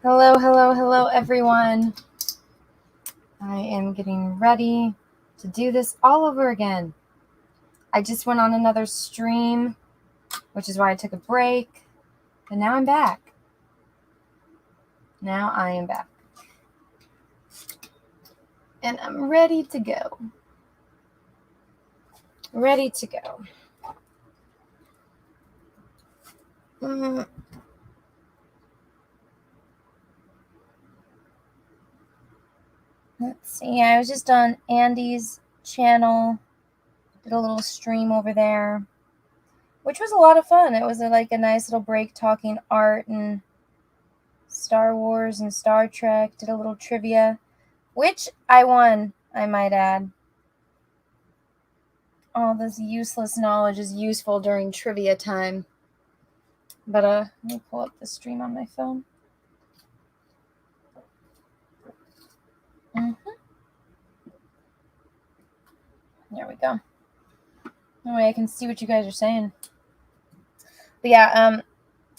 Hello, hello, hello, everyone. I am getting ready to do this all over again. I just went on another stream, which is why I took a break, and now I'm back. Now I am back. And I'm ready to go. Ready to go. Let's see. I was just on Andy's channel. Did a little stream over there, which was a lot of fun. It was like a nice little break talking art and Star Wars and Star Trek. Did a little trivia, which I won, I might add. All this useless knowledge is useful during trivia time. But let me pull up the stream on my phone. There we go. That way I can see what you guys are saying. But yeah,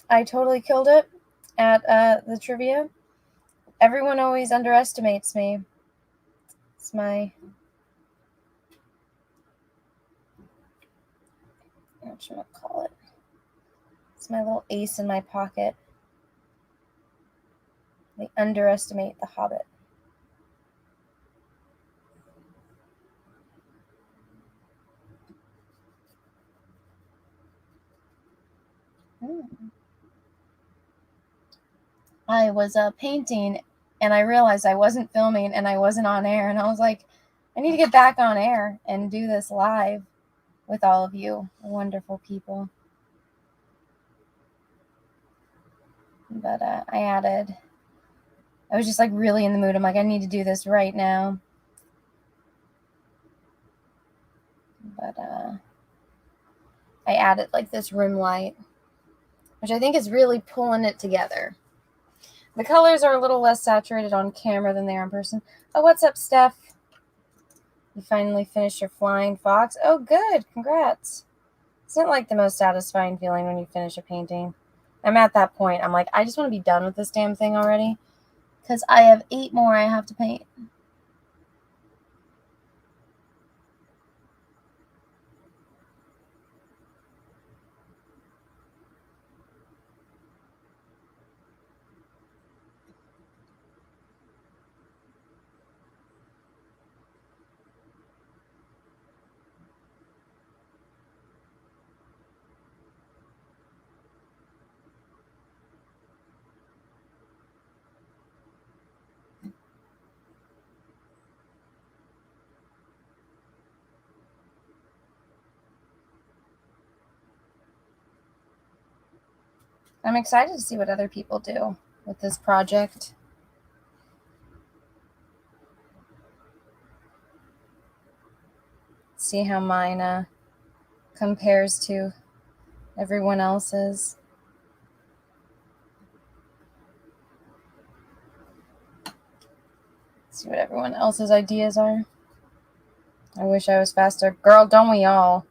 I totally killed it at the trivia. Everyone always underestimates me. It's my... what should I call it? It's my little ace in my pocket. They underestimate the Hobbit. I was painting, and I realized I wasn't filming, and I wasn't on air, and I was like, I need to get back on air and do this live with all of you wonderful people. But I was just like really in the mood. I'm like, I need to do this right now. But I added like this rim light, which I think is really pulling it together. The colors are a little less saturated on camera than they are in person. Oh, what's up, Steph? You finally finished your flying fox? Oh, good. Congrats. Isn't it like the most satisfying feeling when you finish a painting? I'm at that point. I'm like, I just want to be done with this damn thing already, because I have 8 more I have to paint. I'm excited to see what other people do with this project. See how mine compares to everyone else's. See what everyone else's ideas are. I wish I was faster. Girl, don't we all?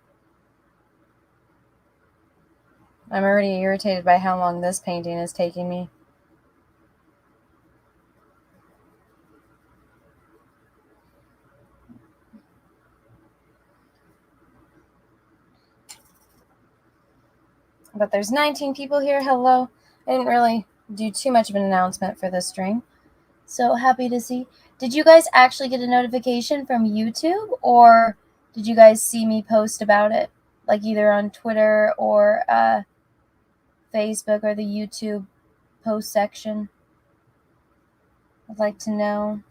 I'm already irritated by how long this painting is taking me. But there's 19 people here. Hello. I didn't really do too much of an announcement for this stream. So happy to see. Did you guys actually get a notification from YouTube, or did you guys see me post about it? Like either on Twitter or Facebook or the YouTube post section? I'd like to know.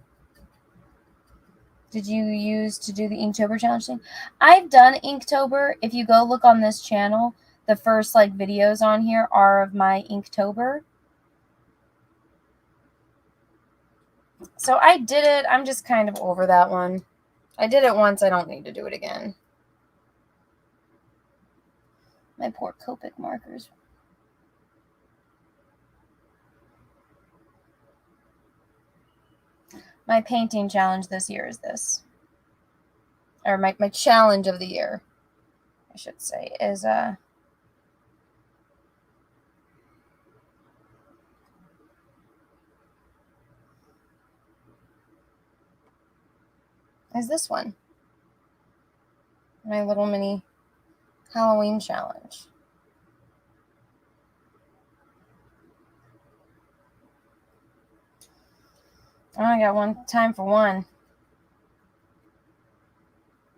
Did you use to do the Inktober challenge thing? I've done Inktober. If you go look on this channel, the first like videos on here are of my Inktober. So I did it. I'm just kind of over that one. I did it once. I don't need to do it again. My poor Copic markers. My painting challenge this year is this. Or my challenge of the year, I should say, is is this one. My little mini Halloween challenge. Oh, I got time for one.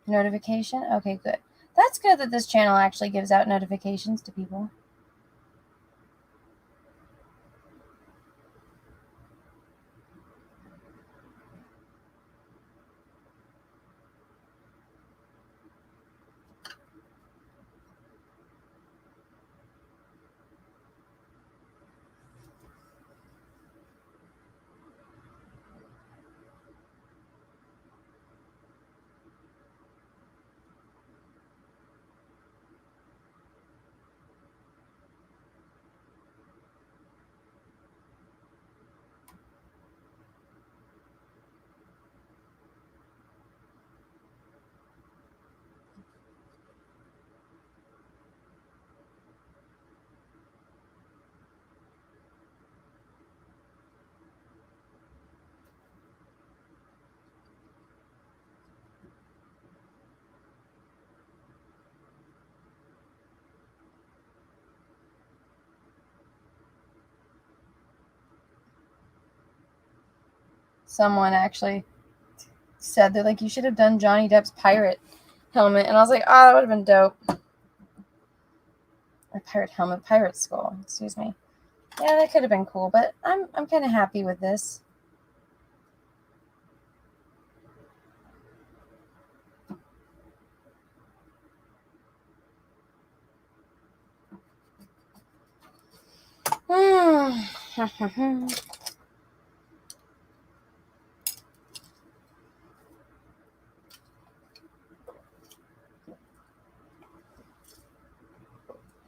Notification? Okay, good. That's good that this channel actually gives out notifications to people. Someone actually said, they're like, you should have done Johnny Depp's pirate helmet. And I was like, oh, that would have been dope. Or pirate helmet, pirate skull, excuse me. Yeah, that could have been cool, but I'm kind of happy with this.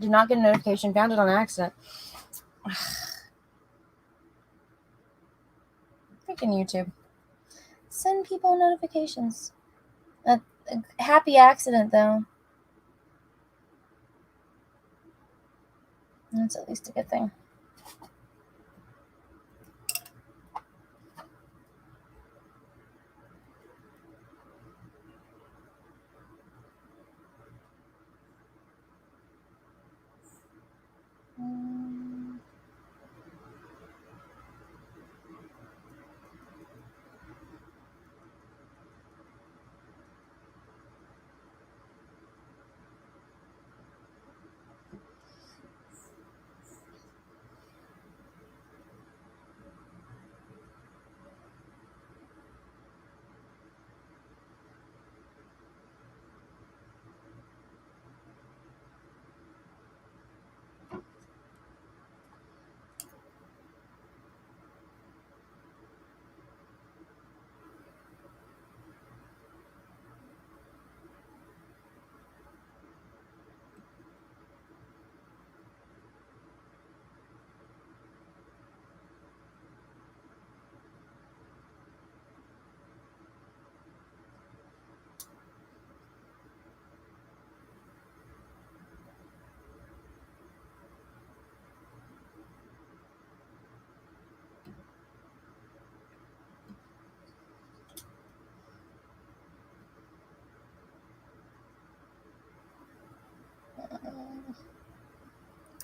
Did not get a notification. Found it on accident. Freaking YouTube. Send people notifications. A happy accident, though. That's at least a good thing.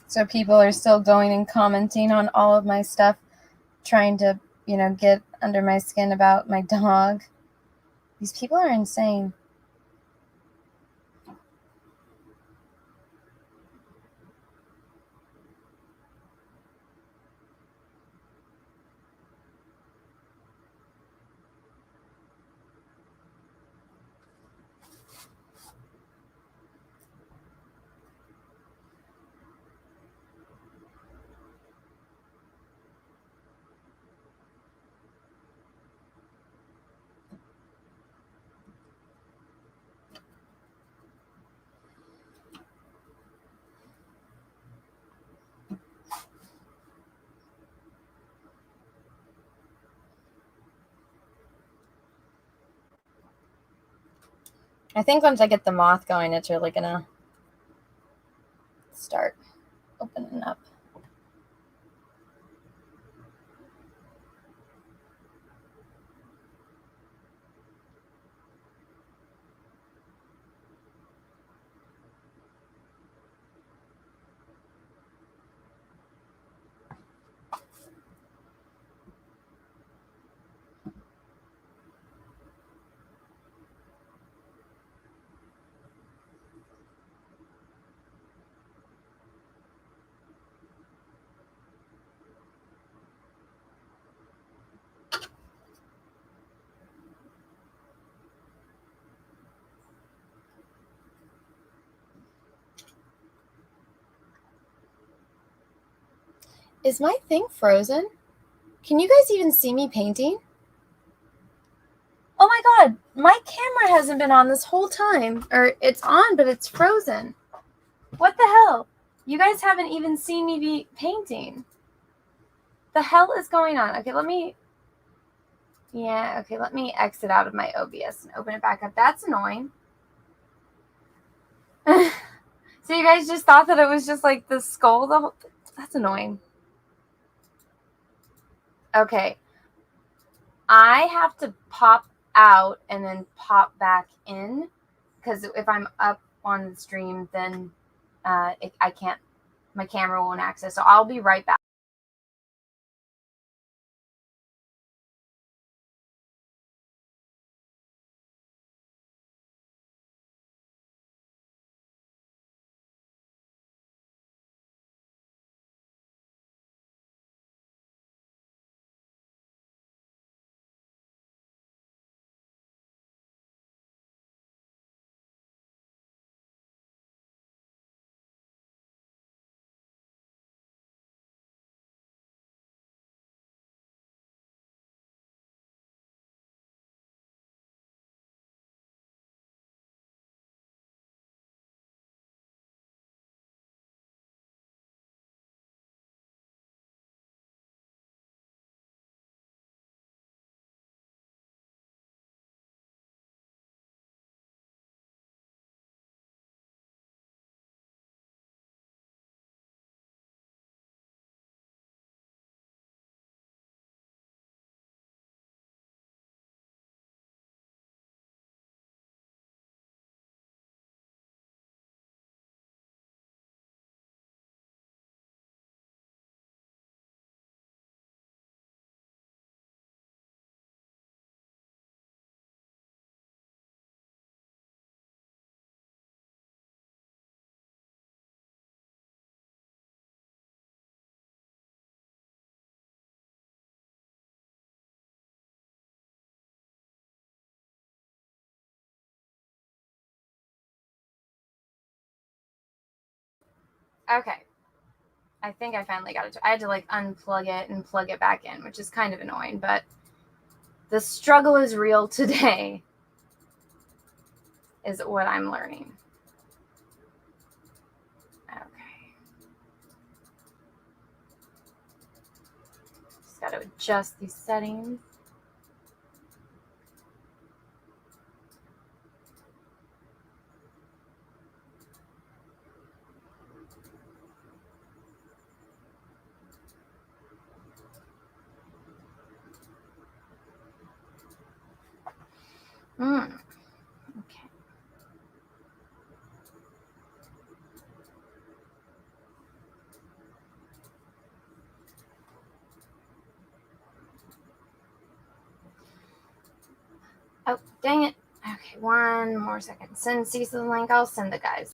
So people are still going and commenting on all of my stuff, trying to, get under my skin about my dog. These people are insane. I think once I get the moth going, it's really gonna start opening up. Is my thing frozen? Can you guys even see me painting? Oh my god, my camera hasn't been on this whole time. Or it's on, but it's frozen. What the hell? You guys haven't even seen me be painting. The hell is going on? Okay, let me exit out of my OBS and open it back up. That's annoying. So you guys just thought that it was just like the skull? That's annoying. Okay. I have to pop out and then pop back in, because if I'm up on the stream, then I can't, my camera won't access. So I'll be right back. Okay. I think I finally got it. I had to like unplug it and plug it back in, which is kind of annoying, but the struggle is real today, is what I'm learning. Okay. Just got to adjust these settings. Okay. Oh, dang it. Okay, one more second. Send Cecil the link. I'll send the guys.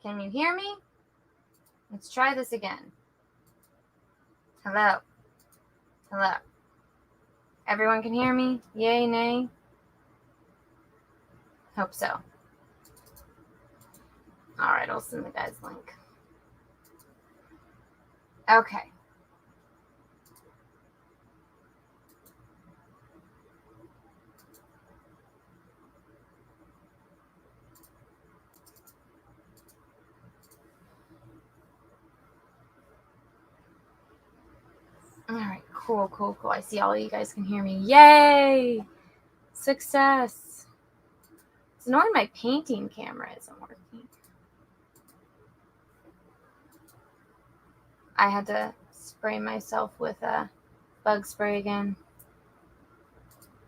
Can you hear me? Let's try this again. Hello. Hello. Everyone can hear me? Yay, nay? Hope so. All right, I'll send the guys link. Okay. All right, cool. I see all of you guys can hear me. Yay! Success. It's annoying my painting camera isn't working. I had to spray myself with a bug spray again.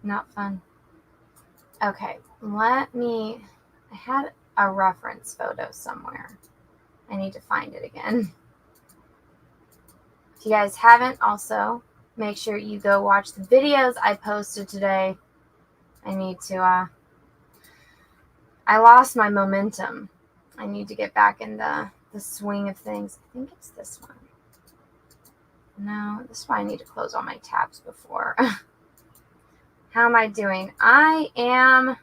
Not fun. Okay, I had a reference photo somewhere. I need to find it again. If you guys haven't, also, make sure you go watch the videos I posted today. I need to, I lost my momentum. I need to get back in the swing of things. I think it's this one. No, this is why I need to close all my tabs before. How am I doing? I am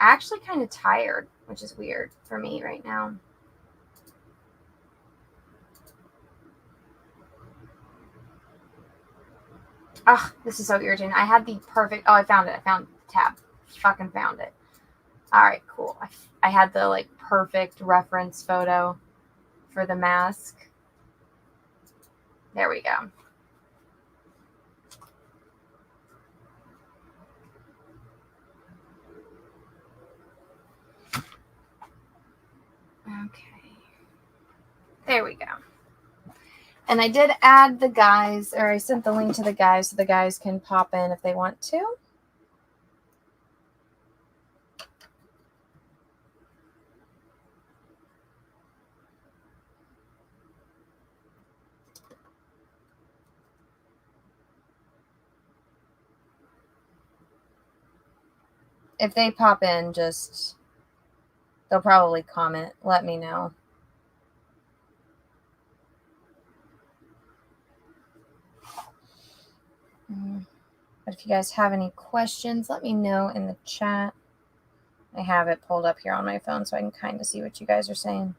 actually kind of tired, which is weird for me right now. Ugh, this is so irritating. I had the perfect... Oh, I found it. I found the tab. Fucking found it. All right, cool. I had the, like, perfect reference photo for the mask. There we go. Okay. There we go. And I did add the guys, or I sent the link to the guys so the guys can pop in if they want to. If they pop in, just, they'll probably comment. Let me know. But if you guys have any questions, let me know in the chat. I have it pulled up here on my phone so I can kind of see what you guys are saying.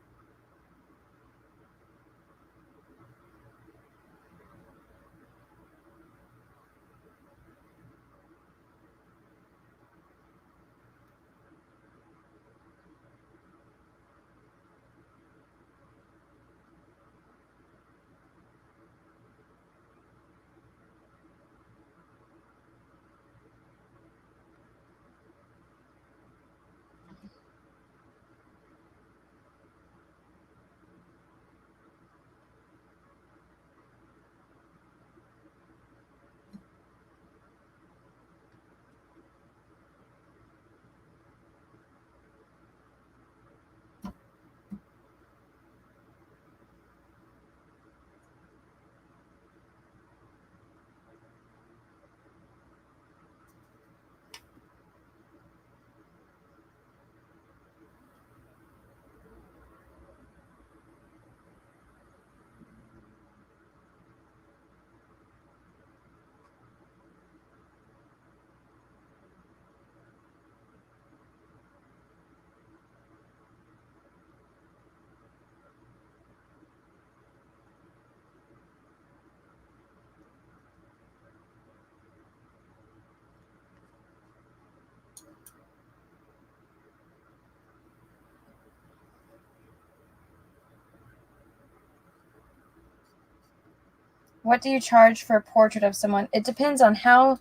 What do you charge for a portrait of someone? It depends on how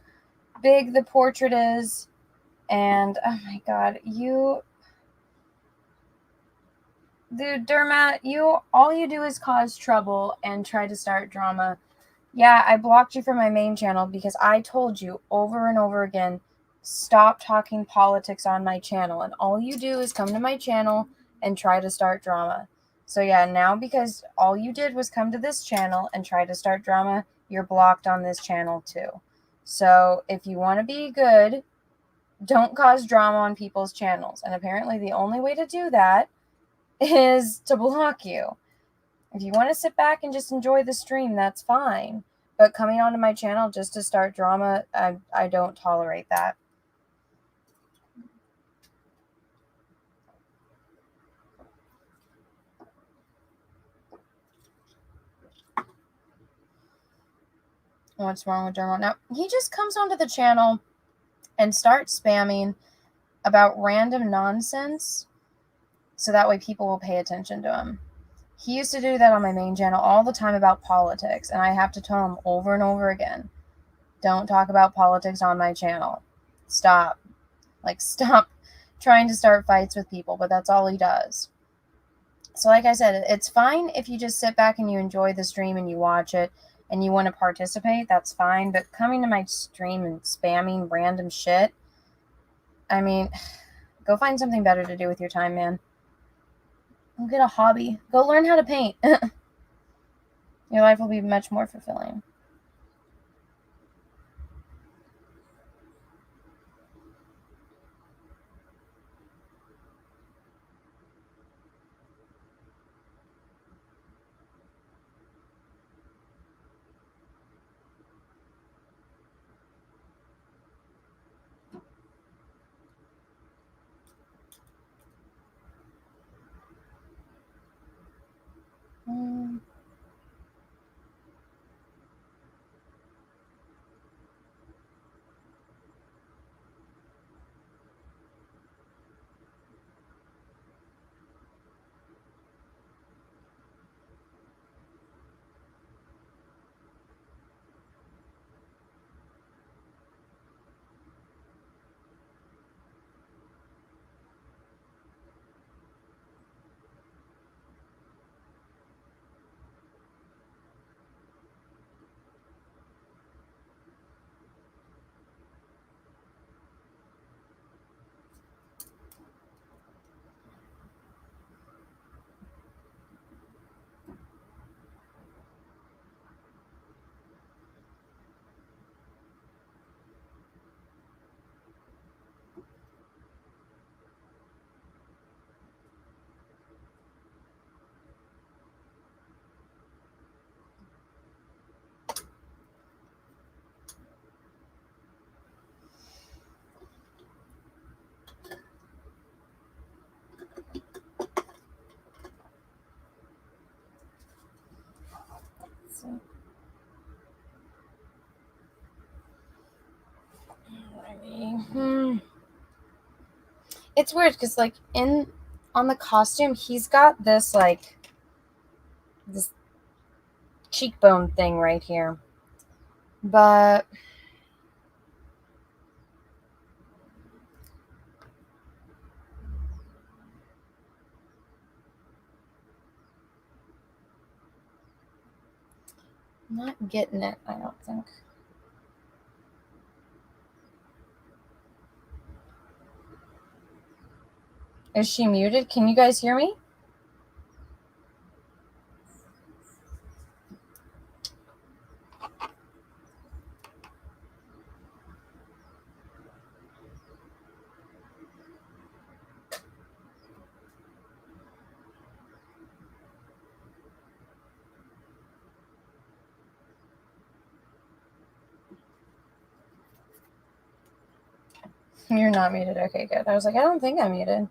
big the portrait is. And, oh my god, you... Dude, Dermat, all you do is cause trouble and try to start drama. Yeah, I blocked you from my main channel because I told you over and over again, stop talking politics on my channel. And all you do is come to my channel and try to start drama. So yeah, now because all you did was come to this channel and try to start drama, you're blocked on this channel too. So if you want to be good, don't cause drama on people's channels. And apparently the only way to do that is to block you. If you want to sit back and just enjoy the stream, that's fine. But coming onto my channel just to start drama, I don't tolerate that. What's wrong with Dermot? Now, he just comes onto the channel and starts spamming about random nonsense so that way people will pay attention to him. He used to do that on my main channel all the time about politics, and I have to tell him over and over again, don't talk about politics on my channel. Stop. Like, stop trying to start fights with people, but that's all he does. So like I said, it's fine if you just sit back and you enjoy the stream and you watch it and you want to participate, that's fine. But coming to my stream and spamming random shit, I mean, go find something better to do with your time, man. Go get a hobby. Go learn how to paint. Your life will be much more fulfilling. It's weird because like on the costume, he's got this like this cheekbone thing right here. But I'm not getting it, I don't think. Is she muted? Can you guys hear me? You're not muted. Okay, good. I was like, I don't think I'm muted.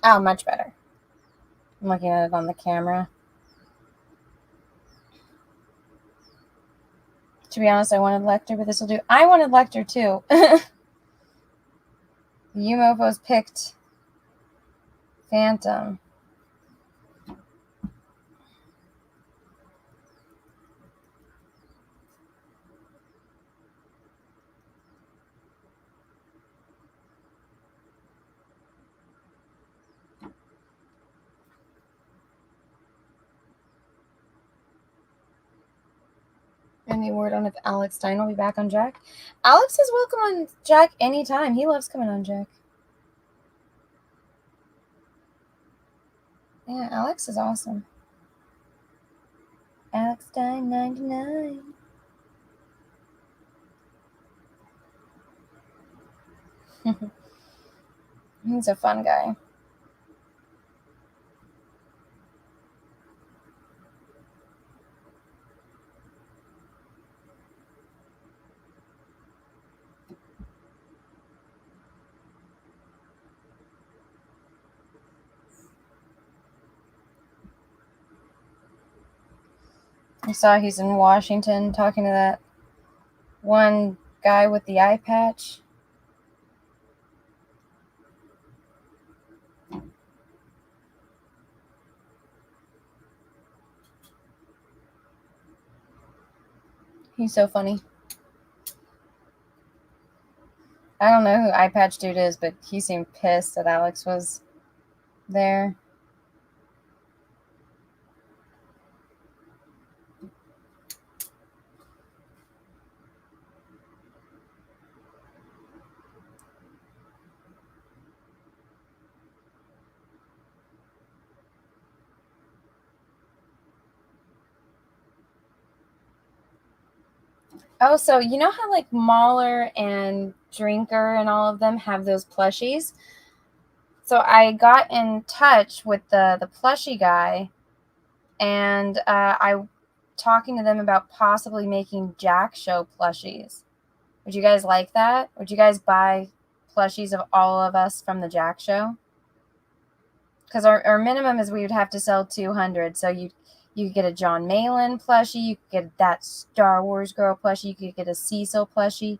Oh, much better. I'm looking at it on the camera. To be honest, I wanted Lecter, but this will do. I wanted Lecter too. You mofos picked Phantom. Any word on if Alex Stein will be back on Jack? Alex is welcome on Jack anytime. He loves coming on Jack. Yeah, Alex is awesome. Alex Stein 99. He's a fun guy. I saw he's in Washington talking to that one guy with the eye patch. He's so funny. I don't know who eye patch dude is, but he seemed pissed that Alex was there. Oh, so you know how like Mauler and Drinker and all of them have those plushies? So I got in touch with the plushie guy, and I talking to them about possibly making Jack Show plushies. Would you guys like that? Would you guys buy plushies of all of us from the Jack Show? Because our minimum is we would have to sell 200. So you could get a John Malin plushie, you could get that Star Wars girl plushie, you could get a Cecil plushie,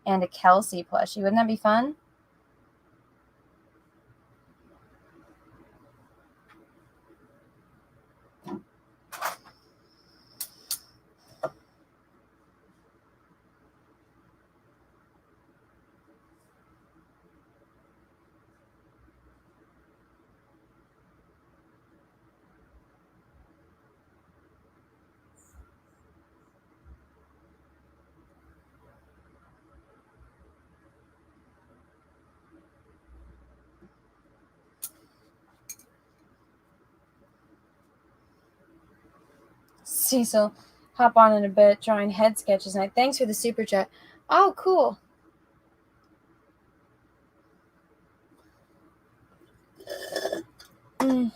and a Kelsey plushie. Wouldn't that be fun? Cecil, hop on in a bit, drawing head sketches tonight. Thanks for the super chat. Oh, cool. Mm.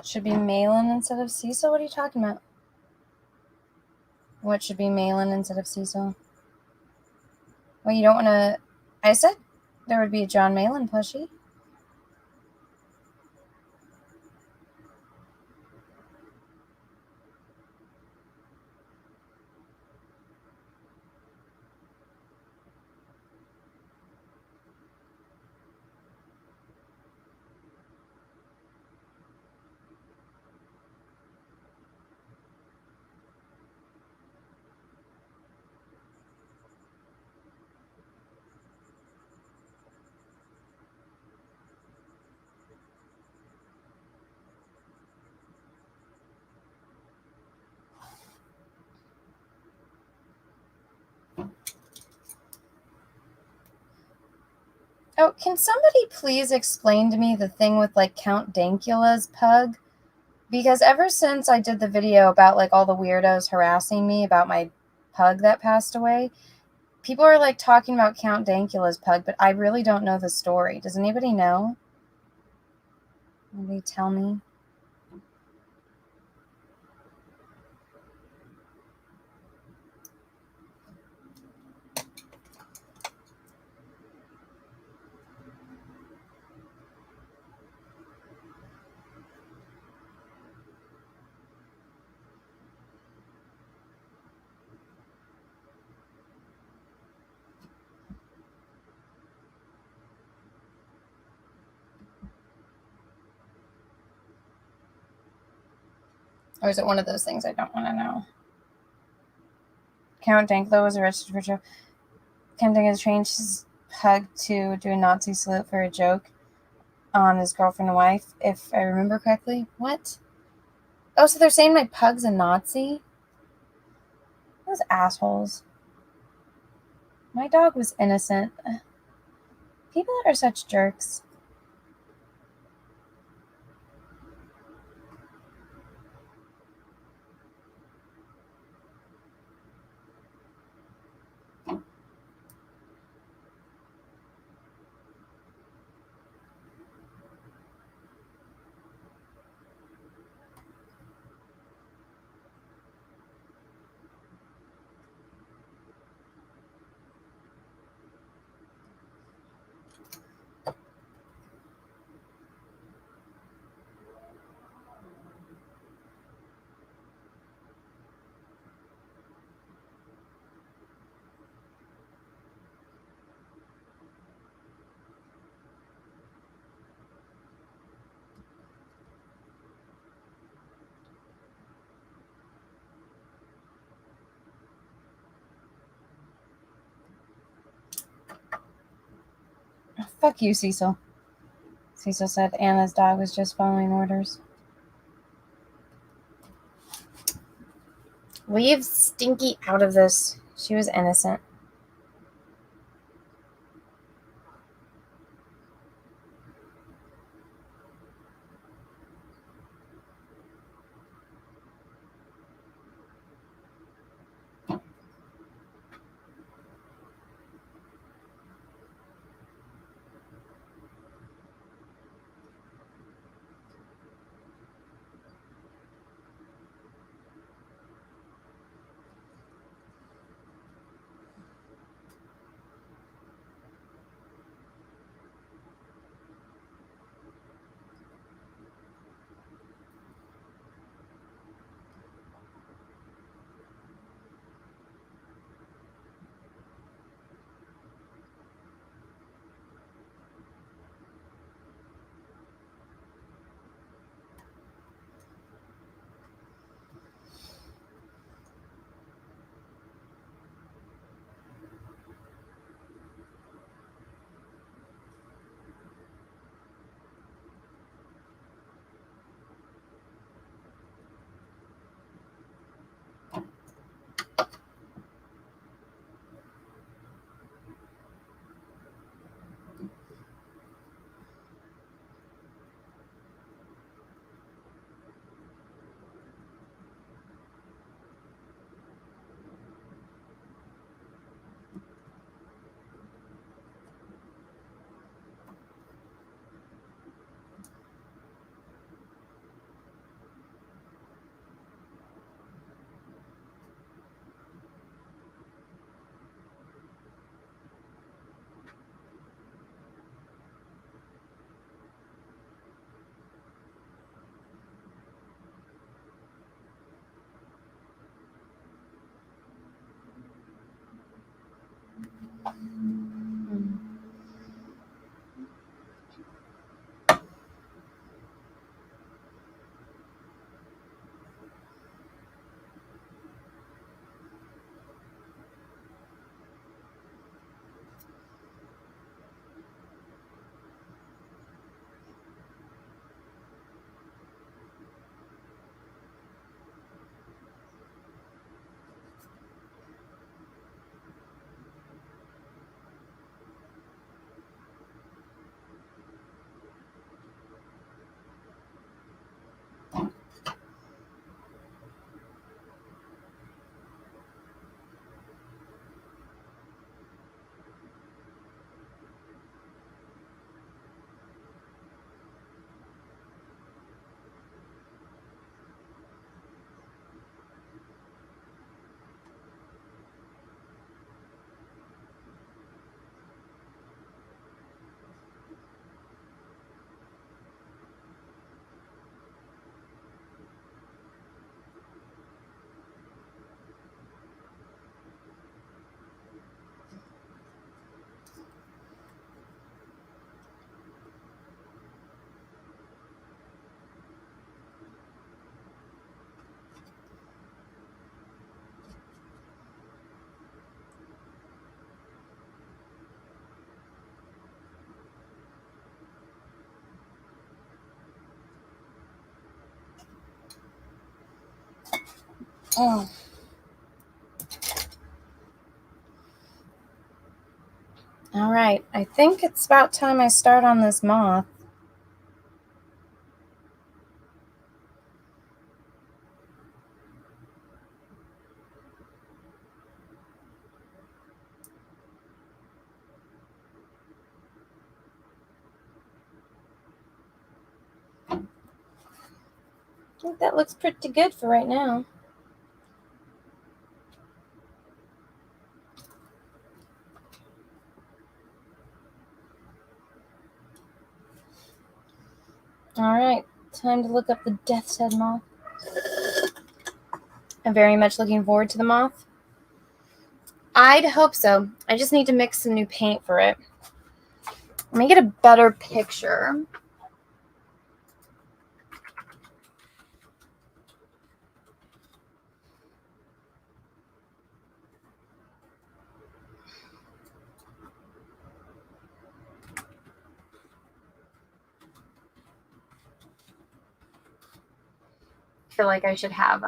Should be Malin instead of Cecil? What are you talking about? What should be Malin instead of Cecil? Well, you don't want to... I said there would be a John Malin plushie. Oh, can somebody please explain to me the thing with like Count Dankula's pug? Because ever since I did the video about like all the weirdos harassing me about my pug that passed away, people are like talking about Count Dankula's pug, but I really don't know the story. Does anybody know? Maybe tell me. Or is it one of those things I don't want to know? Count Dankula was arrested for joke. Count Dankula trained his pug to do a Nazi salute for a joke on his girlfriend and wife, if I remember correctly. What? Oh, so they're saying my pug's a Nazi? Those assholes. My dog was innocent. People are such jerks. Fuck you, Cecil. Cecil said Anna's dog was just following orders. Leave Stinky out of this. She was innocent. Oh. All right, I think it's about time I start on this moth. I think that looks pretty good for right now. All right, time to look up the Death's Head moth. I'm very much looking forward to the moth. I'd hope so. I just need to mix some new paint for it. Let me get a better picture. feel like I should have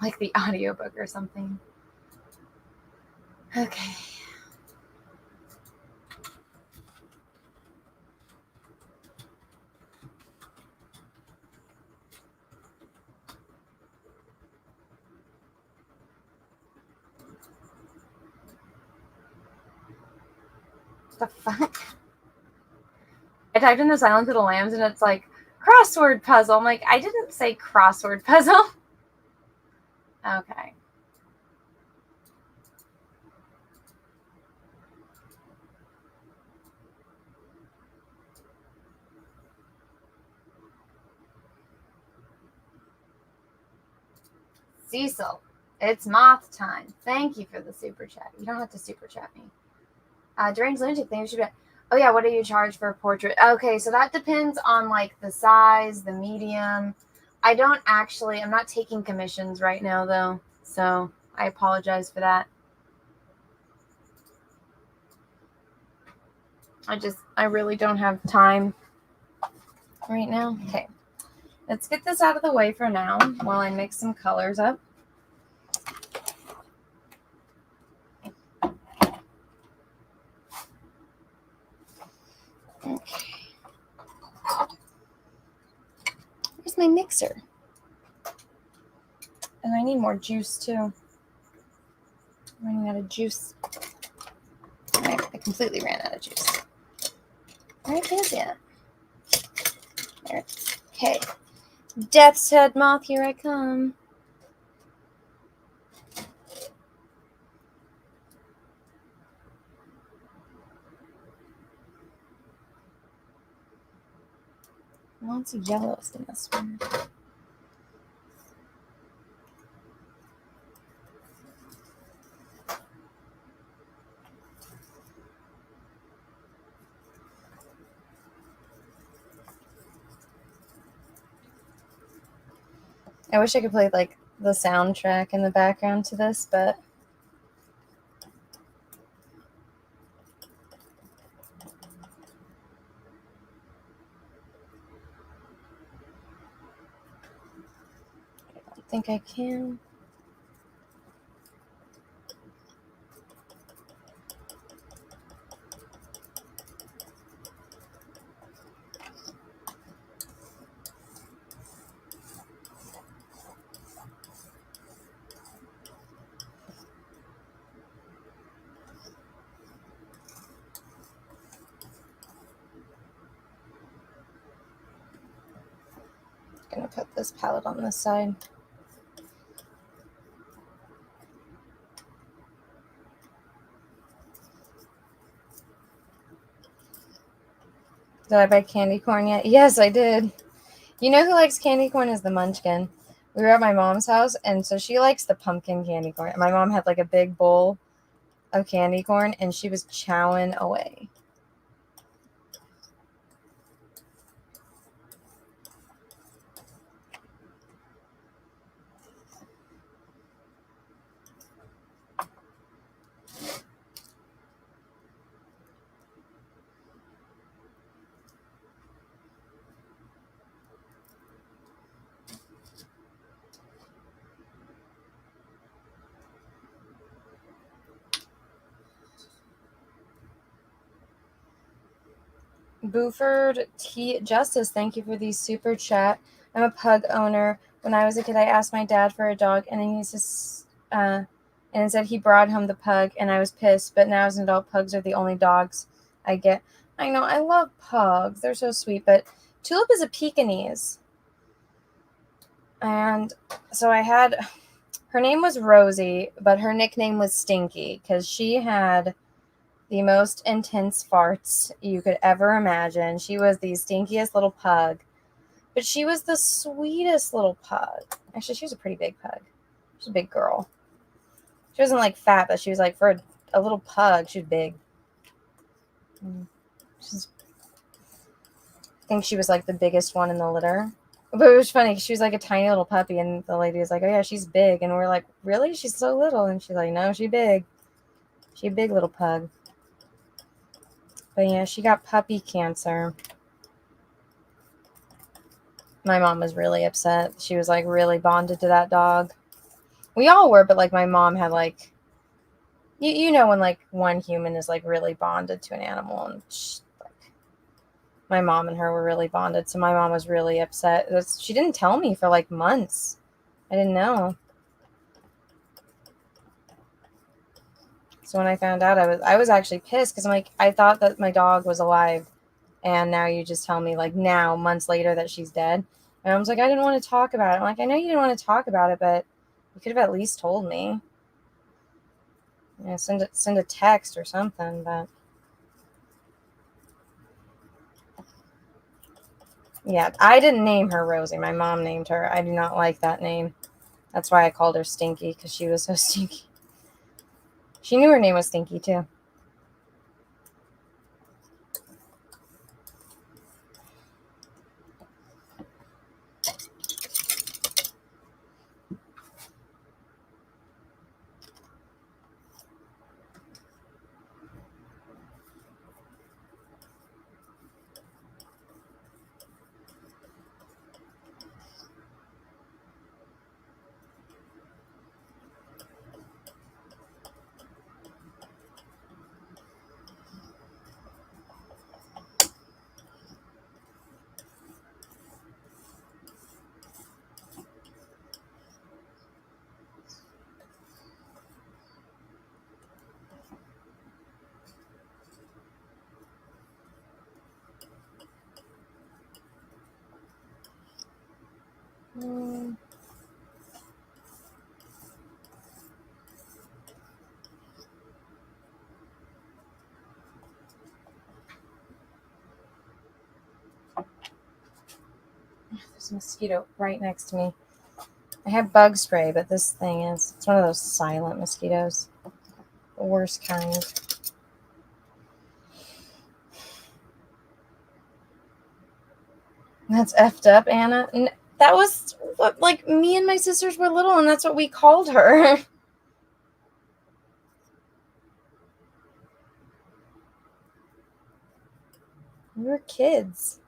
like the audiobook or something. Okay. The fuck? I typed in the Silence of the Lambs and it's like crossword puzzle. I'm like, I didn't say crossword puzzle. Okay. Cecil, it's moth time. Thank you for the super chat. You don't have to super chat me. Deranged Lunatic, thank you. Oh yeah, what do you charge for a portrait? Okay, so that depends on like the size, the medium. I'm not taking commissions right now though, so I apologize for that. I really don't have time right now. Okay, let's get this out of the way for now while I mix some colors up. Okay. Where's my mixer? And I need more juice too. I'm running out of juice. I completely ran out of juice. Where is it? There. Okay. Death's Head Moth, here I come. Lots of yellows in this one. I wish I could play like the soundtrack in the background to this, but I don't think I can. I'm gonna put this palette on this side. Did I buy candy corn yet? Yes, I did. You know who likes candy corn is the Munchkin. We were at my mom's house, and so she likes the pumpkin candy corn. My mom had like a big bowl of candy corn, and she was chowing away. Buford T. Justice, thank you for the super chat. I'm a pug owner. When I was a kid, I asked my dad for a dog, and then he says, and said he brought home the pug, and I was pissed. But now as an adult, pugs are the only dogs I get. I know, I love pugs. They're so sweet. But Tulip is a Pekingese. And so her name was Rosie, but her nickname was Stinky because she had the most intense farts you could ever imagine. She was the stinkiest little pug, but she was the sweetest little pug. Actually, she was a pretty big pug. She was a big girl. She wasn't like fat, but she was like for a little pug, she was big. I think she was like the biggest one in the litter. But it was funny. She was like a tiny little puppy, and the lady was like, "Oh yeah, she's big," and we're like, "Really? She's so little?" And she's like, "No, she's big. She's a big little pug." But yeah, she got puppy cancer. My mom was really upset. She was like really bonded to that dog. We all were, but like my mom had like, you know, when like one human is like really bonded to an animal, and my mom and her were really bonded. So my mom was really upset. She didn't tell me for like months. I didn't know. So when I found out, I was actually pissed because I'm like, I thought that my dog was alive, and now you just tell me like now months later that she's dead. And I was like, I didn't want to talk about it. I'm like, I know you didn't want to talk about it, but you could have at least told me. Send a text or something. But yeah, I didn't name her Rosie. My mom named her. I do not like that name. That's why I called her Stinky, because she was so stinky. She knew her name was Stinky too. There's a mosquito right next to me. I have bug spray, but this thing it's one of those silent mosquitoes. The worst kind. That's effed up, Anna. That was what, like, me and my sisters were little, and that's what we called her. We were kids.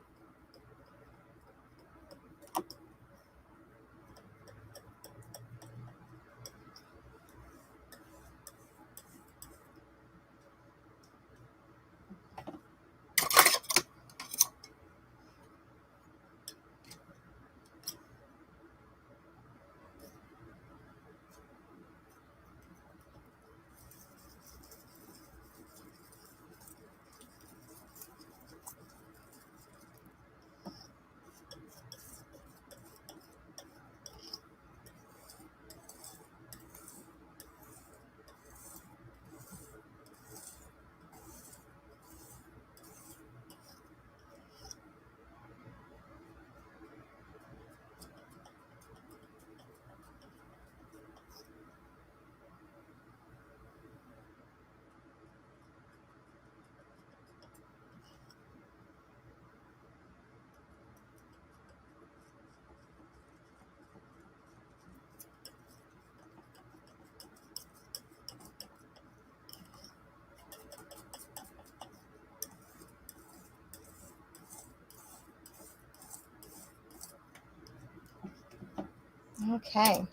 Okay.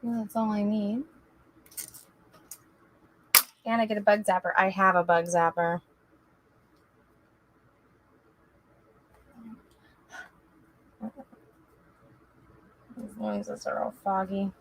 Well, that's all I need. And I get a bug zapper. I have a bug zapper. These lenses are all foggy.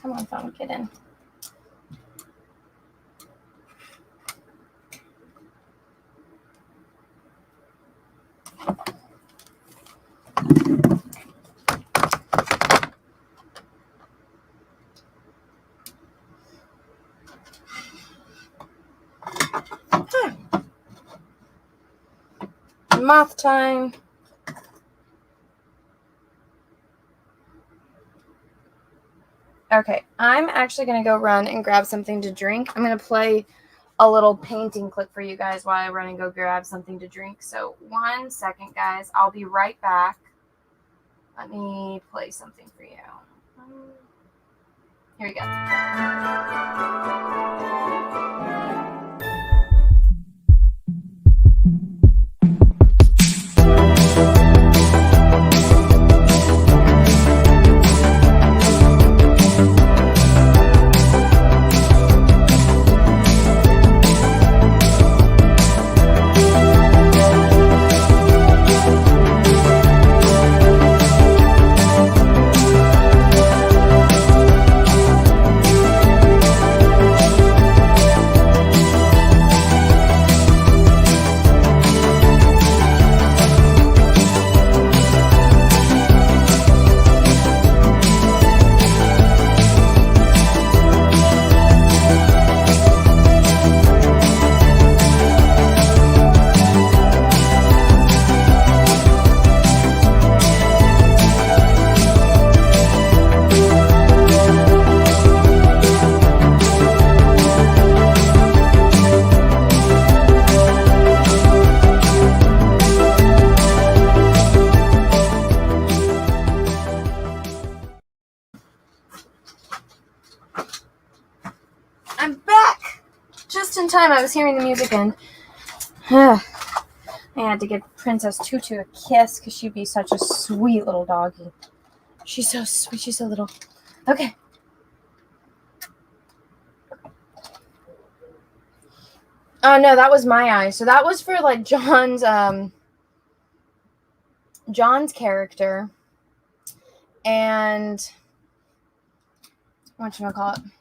Come on, phone, get in. moth time. Okay, I'm actually going to go run and grab something to drink. I'm going to play a little painting clip for you guys while I run and go grab something to drink. So 1 second, guys. I'll be right back. Let me play something for you. Here we go. I'm back! Just in time. I was hearing the music and I had to give Princess Tutu a kiss because she'd be such a sweet little doggy. She's so sweet. She's so little. Okay. Oh, no, that was my eye. So that was for, like, John's character. And whatchamacallit?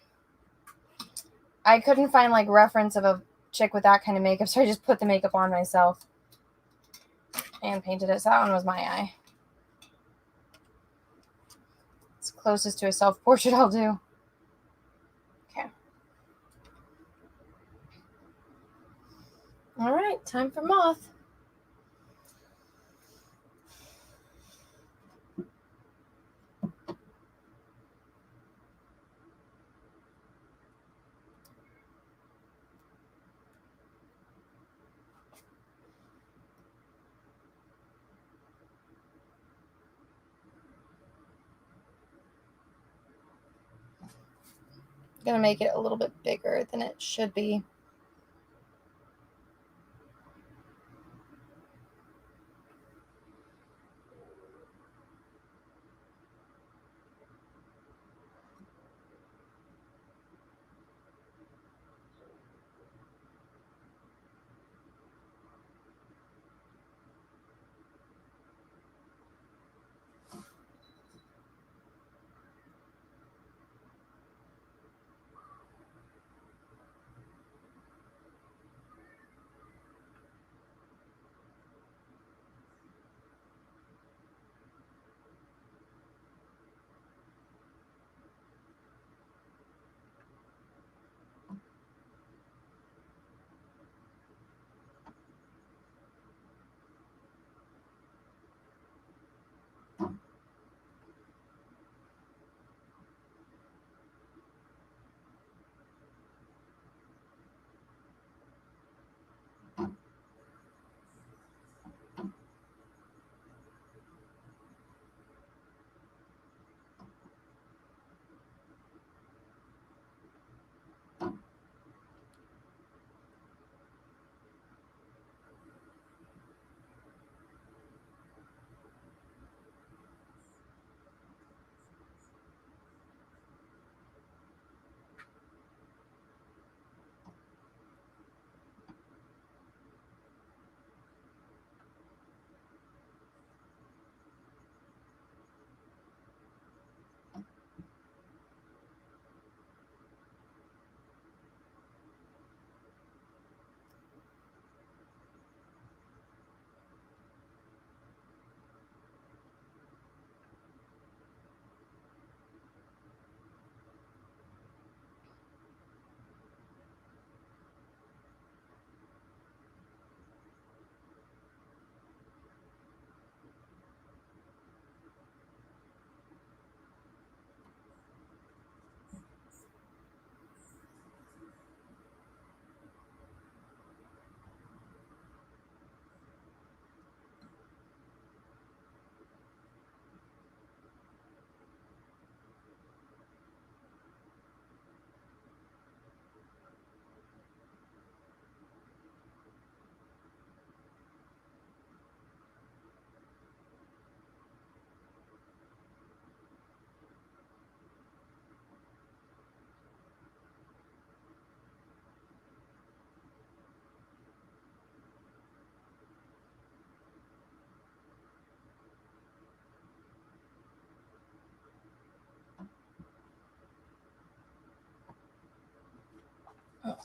I couldn't find, like, reference of a chick with that kind of makeup, so I just put the makeup on myself and painted it. So that one was my eye. It's closest to a self-portrait I'll do. Okay. All right, time for moth. I'm gonna make it a little bit bigger than it should be.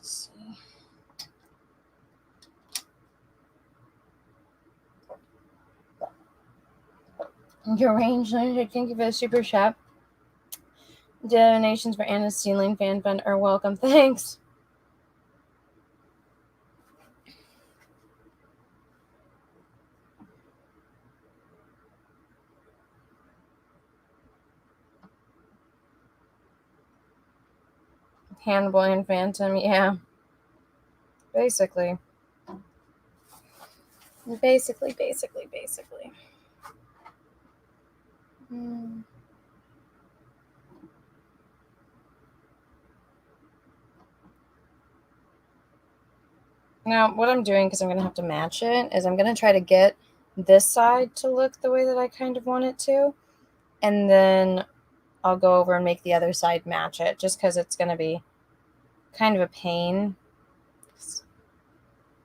Let's see. Your range, thank you for the super chat. Donations for Anna's ceiling fan fund are welcome. Thanks. Hannibal and Phantom, yeah. Basically. Basically. Now, what I'm doing, because I'm going to have to match it, is I'm going to try to get this side to look the way that I kind of want it to. And then I'll go over and make the other side match it, just because it's going to be kind of a pain.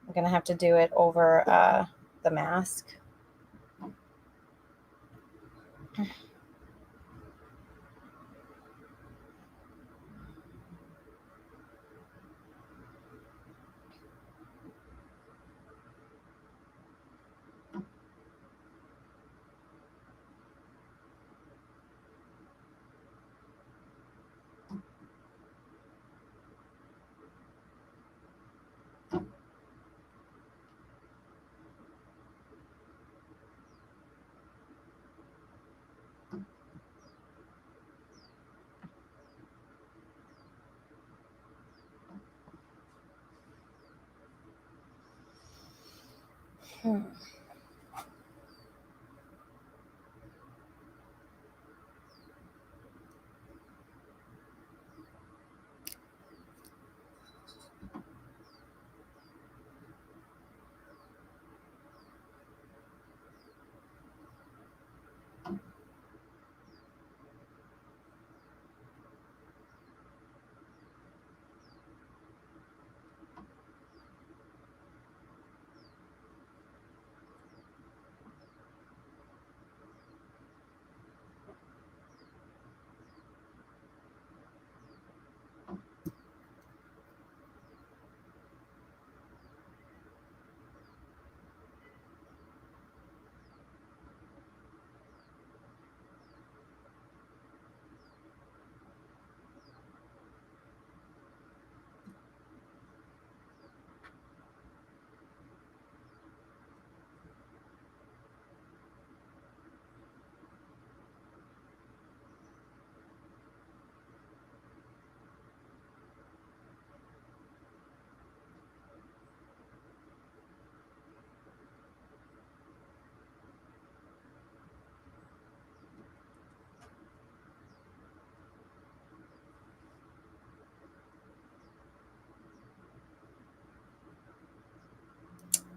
I'm going to have to do it over the mask.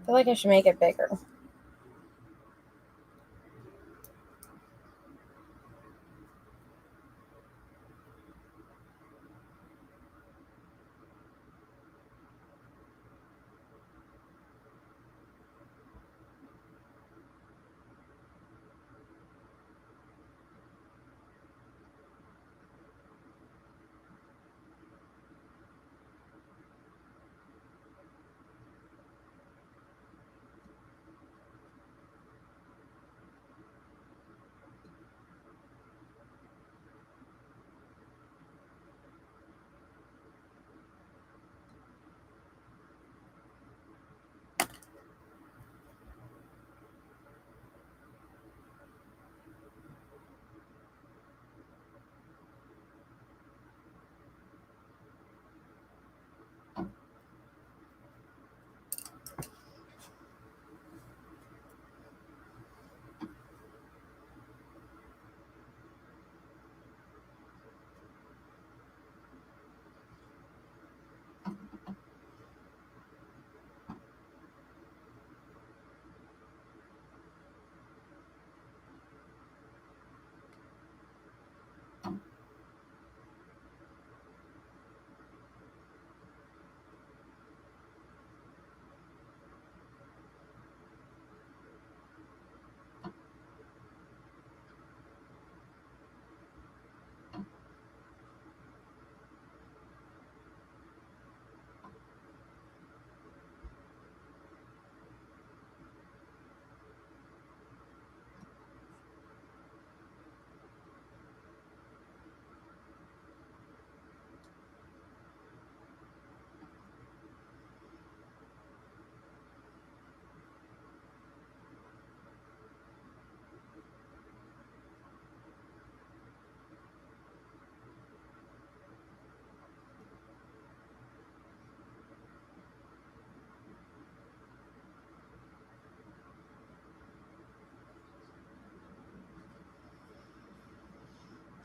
I feel like I should make it bigger.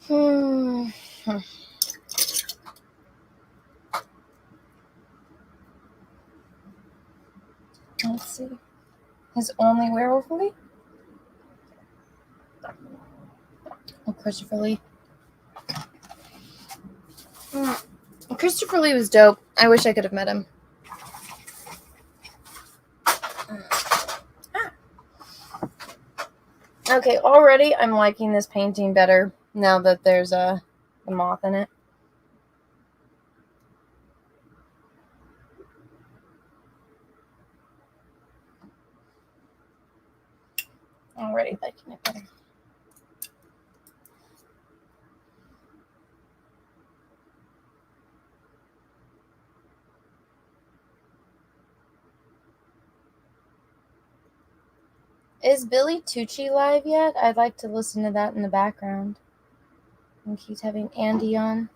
Let's see. His only werewolf movie? Oh, Christopher Lee. Christopher Lee was dope. I wish I could have met him. Okay, already I'm liking this painting better now that there's a moth in it. Already liking it better. Is Billy Tucci live yet? I'd like to listen to that in the background. I think he's having Andy on.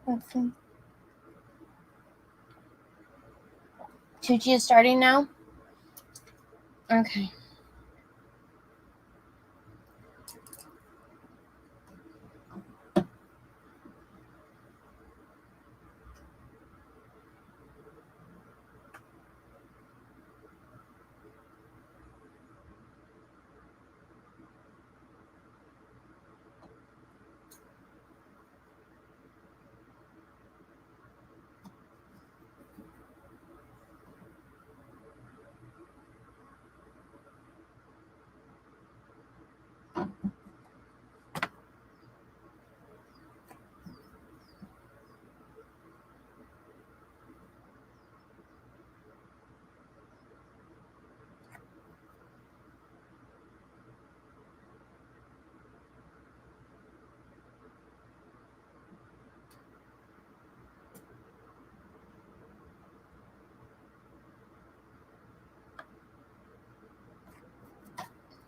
Let's see. Tucci is starting now? Okay.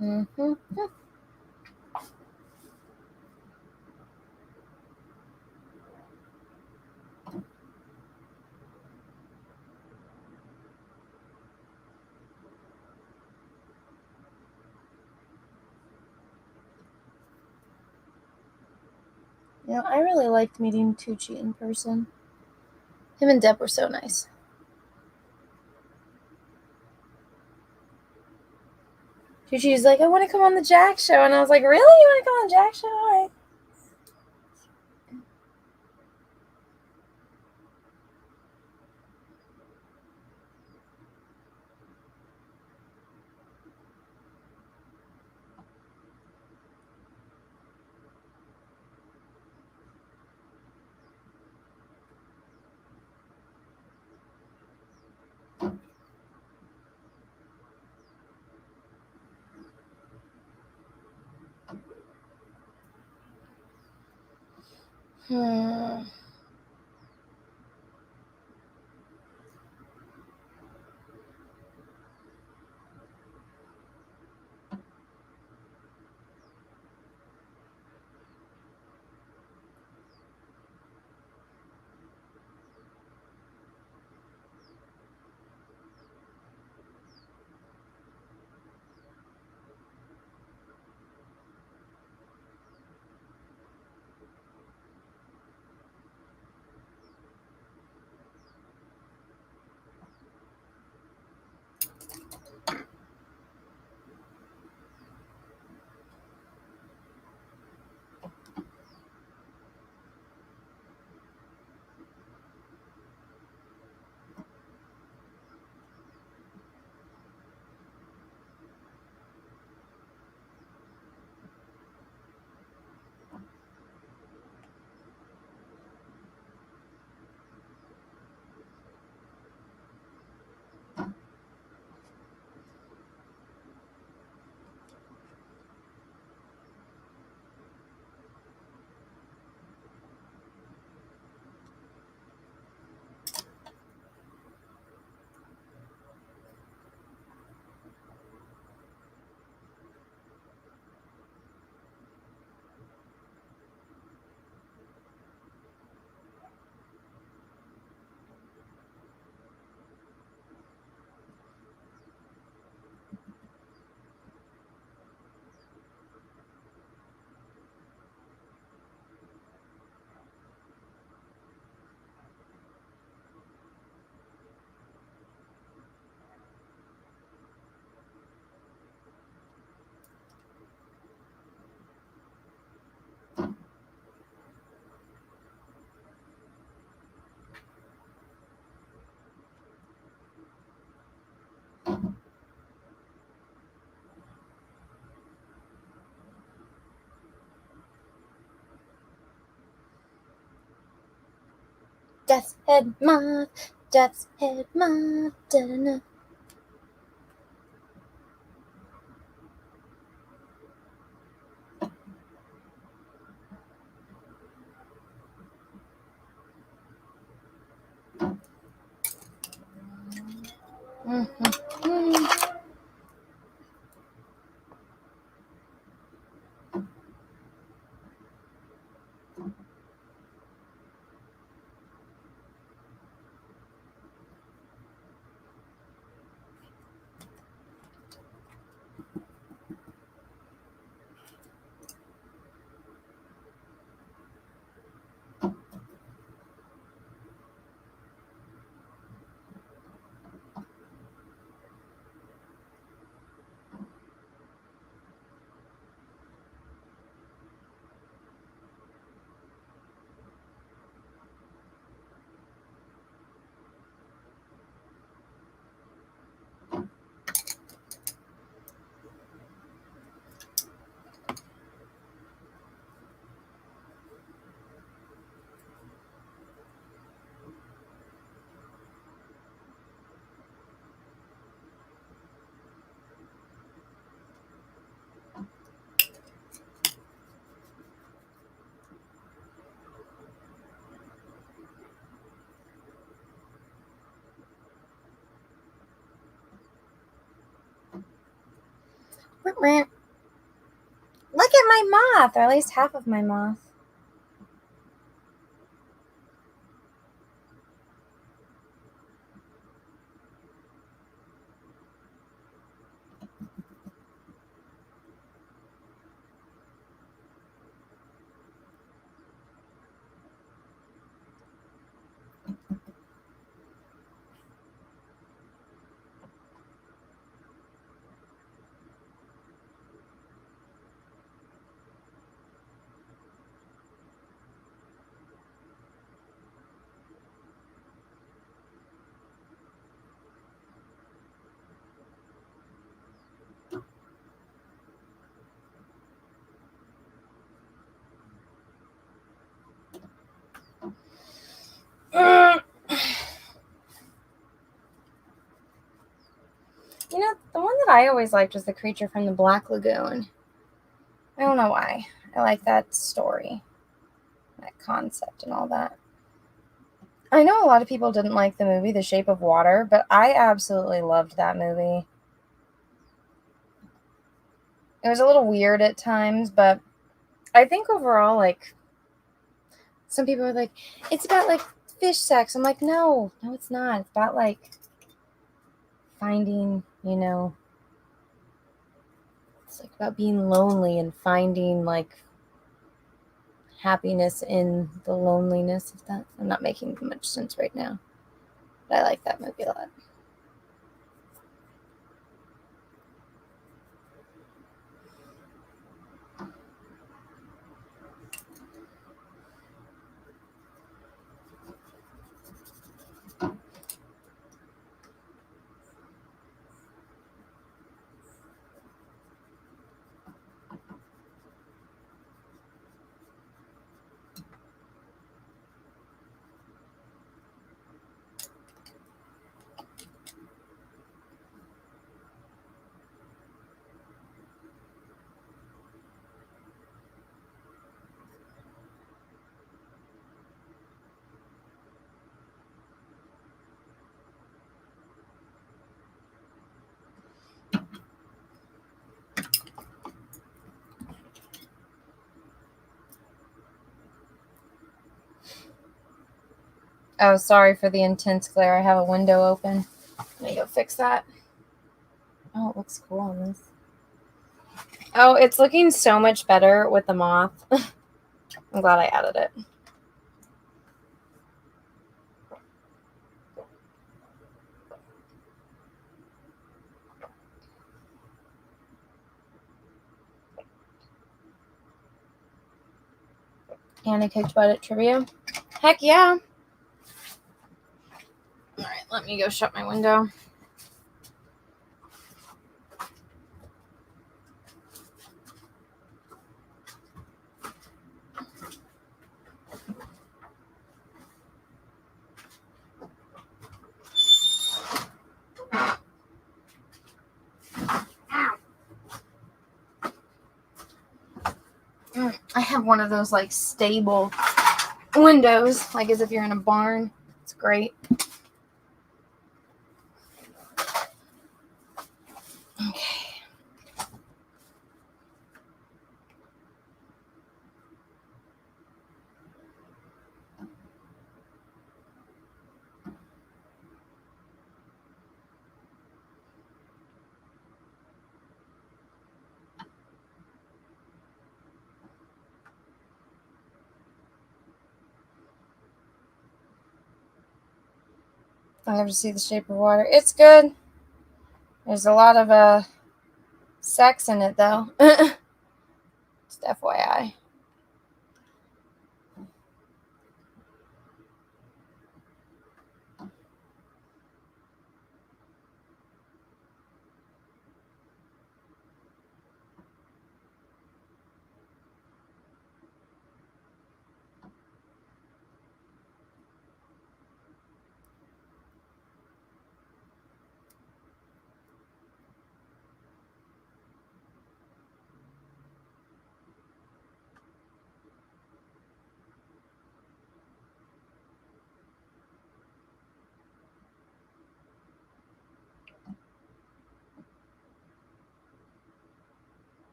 Mm-hmm. You know, I really liked meeting Tucci in person. Him and Deb were so nice. Tucci's like, I want to come on the Jack show. And I was like, really? You want to come on the Jack show? All right. Death's head moth, death's head moth, da-da-da. Look at my moth, or at least half of my moth. You know, the one that I always liked was the creature from the Black Lagoon. I don't know why. I like that story, that concept and all that. I know a lot of people didn't like the movie The Shape of Water, but I absolutely loved that movie. It was a little weird at times, but I think overall, like, some people are like, it's about, like, fish sex. I'm like, no, it's not. It's about, like, finding, you know, it's like about being lonely and finding, like, happiness in the loneliness of that. I'm not making much sense right now, but I like that movie a lot. Oh, sorry for the intense glare. I have a window open. Let me go fix that. Oh, it looks cool on this. Oh, it's looking so much better with the moth. I'm glad I added it. Anna kicked butt at trivia. Heck yeah. All right, let me go shut my window. I have one of those like stable windows, like as if you're in a barn. It's great. Okay. I never see The Shape of Water. It's good. There's a lot of sex in it, though. Just FYI.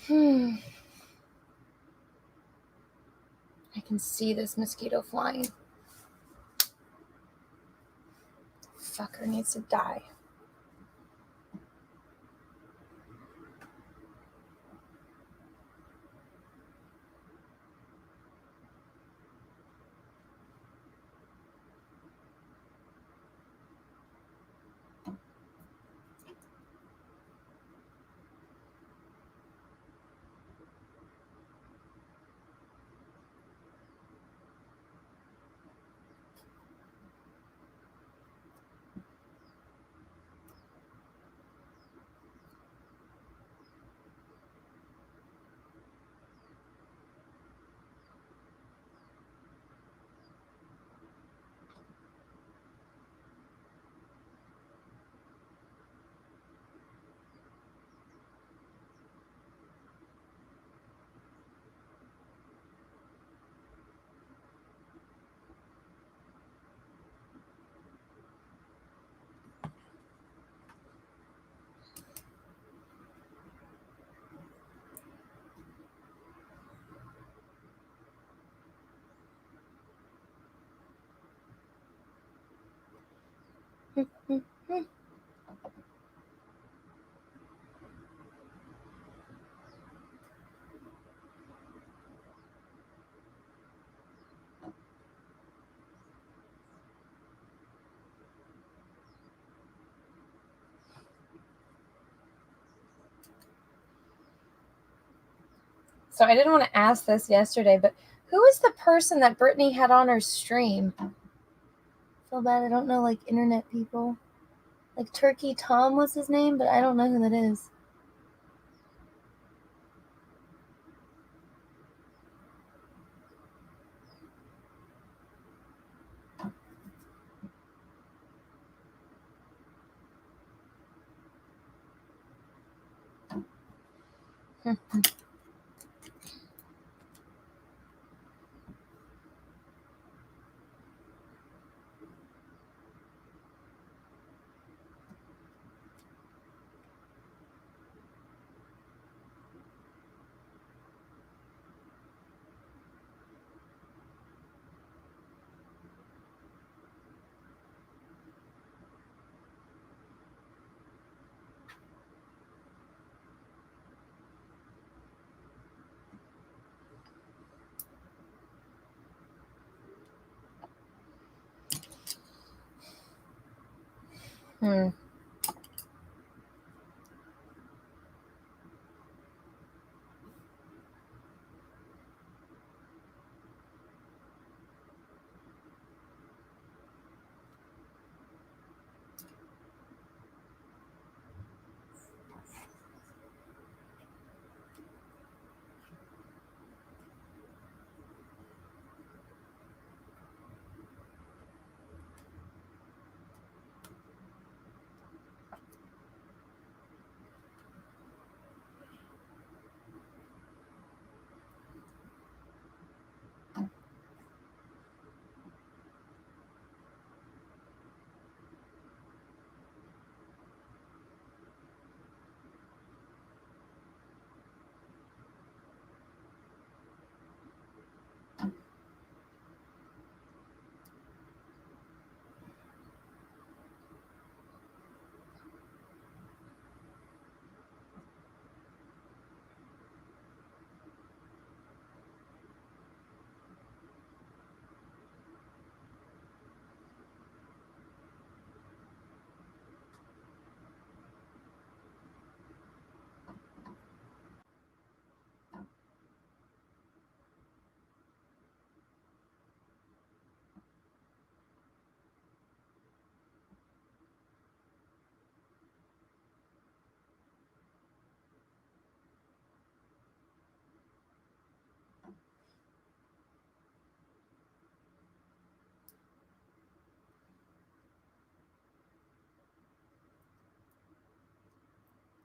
I can see this mosquito flying. Fucker needs to die. So I didn't want to ask this yesterday, but who is the person that Brittany had on her stream? I feel bad I don't know, like, internet people. Like, Turkey Tom was his name, but I don't know who that is.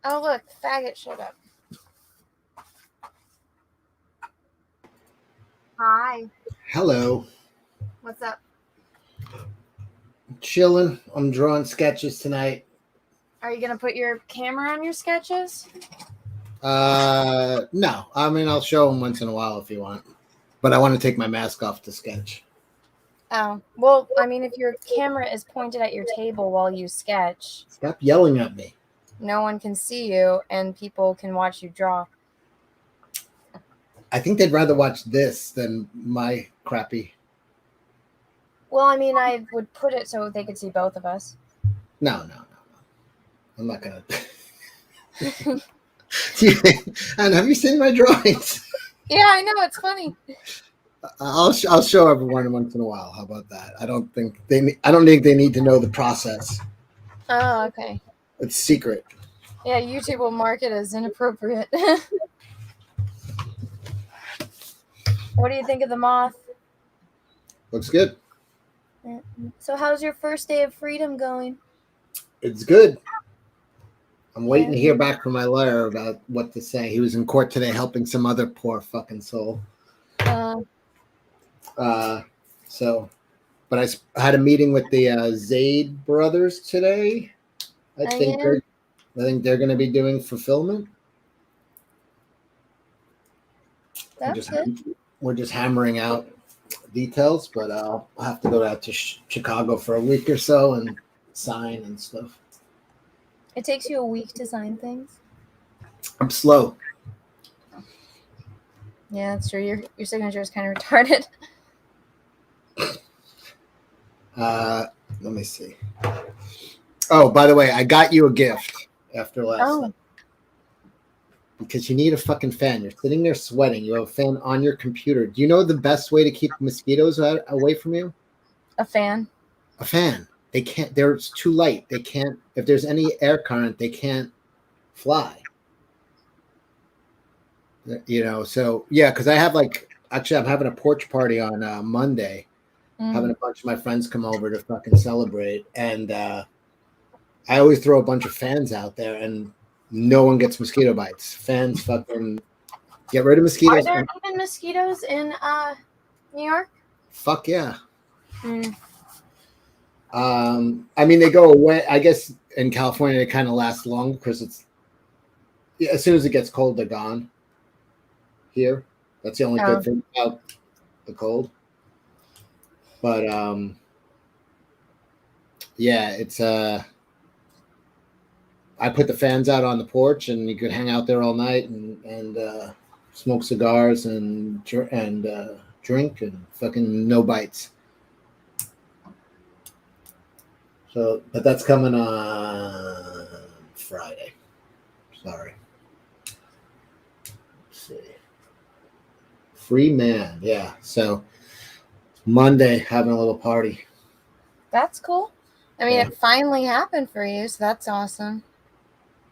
Oh, look, faggot showed up. Hi. Hello. What's up? Chilling. I'm drawing sketches tonight. Are you going to put your camera on your sketches? No. I mean, I'll show them once in a while if you want. But I want to take my mask off to sketch. Oh, well, I mean, if your camera is pointed at your table while you sketch, Stop yelling at me. no one can see you and people can watch you draw. I think they'd rather watch this than my crappy. Well, I mean, I would put it so they could see both of us. No. I'm not going Yeah, to. And have you seen my drawings? I know. It's funny. I'll show everyone once in a while. How about that? I don't think they need to know the process. Oh, okay. It's secret. Yeah, YouTube will mark it as inappropriate. What do you think of the moth? Looks good. So how's your first day of freedom going? It's good. I'm waiting to hear back from my lawyer about what to say. He was in court today helping some other poor fucking soul. But I had a meeting with the Zaid brothers today. I think they're going to be doing fulfillment. That's good. We're just hammering out details, but I'll have to go out to Chicago for a week or so and sign and stuff. It takes you a week to sign things? I'm slow. Yeah, that's true. Your signature is kind of retarded. Let me see. Oh, by the way, I got you a gift after last night. Because you need a fucking fan. You're sitting there sweating. You have a fan on your computer. Do you know the best way to keep mosquitoes away from you? A fan. A fan. They can't. They're too light. They can't. If there's any air current, they can't fly. You know. So yeah, because I have actually I'm having a porch party on Monday. Having a bunch of my friends come over to fucking celebrate, and I always throw a bunch of fans out there, and no one gets mosquito bites. Fans fucking get rid of mosquitoes. Are there even mosquitoes in New York? Fuck yeah. I mean, they go away. I guess in California they kind of last long because as soon as it gets cold, they're gone. Here, that's the only good thing about the cold. But yeah, it's I put the fans out on the porch, and you could hang out there all night and smoke cigars and drink and fucking no bites. So, but that's coming on Friday. Sorry. Let's see. Free man, yeah. So Monday having a little party. That's cool. I mean, it finally happened for you, so that's awesome.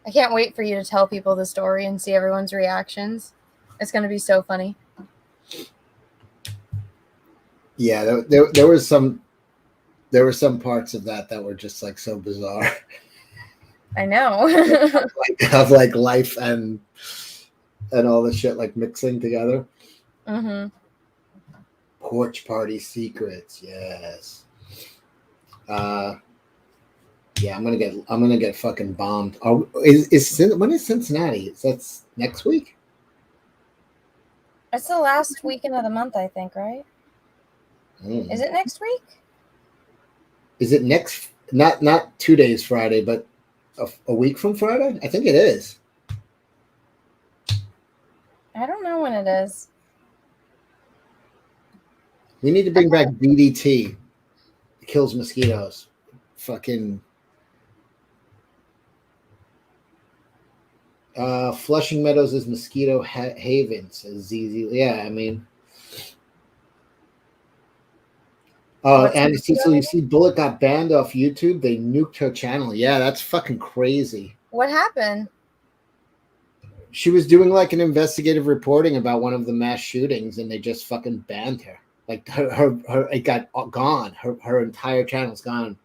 I can't wait for you to tell people the story and see everyone's reactions. It's going to be so funny. Yeah, there were some parts of that were just like so bizarre. I know. of like life and all the shit like mixing together. Porch party secrets, yes. Yeah, I'm gonna get fucking bombed. When is Cincinnati? That's next week? It's the last weekend of the month, I think, right? Is it next week? Is it next? Not 2 days Friday, but a week from Friday? I think it is. I don't know when it is. We need to bring back DDT. It kills mosquitoes. Fucking Flushing Meadows is mosquito haven, says ZZ. Yeah, I mean. And so you see Bullet got banned off YouTube. They nuked her channel. Yeah, that's fucking crazy. What happened? She was doing like an investigative reporting about one of the mass shootings, and they just fucking banned her. Like her it got gone. Her entire channel's gone.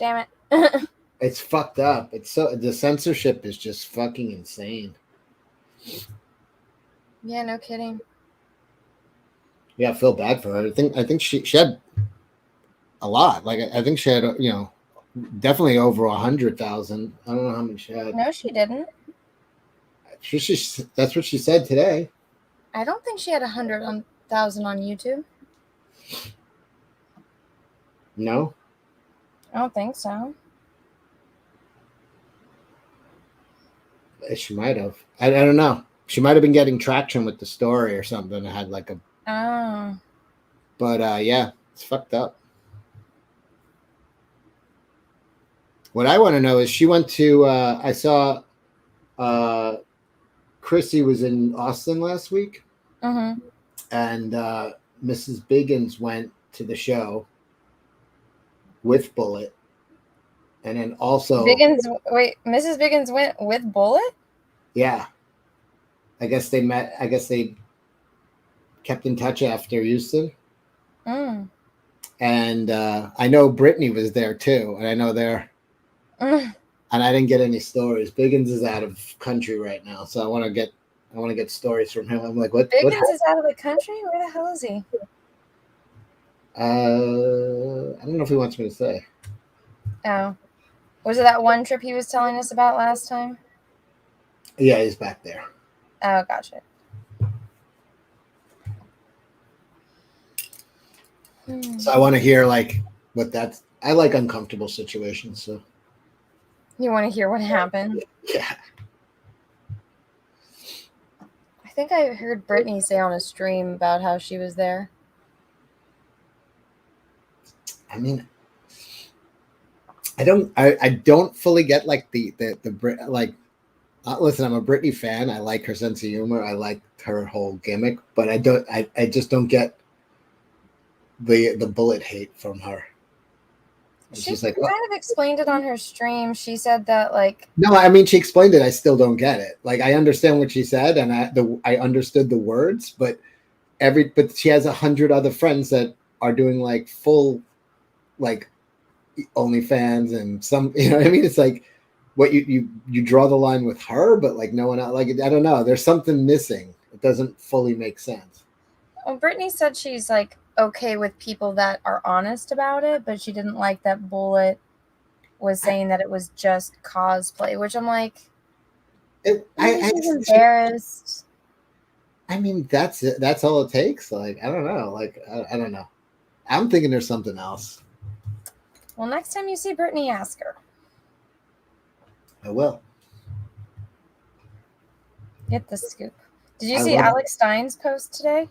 Damn it. It's fucked up. It's so the censorship is just fucking insane. Yeah, no kidding. Yeah, I feel bad for her. I think she had a lot. Like I think she had definitely over 100,000. I don't know how many she had. No, she didn't. That's what she said today. I don't think she had 100,000 on YouTube. No, I don't think so. she might have. I don't know. She might have been getting traction with the story or something. It had like a. Oh. But yeah, it's fucked up. What I want to know is she went to. I saw. Chrissy was in Austin last week, Mm-hmm. and Mrs. Biggins went to the show with Bullet, and then also Mrs. Biggins went with Bullet? Yeah, I guess they met. I guess they kept in touch after Houston. And I know Brittany was there too, and I know they're. And I didn't get any stories. Biggins is out of country right now, so I want to get stories from him. I'm like, what? Biggins is out of the country? Where the hell is he? I don't know if he wants me to say. Oh, was it that one trip he was telling us about last time? Yeah, he's back there. Oh, gotcha. So I want to hear like what that's. I like uncomfortable situations, so. You want to hear what happened? Yeah. I think I heard Brittany say on a stream about how she was there. I mean, I don't fully get like the like. Listen, I'm a Britney fan. I like her sense of humor. I like her whole gimmick, but I just don't get the Bullet hate from her. She kind of explained it on her stream. She said that like. No, I mean she explained it. I still don't get it. Like I understand what she said, and I understood the words, but she has 100 other friends that are doing like full, like, OnlyFans and some. You know what I mean? It's like. What you draw the line with her, but like no one else. Like I don't know. There's something missing. It doesn't fully make sense. Well, Brittany said she's like okay with people that are honest about it, but she didn't like that Bullet was saying that it was just cosplay, which I'm like, she's embarrassed. I mean, that's it. That's all it takes. Like I don't know. Like I don't know. I'm thinking there's something else. Well, next time you see Brittany, ask her. I will. Get the scoop. Did you see Alex Stein's post today?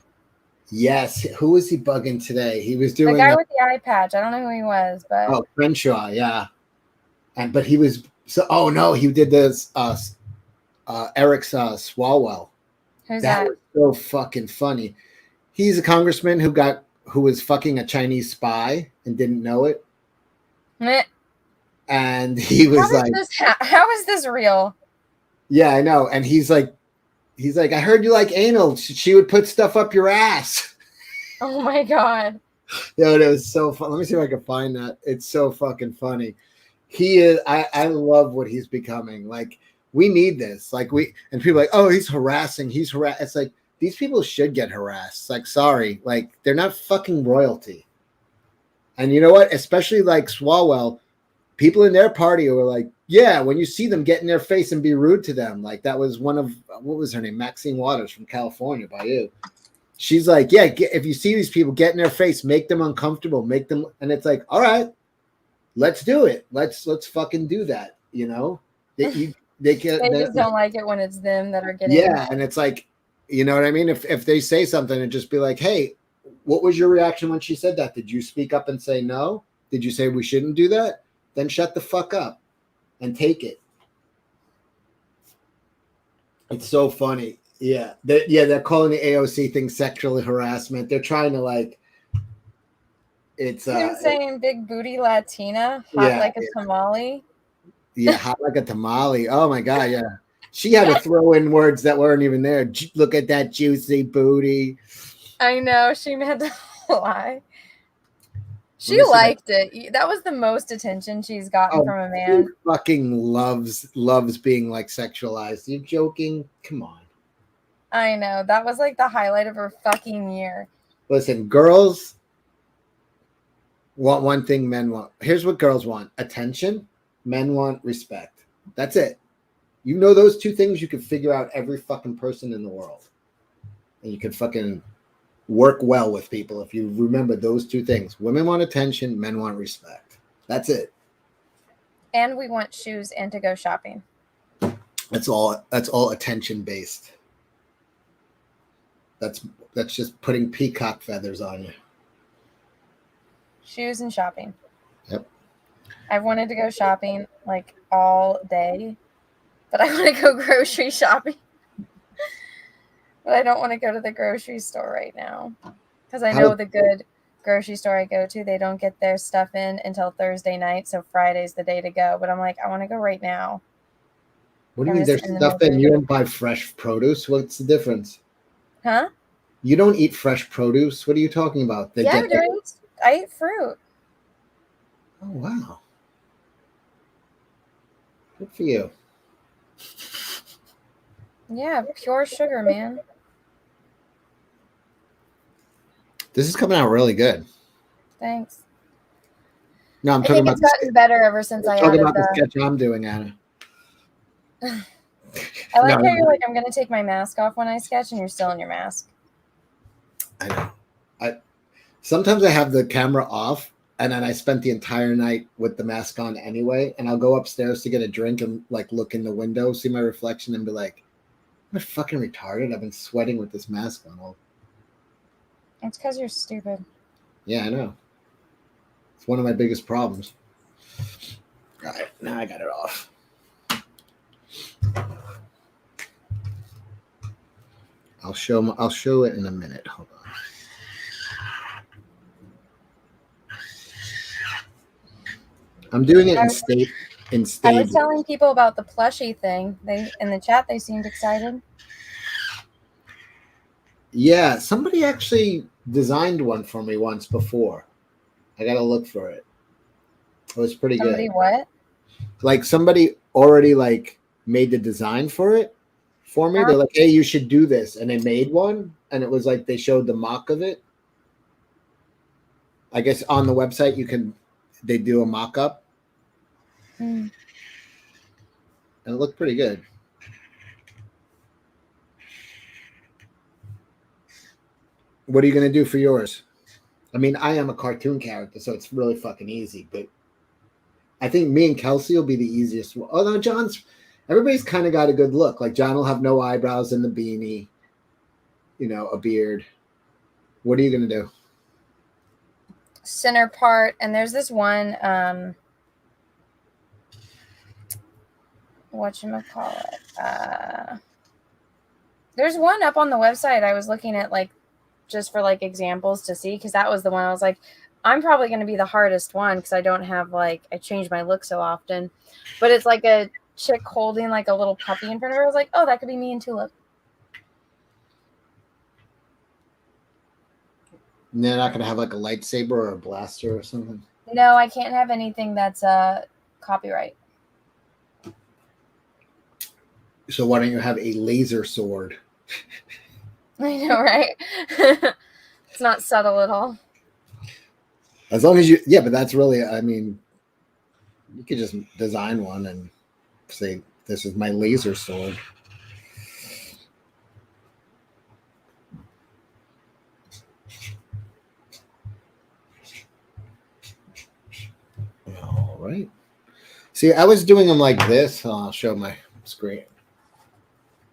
Yes. Who was he bugging today? He was doing the guy with the eye patch. I don't know who he was, but Crenshaw, yeah. But he was so. Oh no, he did this. Eric's Swalwell. Who's that? Was so fucking funny. He's a congressman who was fucking a Chinese spy and didn't know it. And he was how is this real? Yeah, I know. And he's like, I heard you like anal. She would put stuff up your ass. Oh my God. Yo, it was so fun. Let me see if I can find that. It's so fucking funny. He is, I love what he's becoming. Like, we need this. Like, and people are like, oh, he's harassing. It's like, these people should get harassed. Like, sorry. Like, they're not fucking royalty. And you know what? Especially like Swalwell. People in their party were like, yeah, when you see them, get in their face and be rude to them. Like that was one of, what was her name? Maxine Waters from California by you. She's like, yeah, if you see these people, get in their face, make them uncomfortable, make them. And it's like, all right, let's do it. Let's fucking do that. You know, they just don't like it when it's them that are getting. Yeah. And it's like, you know what I mean? If they say something and just be like, hey, what was your reaction when she said that? Did you speak up and say no? Did you say we shouldn't do that? Then shut the fuck up and take it. It's so funny. Yeah. They're calling the AOC thing sexual harassment. They're trying to like, it's saying big booty Latina, hot like a tamale. Yeah, hot like a tamale. Oh my God. Yeah. She had to throw in words that weren't even there. Look at that juicy booty. I know. She meant to lie. She liked it. That was the most attention she's gotten from a man. She fucking loves being like sexualized. You're joking? Come on. I know. That was like the highlight of her fucking year. Listen, girls want one thing men want. Here's what girls want: attention. Men want respect. That's it. You know those two things, you can figure out every fucking person in the world. And you can fucking work well with people if you remember those two things. Women want attention, men want respect. That's it. And we want shoes and to go shopping. That's all attention based. That's just putting peacock feathers on you. Shoes and shopping. Yep. I've wanted to go shopping like all day, but I want to go grocery shopping. But I don't want to go to the grocery store right now because I know the good grocery store I go to, they don't get their stuff in until Thursday night, so Friday's the day to go. But I'm like, I want to go right now. What do you mean there's stuff in? You don't buy fresh produce? What's the difference? Huh? You don't eat fresh produce? What are you talking about? I eat fruit. Oh, wow. Good for you. Yeah, pure sugar, man. This is coming out really good. Thanks. No, I'm talking about it's gotten better ever since I added the sketch I'm doing, Anna. I like how you're like, I'm going to take my mask off when I sketch, and you're still in your mask. I know. Sometimes I have the camera off, and then I spent the entire night with the mask on anyway, and I'll go upstairs to get a drink and like look in the window, see my reflection, and be like, I'm fucking retarded. I've been sweating with this mask on. It's because you're stupid. Yeah, I know. It's one of my biggest problems. All right, now I got it off. I'll show it in a minute. Hold on. I'm doing it in state. I was telling people about the plushie thing. They in the chat, they seemed excited. Yeah, somebody actually designed one for me once before. I gotta look for it. It was pretty good. Somebody what? Like somebody already like made the design for it for me. They're like, hey, you should do this. And they made one. And it was like they showed the mock of it. I guess on the website they do a mock-up. And it looked pretty good. What are you going to do for yours? I mean, I am a cartoon character, so it's really fucking easy. But I think me and Kelsey will be the easiest. Although everybody's kind of got a good look. Like John will have no eyebrows and the beanie, a beard. What are you going to do? Center part. And there's this one, whatchamacallit? There's one up on the website I was looking at, like, just for like examples to see, because that was the one I was like, I'm probably going to be the hardest one because I don't have I change my look so often. But it's like a chick holding like a little puppy in front of her. I was like, oh, that could be me and Tulip. And they're not going to have like a lightsaber or a blaster or something? No, I can't have anything that's copyright. So why don't you have a laser sword? I know, right? It's not subtle at all. As long as but that's really, I mean, you could just design one and say, this is my laser sword. All right. See, I was doing them like this. I'll show my screen.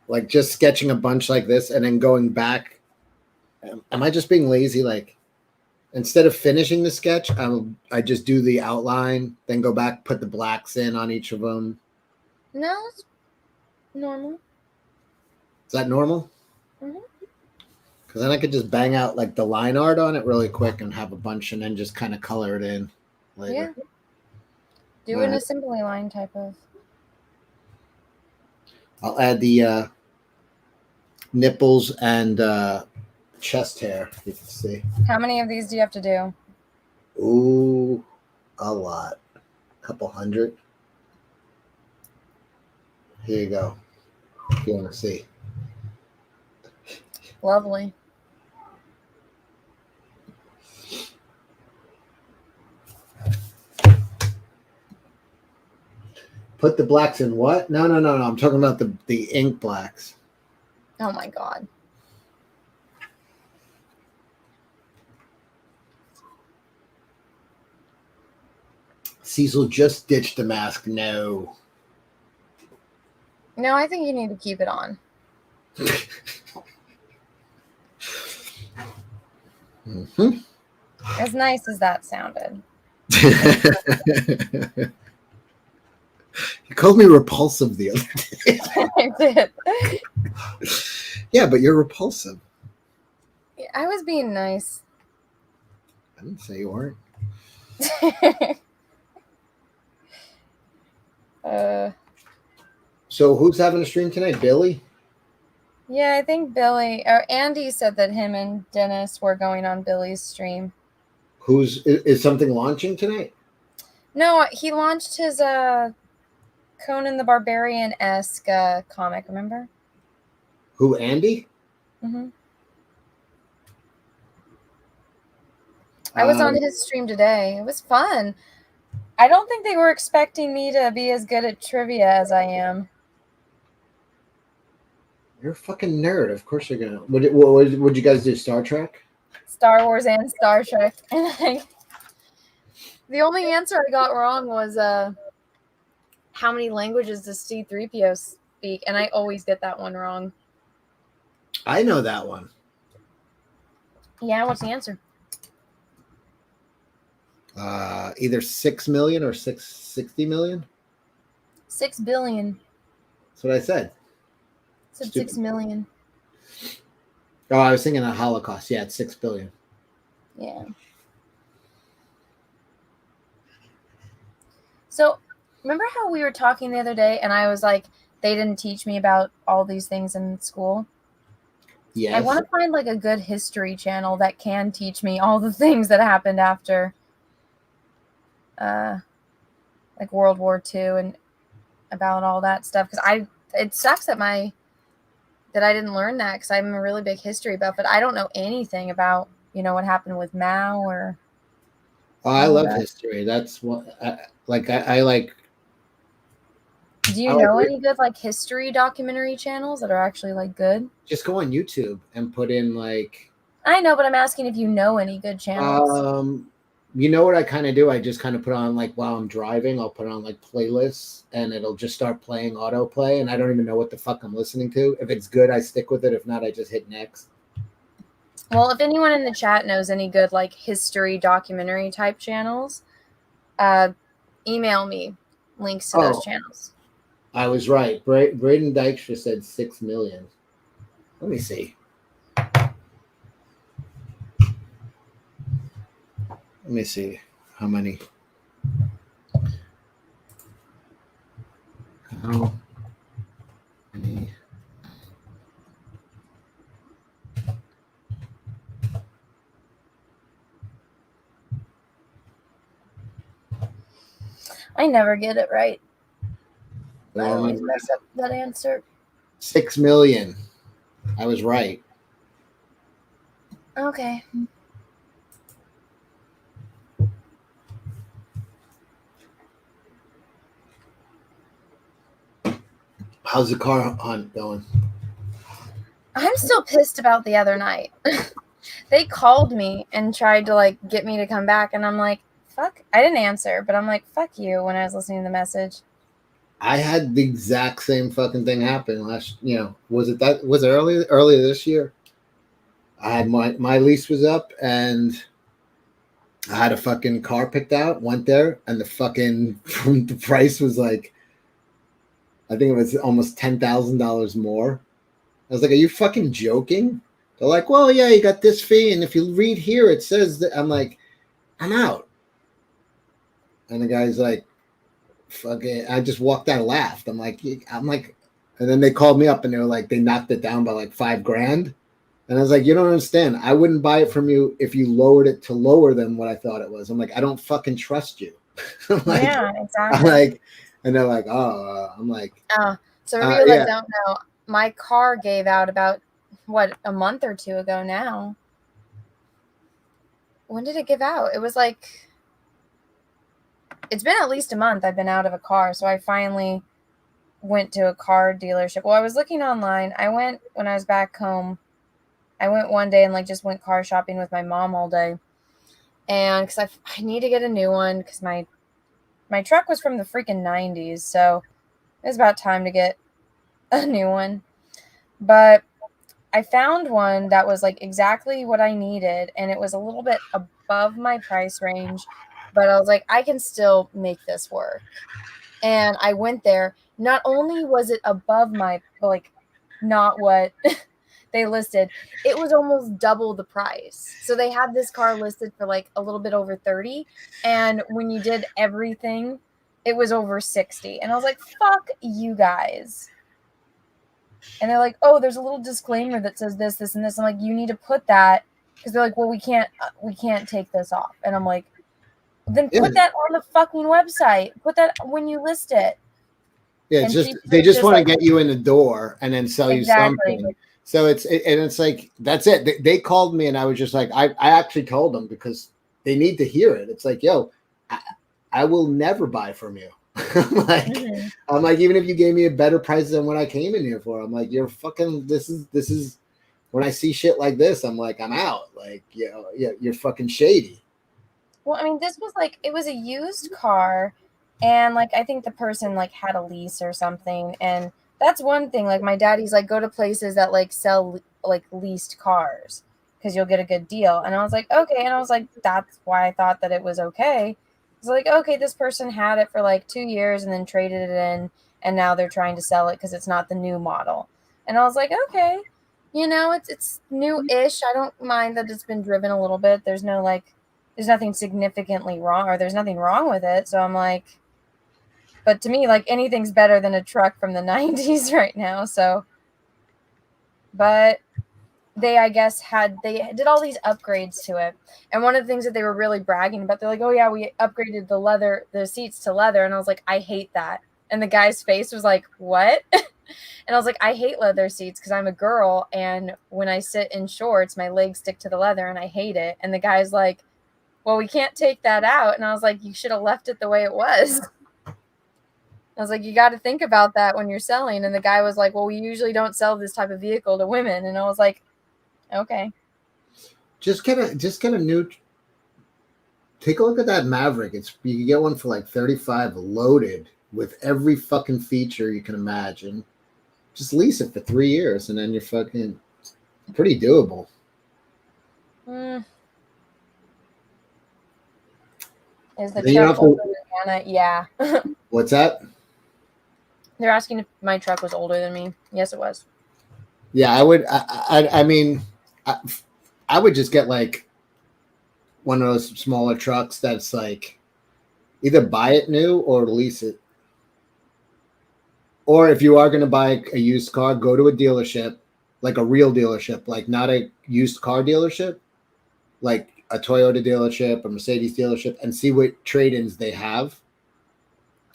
Like just sketching a bunch like this and then going back. Am I just being lazy? Like instead of finishing the sketch, I just do the outline, then go back, put the blacks in on each of them. No, it's normal. Is that normal? Mm-hmm. Because then I could just bang out like the line art on it really quick and have a bunch and then just kind of color it in later. Yeah. Do an assembly line type of. I'll add the nipples and chest hair, you can see. How many of these do you have to do? Ooh, a lot. Couple hundred. Here you go. If you want to see. Lovely. Put the blacks in what? No. I'm talking about the ink blacks. Oh my God. Cecil just ditched the mask. No. No, I think you need to keep it on. Mm-hmm. As nice as that sounded. You called me repulsive the other day. I did. Yeah, but you're repulsive. I was being nice. I didn't say you weren't. So who's having a stream tonight? Billy? Yeah, I think Billy or Andy said that him and Dennis were going on Billy's stream. Is something launching tonight? No, he launched his Conan the Barbarian-esque comic, remember? Who, Andy? Mm-hmm. I was on his stream today. It was fun. I don't think they were expecting me to be as good at trivia as I am. You're a fucking nerd. Of course you're gonna. Would you guys do? Star Trek? Star Wars and Star Trek. The only answer I got wrong was how many languages does C-3PO speak? And I always get that one wrong. I know that one. Yeah, what's the answer? Either 6 million or 660 million. 6 billion. That's what I said. I said 6 million. Oh, I was thinking of Holocaust. Yeah, it's 6 billion. Yeah. So, remember how we were talking the other day and I was like, they didn't teach me about all these things in school? Yes. I want to find like a good history channel that can teach me all the things that happened after like World War II and about all that stuff. Because it sucks that I didn't learn that because I'm a really big history buff, but I don't know anything about, what happened with Mao or. Oh, I love history. That's what I like. Do you know any good like history documentary channels that are actually like good? Just go on YouTube and put in like. I know, but I'm asking if you know any good channels. You know what I kind of do? I just kind of put on like while I'm driving, I'll put on like playlists and it'll just start playing autoplay and I don't even know what the fuck I'm listening to. If it's good, I stick with it. If not, I just hit next. Well, if anyone in the chat knows any good like history documentary type channels, email me links to those channels. I was right. Braden Dykstra said 6 million. Let me see. Let me see how many. How many? I never get it right. I always mess up that answer. 6 million. I was right. Okay. How's the car hunt going? I'm still pissed about the other night. They called me and tried to like get me to come back, and I'm like, fuck. I didn't answer, but I'm like, fuck you when I was listening to the message. I had the exact same fucking thing happen last. Was it earlier this year? I had my lease was up and I had a fucking car picked out. Went there and the price was like, I think it was almost $10,000 more. I was like, "Are you fucking joking?" They're like, "Well, yeah, you got this fee, and if you read here, it says that." I'm like, "I'm out." And the guy's like, "Fucking!" I just walked out and laughed. I'm like, and then they called me up and they were like, they knocked it down by like $5,000. And I was like, you don't understand. I wouldn't buy it from you if you lowered it to lower than what I thought it was. I'm like, I don't fucking trust you. I'm like, Yeah, I'm exactly. like, and they're like, oh, I'm like, So for people that yeah. don't know, my car gave out about, what, a month or two ago now. When did it give out? It was like, it's been at least a month I've been out of a car. So I finally went to a car dealership. Well, I was looking online. I went when I was back home. I went one day and like just went car shopping with my mom all day. And because I need to get a new one because my truck was from the freaking 90s. So it was about time to get a new one. But I found one that was like exactly what I needed. And it was a little bit above my price range. But I was like, I can still make this work. And I went there. Not only was it above my, like, not what they listed, it was almost double the price. So they had this car listed for like a little bit over 30, and when you did everything, it was over 60. And I was like, fuck you guys. And they're like, oh, there's a little disclaimer that says this, this, and this. I'm like, you need to put that, because they're like, well, we can't take this off. And I'm like, then Yeah. put that on the fucking website. Put that when you list it. Yeah, it's And just she they was just just want to like, get you in the door and then sell you exactly. something. So it's like that's it. They called me and I was just like I actually told them because they need to hear it. It's like, yo, I will never buy from you. Mm-hmm. I'm like, even if you gave me a better price than what I came in here for, I'm like, you're fucking. This is when I see shit like this, I'm like, I'm out. Like, you know, yeah, you're fucking shady. Well, I mean, this was like, it was a used car, and like I think the person like had a lease or something, and that's one thing. Like my daddy's like, go to places that like sell like leased cars because you'll get a good deal. And I was like, okay, and I was like, that's why I thought that it was okay. It's like, okay, this person had it for like 2 years and then traded it in, and now they're trying to sell it because it's not the new model. And I was like, okay, it's new-ish. I don't mind that it's been driven a little bit. There's nothing significantly wrong, or there's nothing wrong with it. So I'm like, but to me, like anything's better than a truck from the 90s right now. So, but I guess they did all these upgrades to it. And one of the things that they were really bragging about, they're like, oh yeah, we upgraded the seats to leather. And I was like, I hate that. And the guy's face was like, what? And I was like, I hate leather seats because I'm a girl. And when I sit in shorts, my legs stick to the leather and I hate it. And the guy's like, well, we can't take that out. And I was like, you should have left it the way it was. I was like, you got to think about that when you're selling. And the guy was like, well, we usually don't sell this type of vehicle to women. And I was like, okay. Just get a new. Take a look at that Maverick. You can get one for like 35 loaded with every fucking feature you can imagine. Just lease it for 3 years and then you're fucking pretty doable. Mm. Is the Then you don't truck have older to. than Anna? Yeah. What's that? They're asking if my truck was older than me. Yes, it was. Yeah, I would. I mean, I, I would just get like one of those smaller trucks that's like either buy it new or lease it. Or if you are going to buy a used car, go to a dealership, like a real dealership, like not a used car dealership, like a Toyota dealership, a Mercedes dealership, and see what trade-ins they have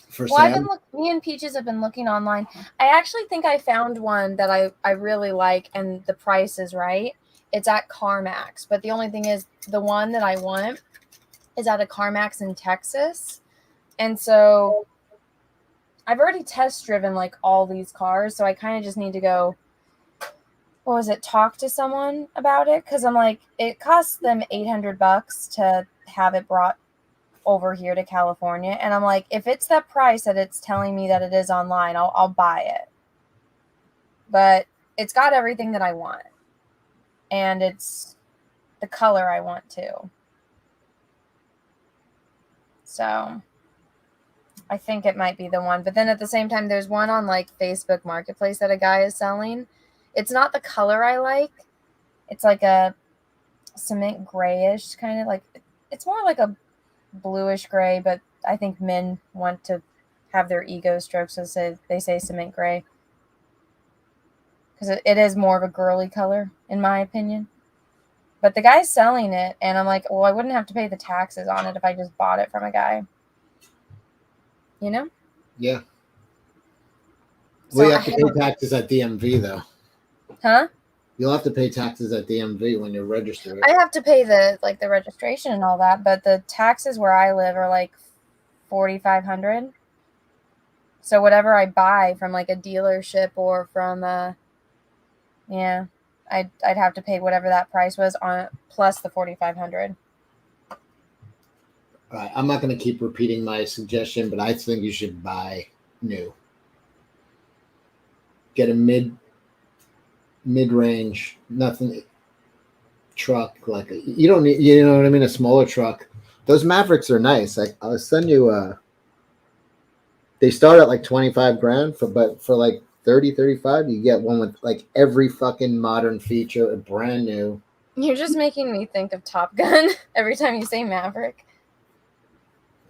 for Well, sale. me and Peaches have been looking online. I actually think I found one that I really like, and the price is right. It's at CarMax, but the only thing is the one that I want is at a CarMax in Texas. And so I've already test driven like all these cars, so I kind of just need to go, what was it, talk to someone about it, because I'm like, it costs them $800 to have it brought over here to California, and I'm like, if it's that price that it's telling me that it is online, I'll buy it. But it's got everything that I want, and it's the color I want too. So I think it might be the one. But then at the same time, there's one on like Facebook Marketplace that a guy is selling. It's not the color I like. It's like a cement grayish kind of, like, it's more like a bluish gray, but I think men want to have their ego stroked, so they say cement gray. because it is more of a girly color, in my opinion. But the guy's selling it, and I'm like, well, I wouldn't have to pay the taxes on it if I just bought it from a guy. You know? Yeah. So Well, you have to pay taxes at DMV, though. Huh? You'll have to pay taxes at DMV when you're registered. I have to pay the registration and all that, but the taxes where I live are like $4,500. So whatever I buy from like a dealership or from yeah, I'd have to pay whatever that price was on plus the $4,500. All right, I'm not going to keep repeating my suggestion, but I think you should buy new. Get a mid-range, nothing truck like you don't need, you know what I mean, a smaller truck. Those Mavericks are nice. I'll send you they start at like 25 grand but for like 30, 35, you get one with like every fucking modern feature, brand new. You're just making me think of Top Gun every time you say Maverick.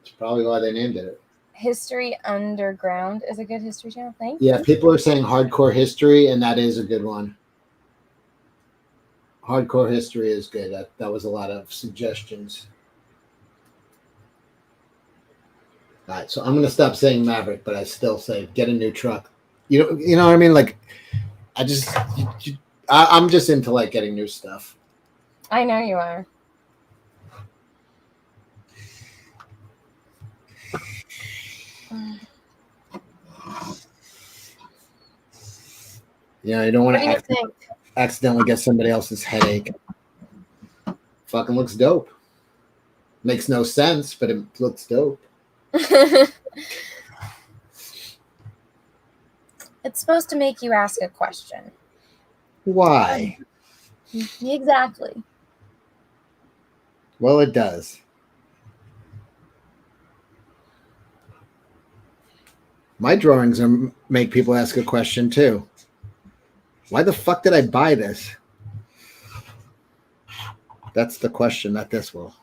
It's probably why they named it. History Underground is a good history channel. Thank you. Yeah, people are saying Hardcore History, and that is a good one. Hardcore History is good. That was a lot of suggestions. All right, so I'm going to stop saying Maverick, but I still say get a new truck. You know what I mean? Like, I'm just into like getting new stuff. I know you are. Yeah, you don't want to accidentally get somebody else's headache. Fucking looks dope. Makes no sense, but it looks dope. It's supposed to make you ask a question. Why? Exactly. Well, it does. My drawings make people ask a question too. Why the fuck did I buy this? That's the question that this will.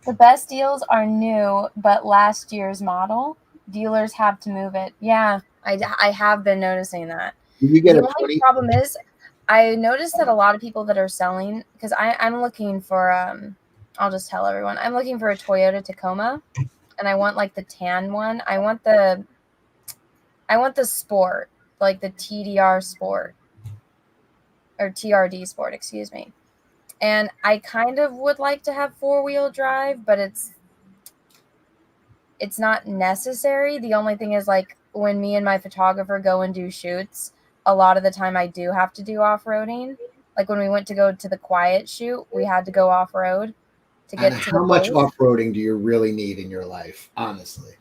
The best deals are new, but last year's model. Dealers have to move it. Yeah, I have been noticing that. You get the a only problem is I noticed that a lot of people that are selling, because I'm looking for, I'll just tell everyone, I'm looking for a Toyota Tacoma, and I want like the tan one. I want the Sport, like the TDR Sport, or TRD Sport, excuse me. And I kind of would like to have 4-wheel drive, but it's not necessary. The only thing is, like, when me and my photographer go and do shoots, a lot of the time I do have to do off-roading. Like when we went to go to the quiet shoot, we had to go off-road to get to the how much place. off-roading do you really need in your life, honestly?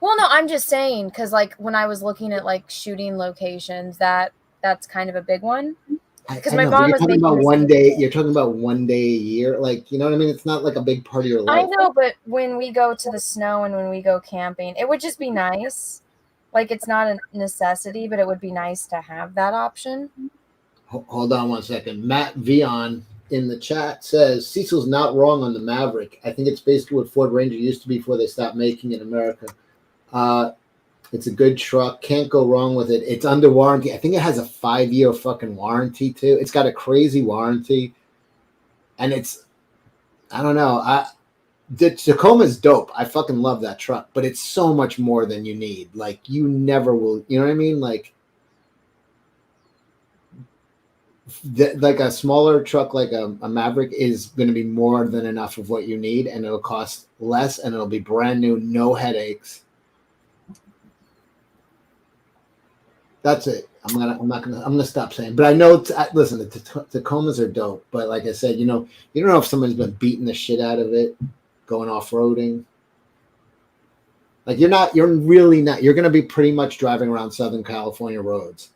Well, no, I'm just saying, because like when I was looking at like shooting locations, that's kind of a big one. Because my mom was talking making about one day. You're talking about one day a year, like, you know what I mean? It's not like a big part of your life. I know, but when we go to the snow and when we go camping, it would just be nice. Like, it's not a necessity, but it would be nice to have that option. Hold on one second. Matt Vion in the chat says Cecil's not wrong on the Maverick. I think it's basically what Ford Ranger used to be before they stopped making in America. It's a good truck. Can't go wrong with it. It's under warranty. I think it has a 5-year fucking warranty too. It's got a crazy warranty. And it's, I don't know. The Tacoma's dope. I fucking love that truck, but it's so much more than you need. Like, you never will, you know what I mean? Like a smaller truck like a Maverick is going to be more than enough of what you need, and it'll cost less, and it'll be brand new, no headaches. That's it. I'm gonna stop saying. But I know. Listen, the Tacomas are dope. But like I said, you don't know if somebody's been beating the shit out of it, going off roading. Like, you're really not. You're gonna be pretty much driving around Southern California roads,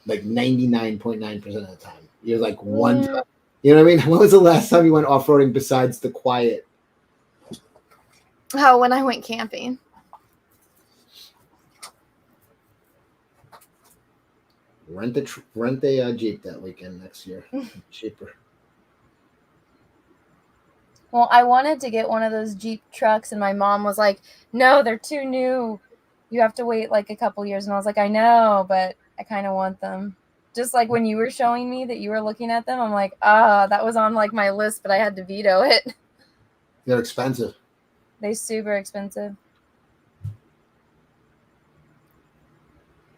like 99.9% of the time. You're like one. Yeah. You know what I mean? When was the last time you went off roading besides the quiet? Oh, when I went camping. Rent a Jeep that weekend next year. Cheaper. Well, I wanted to get one of those Jeep trucks, and my mom was like, no, they're too new. You have to wait like a couple years. And I was like, I know, but I kind of want them. Just like when you were showing me that you were looking at them, I'm like, that was on like my list, but I had to veto it. They're expensive. They're super expensive.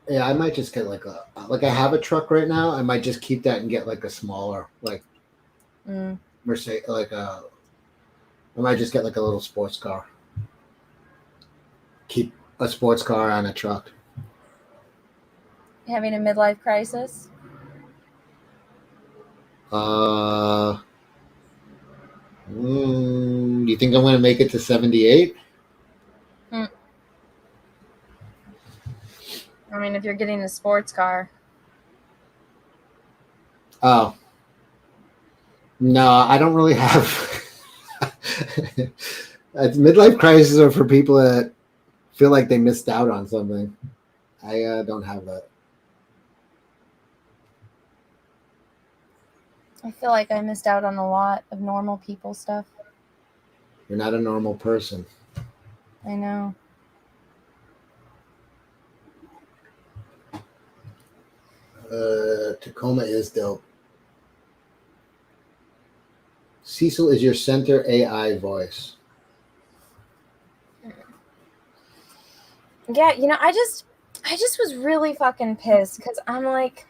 Yeah, I might just get like I have a truck right now. I might just keep that and get like a smaller, like Mercedes, like I might just get like a little sports car. Keep a sports car on a truck. Having a midlife crisis? You think I'm going to make it to 78? I mean, if you're getting a sports car. Oh. No, I don't really have. Midlife crises are for people that feel like they missed out on something. I don't have that. I feel like I missed out on a lot of normal people stuff. You're not a normal person. I know. Tacoma is dope. Cecil is your center AI voice. Yeah, I just was really fucking pissed because I'm like,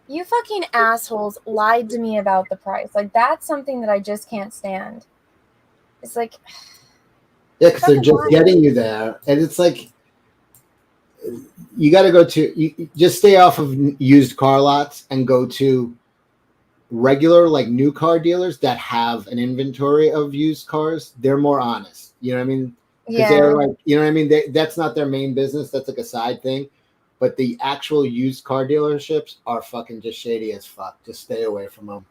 you fucking assholes lied to me about the price. Like, that's something that I just can't stand. It's like, yeah, because they're just getting you there, and it's like you got to go to you just stay off of used car lots and go to regular like new car dealers that have an inventory of used cars. They're more honest. You know what I mean? Because they're like, you know what I mean? That's not their main business. That's like a side thing. But the actual used car dealerships are fucking just shady as fuck. Just stay away from them.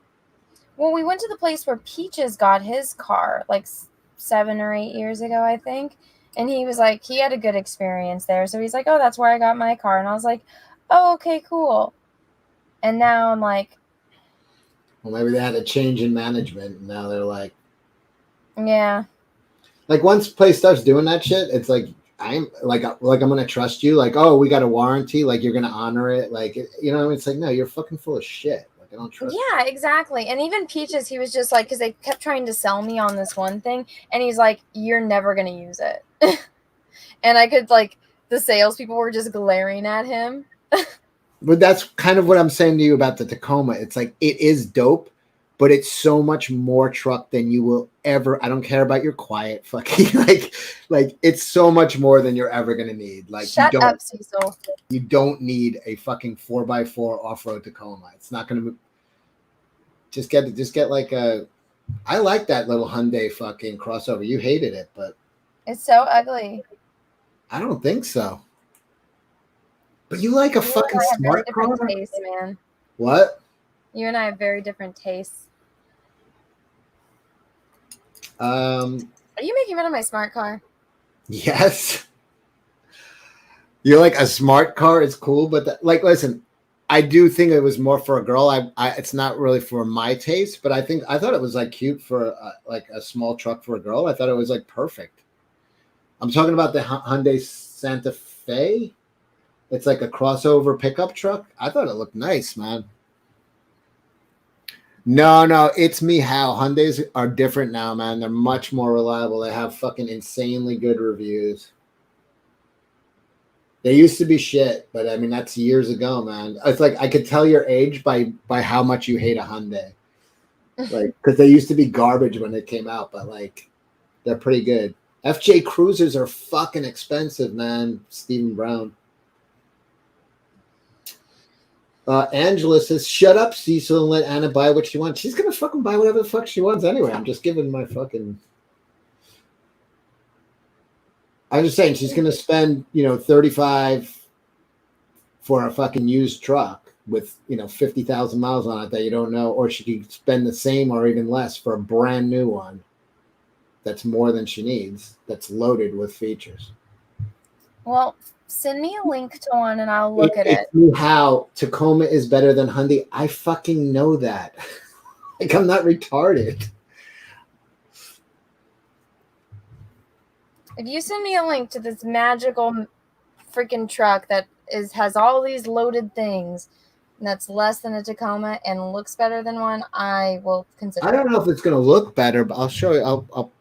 Well, we went to the place where Peaches got his car like 7 or 8 years ago, I think. And he was like, he had a good experience there. So he's like, oh, that's where I got my car. And I was like, oh, okay, cool. And now I'm like, well, maybe they had a change in management. And now they're like, yeah. Like once place starts doing that shit, it's like, I'm gonna trust you. Like, oh, we got a warranty. Like, you're gonna honor it. Like, you know, it's like, no, you're fucking full of shit. Like, I don't trust. Yeah, exactly. And even Peaches, he was just like, because they kept trying to sell me on this one thing, and he's like, you're never gonna use it. And I could like, the salespeople were just glaring at him. But that's kind of what I'm saying to you about the Tacoma. It's like it is dope, but it's so much more truck than you will ever. I don't care about your quiet fucking like it's so much more than you're ever gonna need. Like Shut up, Cecil. You don't need a fucking 4x4 off-road Tacoma. It's not gonna just get like a. I like that little Hyundai fucking crossover. You hated it, but it's so ugly. I don't think so. But you like a fucking smart car? Taste, man. What? You and I have very different tastes. Are you making fun of my smart car? Yes. You're like, a smart car is cool, but listen, I do think it was more for a girl. It's not really for my taste, but I thought it was like cute for like a small truck for a girl. I thought it was like perfect. I'm talking about the Hyundai Santa Fe. It's like a crossover pickup truck. I thought it looked nice, man. No, it's me how. Hyundais are different now, man. They're much more reliable. They have fucking insanely good reviews. They used to be shit, but I mean that's years ago, man. It's like I could tell your age by how much you hate a Hyundai. Like, because they used to be garbage when they came out, but like they're pretty good. FJ Cruisers are fucking expensive, man. Stephen Brown. Angela says, shut up, Cecil, and let Anna buy what she wants. She's gonna fucking buy whatever the fuck she wants anyway. I'm just giving my fucking. I'm just saying she's gonna spend, $35 for a fucking used truck with 50,000 miles on it that you don't know, or she could spend the same or even less for a brand new one. That's more than she needs. That's loaded with features. Well, send me a link to one and I'll look at it. How Tacoma is better than Hyundai. I fucking know that. Like, I'm not retarded. If you send me a link to this magical freaking truck that has all these loaded things, that's less than a Tacoma and looks better than one, I will consider. I don't know if it's going to look better, but I'll show you. I'll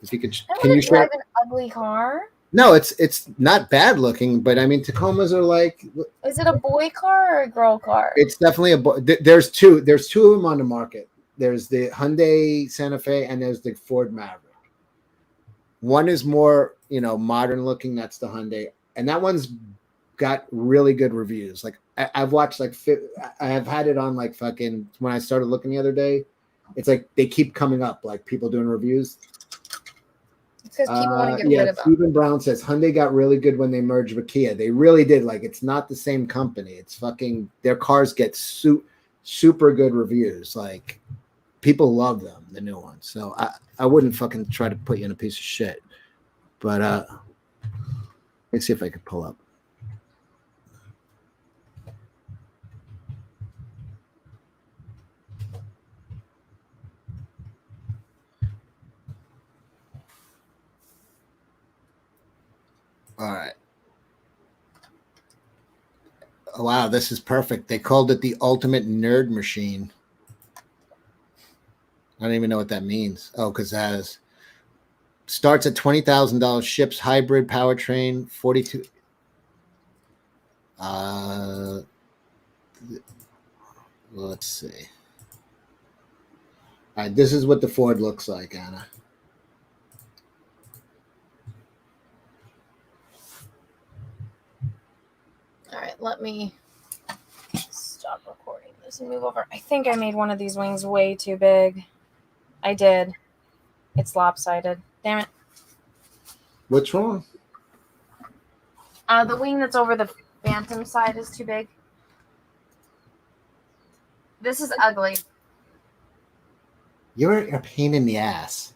if you could. I Can you want to drive share? an ugly car. No, it's not bad looking, but I mean Tacomas are like. Is it a boy car or a girl car? It's definitely there's two of them on the market. There's the Hyundai Santa Fe and there's the Ford Maverick. One is more, modern looking. That's the Hyundai, and that one's got really good reviews. Like I've watched I have had it on like fucking when I started looking the other day. It's like they keep coming up, like people doing reviews. It's because people want to get rid of them. Stephen Brown says Hyundai got really good when they merged with Kia. They really did. Like it's not the same company. It's fucking their cars get super good reviews. Like people love them, the new ones. So I wouldn't fucking try to put you in a piece of shit. But let's see if I can pull up. All right. Oh, wow, this is perfect. They called it the ultimate nerd machine. I don't even know what that means. Oh, because it has starts at $20,000, ships hybrid powertrain, 42. Let's see. All right, this is what the Ford looks like, Anna. All right, let me stop recording this and move over. I think I made one of these wings way too big. I did. It's lopsided. Damn it. What's wrong? The wing that's over the Phantom side is too big. This is ugly. You're a pain in the ass.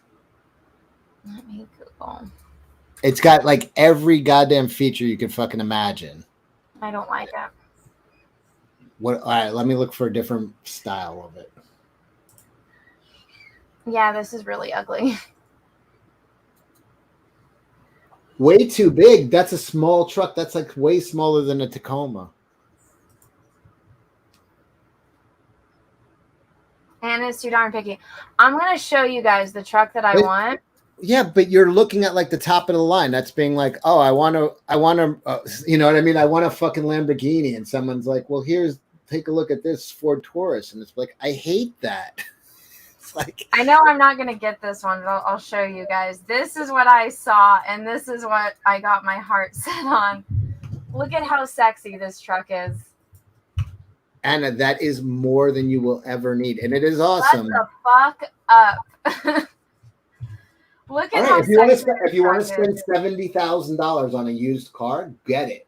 Let me Google. It's got like every goddamn feature you can fucking imagine. I don't like it. All right, let me look for a different style of it. Yeah, this is really ugly. Way too big. That's a small truck. That's like way smaller than a Tacoma. Anna's too darn picky. I'm going to show you guys the truck that I want. Yeah, but you're looking at like the top of the line. That's being like, oh, I want to, you know what I mean? I want a fucking Lamborghini. And someone's like, well, take a look at this Ford Taurus. And it's like, I hate that. It's like, I know I'm not going to get this one, but I'll show you guys. This is what I saw, and this is what I got my heart set on. Look at how sexy this truck is. Anna, that is more than you will ever need. And it is awesome. Shut the fuck up. Look at how if you want to spend $70,000 on a used car, get it.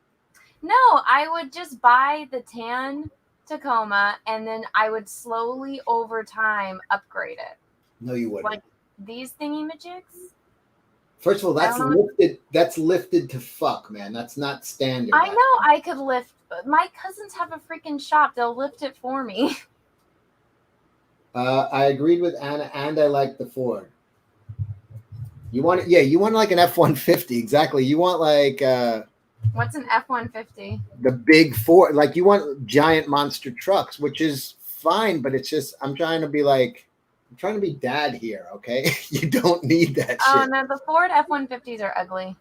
No, I would just buy the tan Tacoma and then I would slowly over time upgrade it. No, you wouldn't. Like these thingy-majigs. First of all, that's lifted. That's lifted to fuck, man. That's not standard. I know I could lift. My cousins have a freaking shop. They'll lift it for me. I agreed with Anna, and I like the Ford. You want like an F-150, exactly. You want like what's an F-150? The big Ford, like you want giant monster trucks, which is fine, but it's just I'm trying to be dad here, okay? You don't need that shit. Oh no, the Ford F-150s are ugly.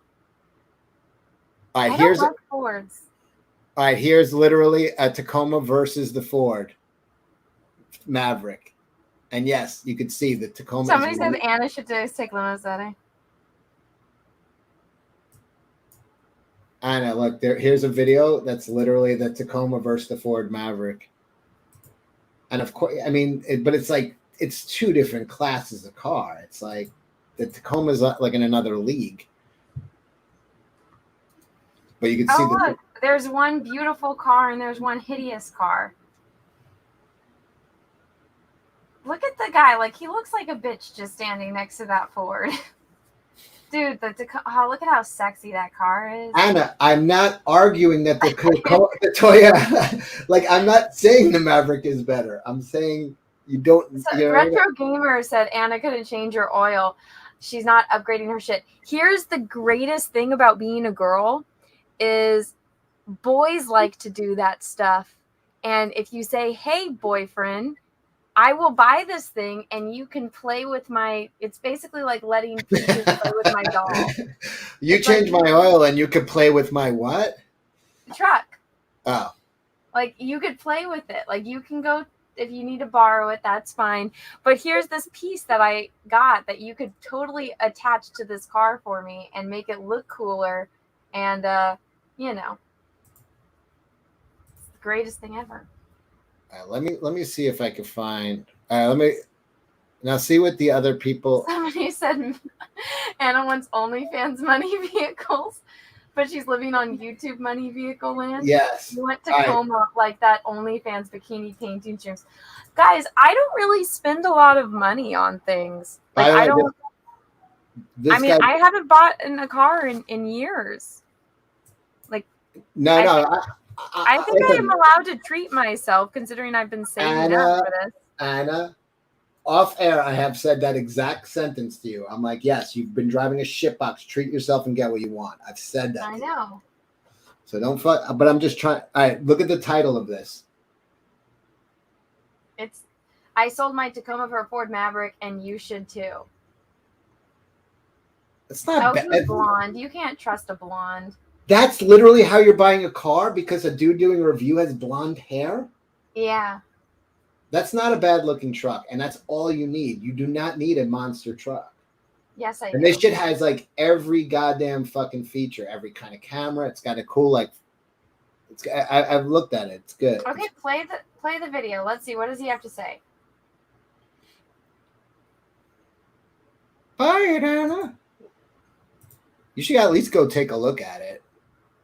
All right, I don't like Fords. All right, here's literally a Tacoma versus the Ford Maverick. And yes, you could see the Tacoma. Somebody said Anna should just take limousine. Anna, look, here's a video that's literally the Tacoma versus the Ford Maverick. And of course, I mean, but it's like, it's two different classes of car. It's like the Tacoma's like in another league. But you can see look, there's one beautiful car and there's one hideous car. Look at the guy. Like, he looks like a bitch just standing next to that Ford. Dude, look at how sexy that car is. Anna, I'm not arguing that the Toyota, like, I'm not saying the Maverick is better. I'm saying you don't. Retro Gamer said Anna couldn't change her oil. She's not upgrading her shit. Here's the greatest thing about being a girl is boys like to do that stuff. And if you say, hey, boyfriend, I will buy this thing and you can play with it's basically like letting Peaches play with my doll. You It's change like, my oil and you could play with my what? Truck. Oh. Like, you could play with it. Like, you can go, if you need to borrow it, that's fine. But here's this piece that I got that you could totally attach to this car for me and make it look cooler. And, you know, it's the greatest thing ever. Let me see if I can find. Let me now see what the other people. Somebody said Anna wants OnlyFans money vehicles, but she's living on YouTube money vehicle land. Yes. You went to Tacoma, like that OnlyFans bikini painting streams. Guys, I don't really spend a lot of money on things. Like, I don't. I mean, I haven't bought a car in years. Like, no. I think I am allowed to treat myself, considering I've been saving up for this. Anna, off air, I have said that exact sentence to you. I'm like, yes, you've been driving a shitbox. Treat yourself and get what you want. I've said that. I know. So don't fuck. But I'm just trying. All right, look at the title of this. I sold my Tacoma for a Ford Maverick, and you should too. It's not bad. He's blonde. You can't trust a blonde. That's literally how you're buying a car, because a dude doing a review has blonde hair? Yeah. That's not a bad looking truck, and that's all you need. You do not need a monster truck. Yes, I do. And this shit has like every goddamn fucking feature, every kind of camera. It's got a cool like. I've looked at it. It's good. Okay, play the video. Let's see. What does he have to say? Hi, Anna. You should at least go take a look at it.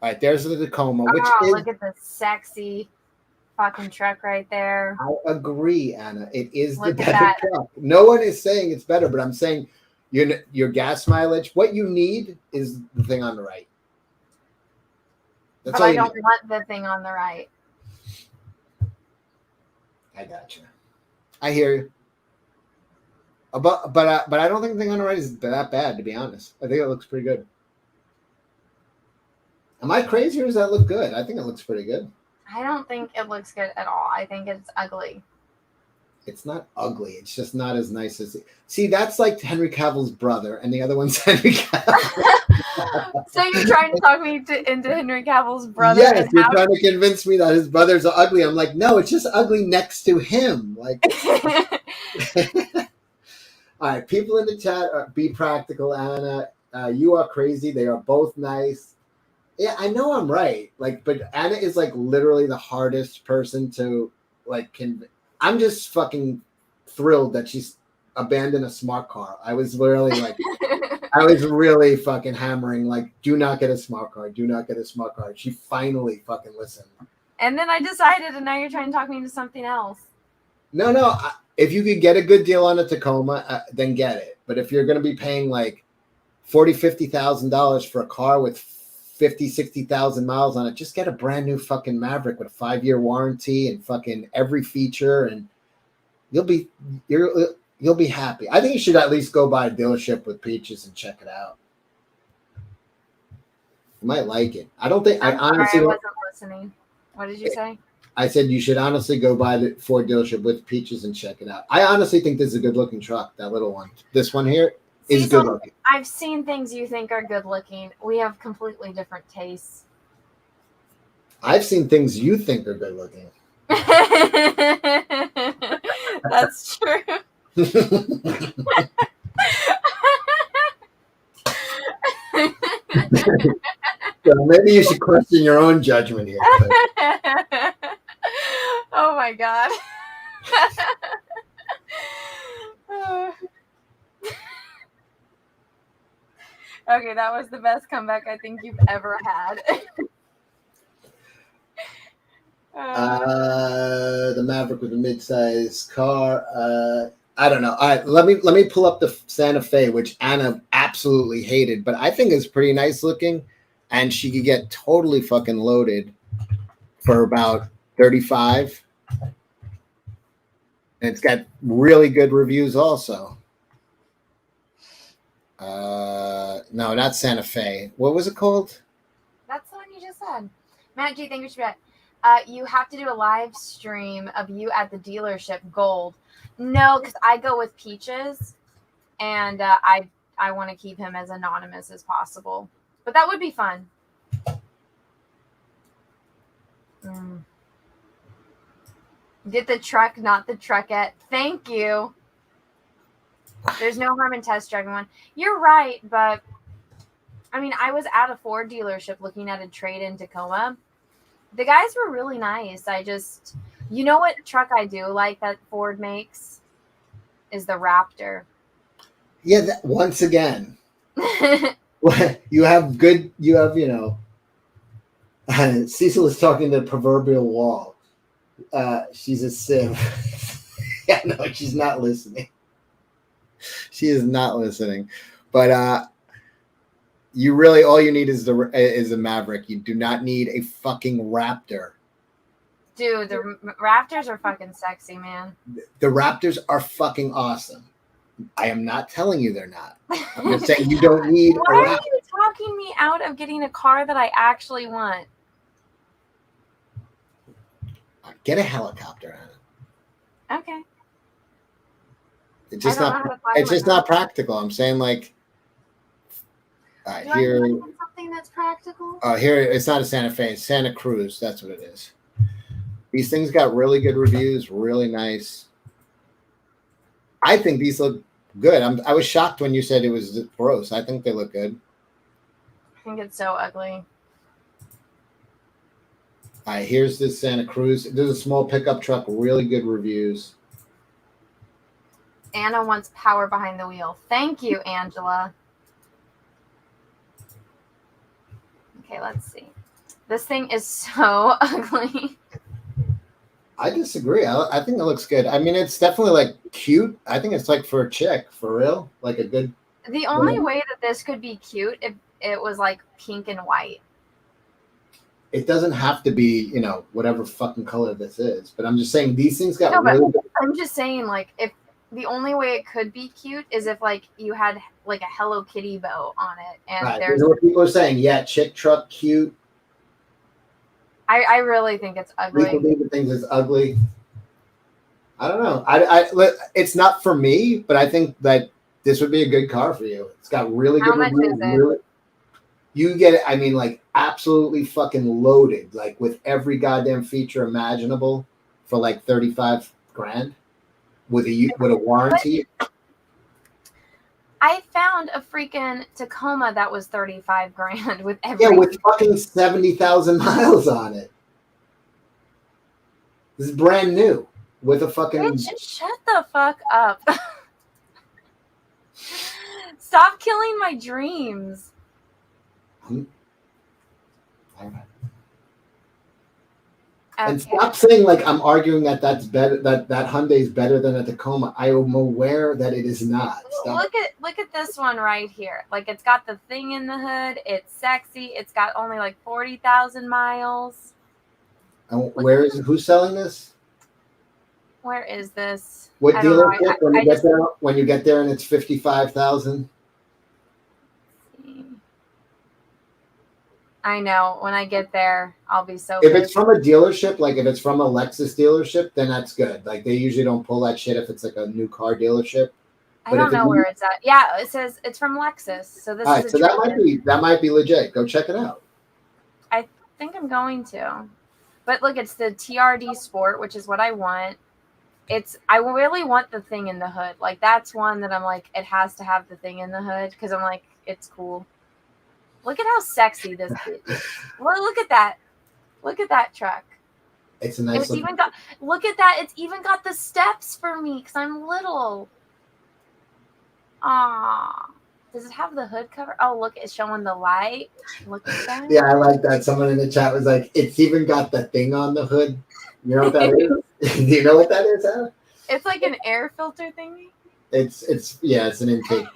All right, there's the Tacoma, which is. Look at the sexy fucking truck right there. I agree, Anna. It is the better truck. No one is saying it's better, but I'm saying your gas mileage. What you need is the thing on the right. That's but I don't want the thing on the right. I gotcha. I hear you. But I don't think the thing on the right is that bad, to be honest. I think it looks pretty good. Am I crazy or does that look good? I think it looks pretty good. I don't think it looks good at all. I think it's ugly. It's not ugly. It's just not as nice as it. See, that's like Henry Cavill's brother, and the other one's Henry Cavill. So you're trying to talk me into Henry Cavill's brother? Yes, you're trying to convince me that his brothers are ugly. I'm like, no, it's just ugly next to him. Like, all right, people in the chat be practical, Anna. You are crazy. They are both nice. Yeah, I know I'm right. Like, but Anna is like literally the hardest person to like I'm just fucking thrilled that she's abandoned a smart car. I was really like, I was really fucking hammering like, do not get a smart car. Do not get a smart car. She finally fucking listened. And then I decided, and now you're trying to talk me into something else. No. If you could get a good deal on a Tacoma, then get it. But if you're going to be paying like $40,000-$50,000 for a car with 50,000-60,000 miles on it, just get a brand new fucking Maverick with a 5-year warranty and fucking every feature, and you'll be happy. I think you should at least go by a dealership with Peaches and check it out. You might like it. I don't think. I honestly wasn't listening. What did you say? I said you should honestly go by the Ford dealership with Peaches and check it out. I honestly think this is a good looking truck. That little one. This one here. Is good looking. I've seen things you think are good looking. We have completely different tastes. I've seen things you think are good looking. That's true. So maybe you should question your own judgment here. Oh my God. Okay, that was the best comeback I think you've ever had. The Maverick with a mid-size car. I don't know. All right, let me pull up the Santa Fe, which Anna absolutely hated, but I think is pretty nice looking, and she could get totally fucking loaded for about $35. And it's got really good reviews also. No, not Santa Fe. What was it called? That's the one you just said. Matt, do you think we should bet? You have to do a live stream of you at the dealership. Gold. No, because I go with Peaches, and I want to keep him as anonymous as possible. But that would be fun. Get the truck, not the truckette. Thank you. There's no harm in test driving one. You're right, but I mean, I was at a Ford dealership looking at a trade in Tacoma. The guys were really nice. You know what truck I do like that Ford makes is the Raptor. Yeah, once again, you have, Cecil is talking to the proverbial wall. She's a sieve. Yeah, no, she's not listening. She is not listening. But you really, all you need is a Maverick. You do not need a fucking Raptor. Dude, the Raptors are fucking sexy, man. The Raptors are fucking awesome. I am not telling you they're not. I'm just saying you don't need a Raptor. Why are you talking me out of getting a car that I actually want? Get a helicopter on it. Okay. It's just not practical. I'm saying like here. Something that's practical. Here it's not a Santa Fe, it's Santa Cruz. That's what it is. These things got really good reviews, really nice. I think these look good. I was shocked when you said it was gross. I think they look good. I think it's so ugly. All right, here's this Santa Cruz. There's a small pickup truck, really good reviews. Anna wants power behind the wheel. Thank you, Angela. Okay, let's see. This thing is so ugly. I disagree. I think it looks good. I mean, it's definitely like cute. I think it's like for a chick, for real. Like a good. The only way that this could be cute if it was like pink and white. It doesn't have to be, whatever fucking color this is. But I'm just saying these things got really good. I'm just saying, like, if the only way it could be cute is if like you had like a Hello Kitty bow on it, and there's what people are saying. Yeah, chick truck, cute. I really think it's ugly. People think it's ugly. I don't know. It's not for me, but I think that this would be a good car for you. It's got really good reviews. You get it. I mean, like absolutely fucking loaded, like with every goddamn feature imaginable for like $35,000 with a warranty. I found a freaking Tacoma that was $35,000 with every. Yeah, with fucking 70,000 miles on it. This is brand new with a fucking. Bitch, shut the fuck up! Stop killing my dreams. And stop saying like I'm arguing that that's better. That Hyundai is better than a Tacoma. I am aware that it is not. Look at this one right here. Like it's got the thing in the hood. It's sexy. It's got only like 40,000 miles. And who's selling this? Where is this? What dealership? When you get there and it's 55,000. I know. When I get there, I'll be so. If it's from a dealership, like if it's from a Lexus dealership, then that's good. Like they usually don't pull that shit if it's like a new car dealership. I don't know where it's at. Yeah, it says it's from Lexus. So this is. So that might be legit. Go check it out. I think I'm going to, but look, it's the TRD Sport, which is what I want. I really want the thing in the hood. Like that's one that I'm like, it has to have the thing in the hood because I'm like, it's cool. Look at how sexy this is. Look at that. Look at that truck. It's a nice. Look at that. It's even got the steps for me because I'm little. Ah, does it have the hood cover? Oh, look, it's showing the light. Look at that. Yeah, I like that. Someone in the chat was like, "It's even got the thing on the hood." You know what that is? Do you know what that is, Anna? It's like an air filter thingy. It's an intake.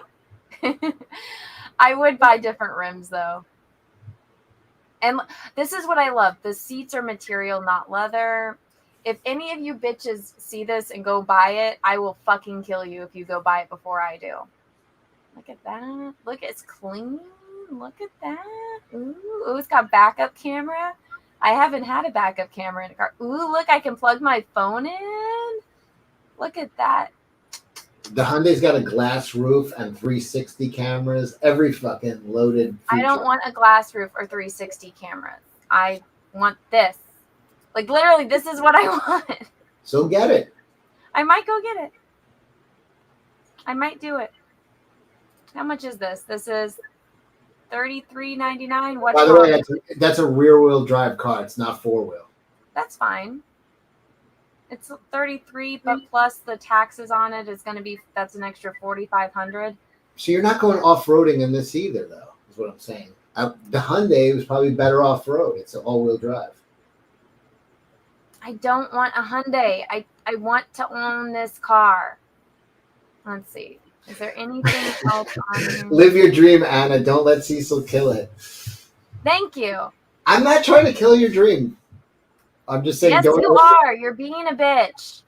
I would buy different rims though. And this is what I love. The seats are material, not leather. If any of you bitches see this and go buy it, I will fucking kill you if you go buy it before I do. Look at that. Look, it's clean. Look at that. Ooh, it's got backup camera. I haven't had a backup camera in a car. Ooh, look, I can plug my phone in. Look at that. The Hyundai's got a glass roof and 360 cameras. Every fucking loaded feature. I don't want a glass roof or 360 cameras. I want this. Like, literally, this is what I want. So get it. I might go get it. I might do it. How much is this? This is $33.99. By the way, that's a rear-wheel drive car. It's not four-wheel. That's fine. It's $33, but plus the taxes on it is going to be, that's an extra $4,500. So you're not going off-roading in this either, though, is what I'm saying. The Hyundai was probably better off-road. It's an all-wheel drive. I don't want a Hyundai. I want to own this car. Let's see. Is there anything else on here? Live your dream, Anna. Don't let Cecil kill it. Thank you. I'm not trying to kill your dream. I'm just saying. Yes, don't you are. You're being a bitch.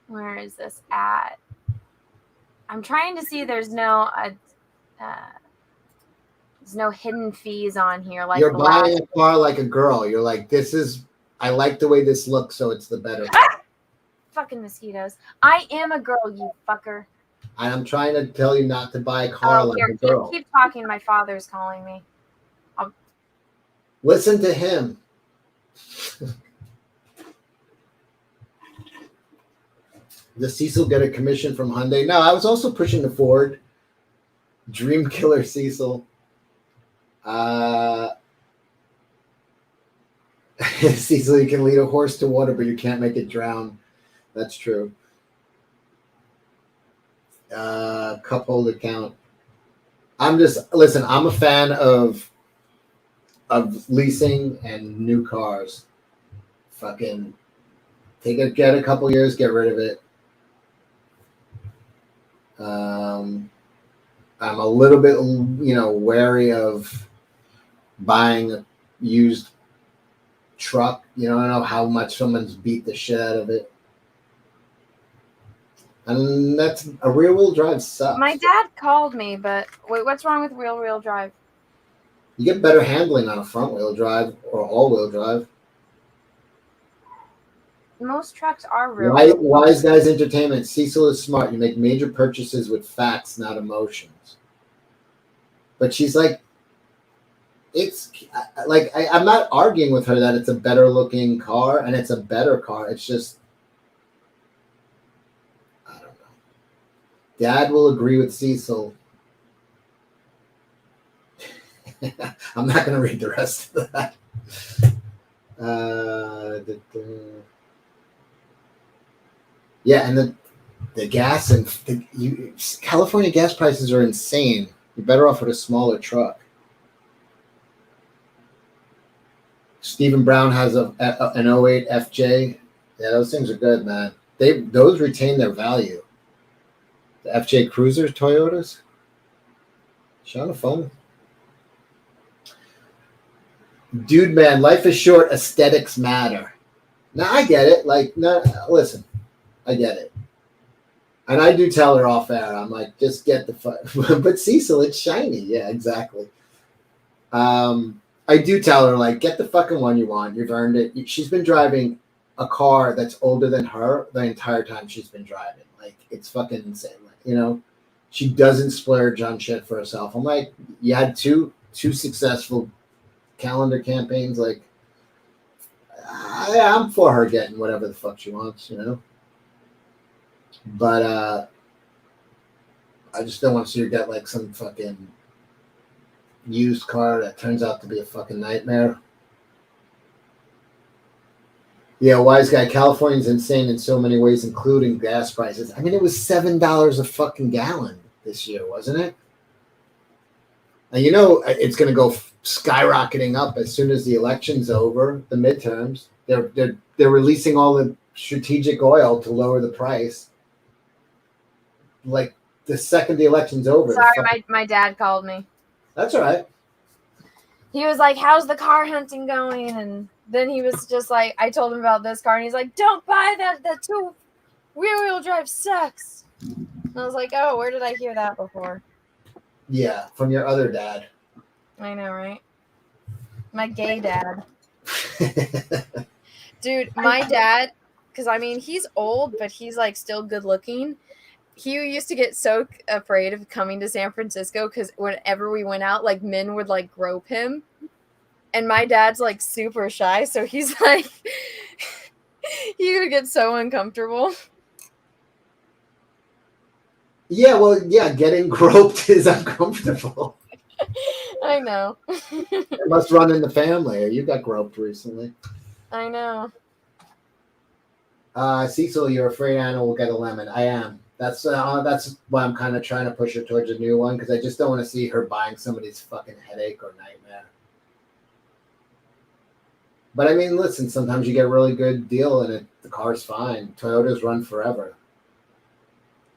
Where is this at? I'm trying to see. There's no hidden fees on here. Like you're buying a car like a girl. You're like, this is. I like the way this looks, so it's the better car. Fucking mosquitoes. I am a girl, you fucker. And I'm trying to tell you not to buy a car like a girl. Keep talking. My father's calling me. Listen to him. Does Cecil get a commission from Hyundai? No, I was also pushing the Ford. Dream killer Cecil. Cecil, you can lead a horse to water, but you can't make it drown. That's true. Cup holder count. Listen, I'm a fan of leasing and new cars. Fucking get a couple years, get rid of it. I'm a little bit, wary of buying a used truck. I don't know how much someone's beat the shit out of it. And that's a rear-wheel drive sucks. My dad called me, but wait, what's wrong with rear-wheel drive? You get better handling on a front-wheel drive or all-wheel drive. Most trucks are rear-wheel. Wise Guys Entertainment. Cecil is smart. You make major purchases with facts, not emotions. But she's like, it's like I'm not arguing with her that it's a better-looking car and it's a better car. It's just, I don't know. Dad will agree with Cecil. I'm not going to read the rest of that. Yeah, and the gas and California gas prices are insane. You're better off with a smaller truck. Stephen Brown has an 08 FJ. Yeah, those things are good, man. Those retain their value. The FJ Cruisers, Toyotas. Show on the phone. Dude, man, life is short. Aesthetics matter. Now, I get it. Listen, I get it. And I do tell her off air. I'm like, just get the fuck. But Cecil, it's shiny. Yeah, exactly. I do tell her, get the fucking one you want. You've earned it. She's been driving a car that's older than her the entire time she's been driving. It's fucking insane. She doesn't splurge on shit for herself. I'm like, you had two successful calendar campaigns. I'm for her getting whatever the fuck she wants, But I just don't want to see her get some fucking used car that turns out to be a fucking nightmare. Yeah, wise guy. California's insane in so many ways, including gas prices. I mean, it was $7 a fucking gallon this year, wasn't it? And it's going to go skyrocketing up as soon as the election's over, the midterms. They're releasing all the strategic oil to lower the price. The second the election's over. Sorry, my dad called me. That's all right. He was like, how's the car hunting going? And then he was just like, I told him about this car, and he's like, don't buy that. That rear-wheel drive sucks. And I was like, oh, where did I hear that before? Yeah, from your other dad. I know, right? My gay dad. Dude, my dad, because I mean, he's old, but he's like still good looking. He used to get so afraid of coming to San Francisco because whenever we went out, like men would like grope him. And my dad's like super shy, so he's like, he would get so uncomfortable. Yeah, well, yeah, getting groped is uncomfortable. I know. It must run in the family. Or you got groped recently. I know. Cecil, you're afraid Anna will get a lemon. I am. That's why I'm kind of trying to push her towards a new one because I just don't want to see her buying somebody's fucking headache or nightmare. But I mean, listen, sometimes you get a really good deal and the car's fine. Toyotas run forever.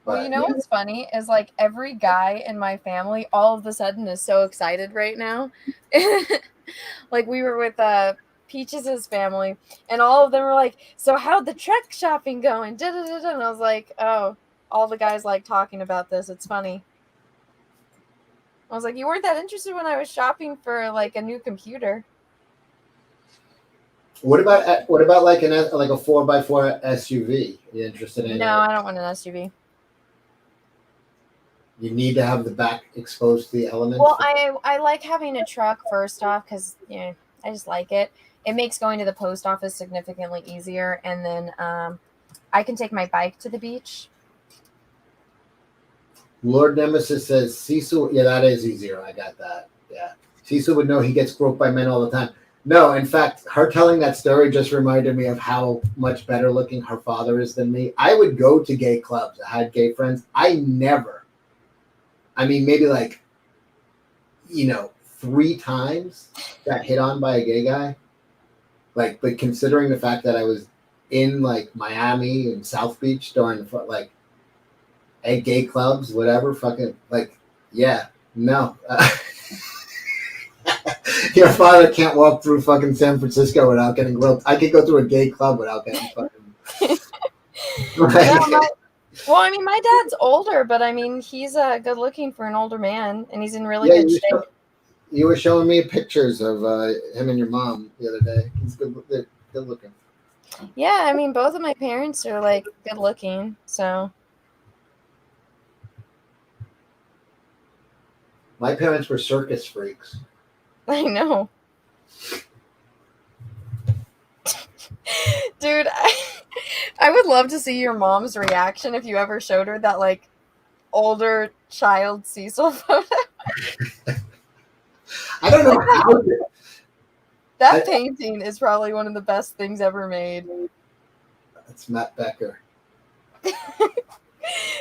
Well, you But know what's funny is like every guy in my family all of a sudden is so excited right now. Like we were with Peaches' family, and all of them were like, "So how'd the truck shopping going?" Da-da-da-da. And I was like, "Oh, all the guys like talking about this. It's funny." I was like, "You weren't that interested when I was shopping for like a new computer." what about like like a 4x4 SUV? You interested in No, anything? I don't want an SUV. You need to have the back exposed to the elements. Well, I like having a truck first off because I just like it. It makes going to the post office significantly easier, and then I can take my bike to the beach. Lord Nemesis says Cecil. Yeah, that is easier. I got that. Yeah, Cecil would know he gets groped by men all the time. No, in fact, her telling that story just reminded me of how much better looking her father is than me. I would go to gay clubs. I had gay friends. I never. I mean, maybe like 3 times got hit on by a gay guy. Like, but considering the fact that I was in like Miami and South Beach during like at gay clubs, whatever, fucking like, yeah, no. Your father can't walk through fucking San Francisco without getting groped. I could go through a gay club without getting fucking. No, well, I mean, my dad's older, but I mean, he's good looking for an older man, and he's in really Yeah, good shape. you were showing me pictures of him and your mom the other day. He's good. They're good looking. Yeah, I mean, both of my parents are like good looking, so My parents were circus freaks. I know. Dude, I would love to see your mom's reaction if you ever showed her that like older child Cecil photo. I don't know how. That painting is probably one of the best things ever made. It's Matt Becker.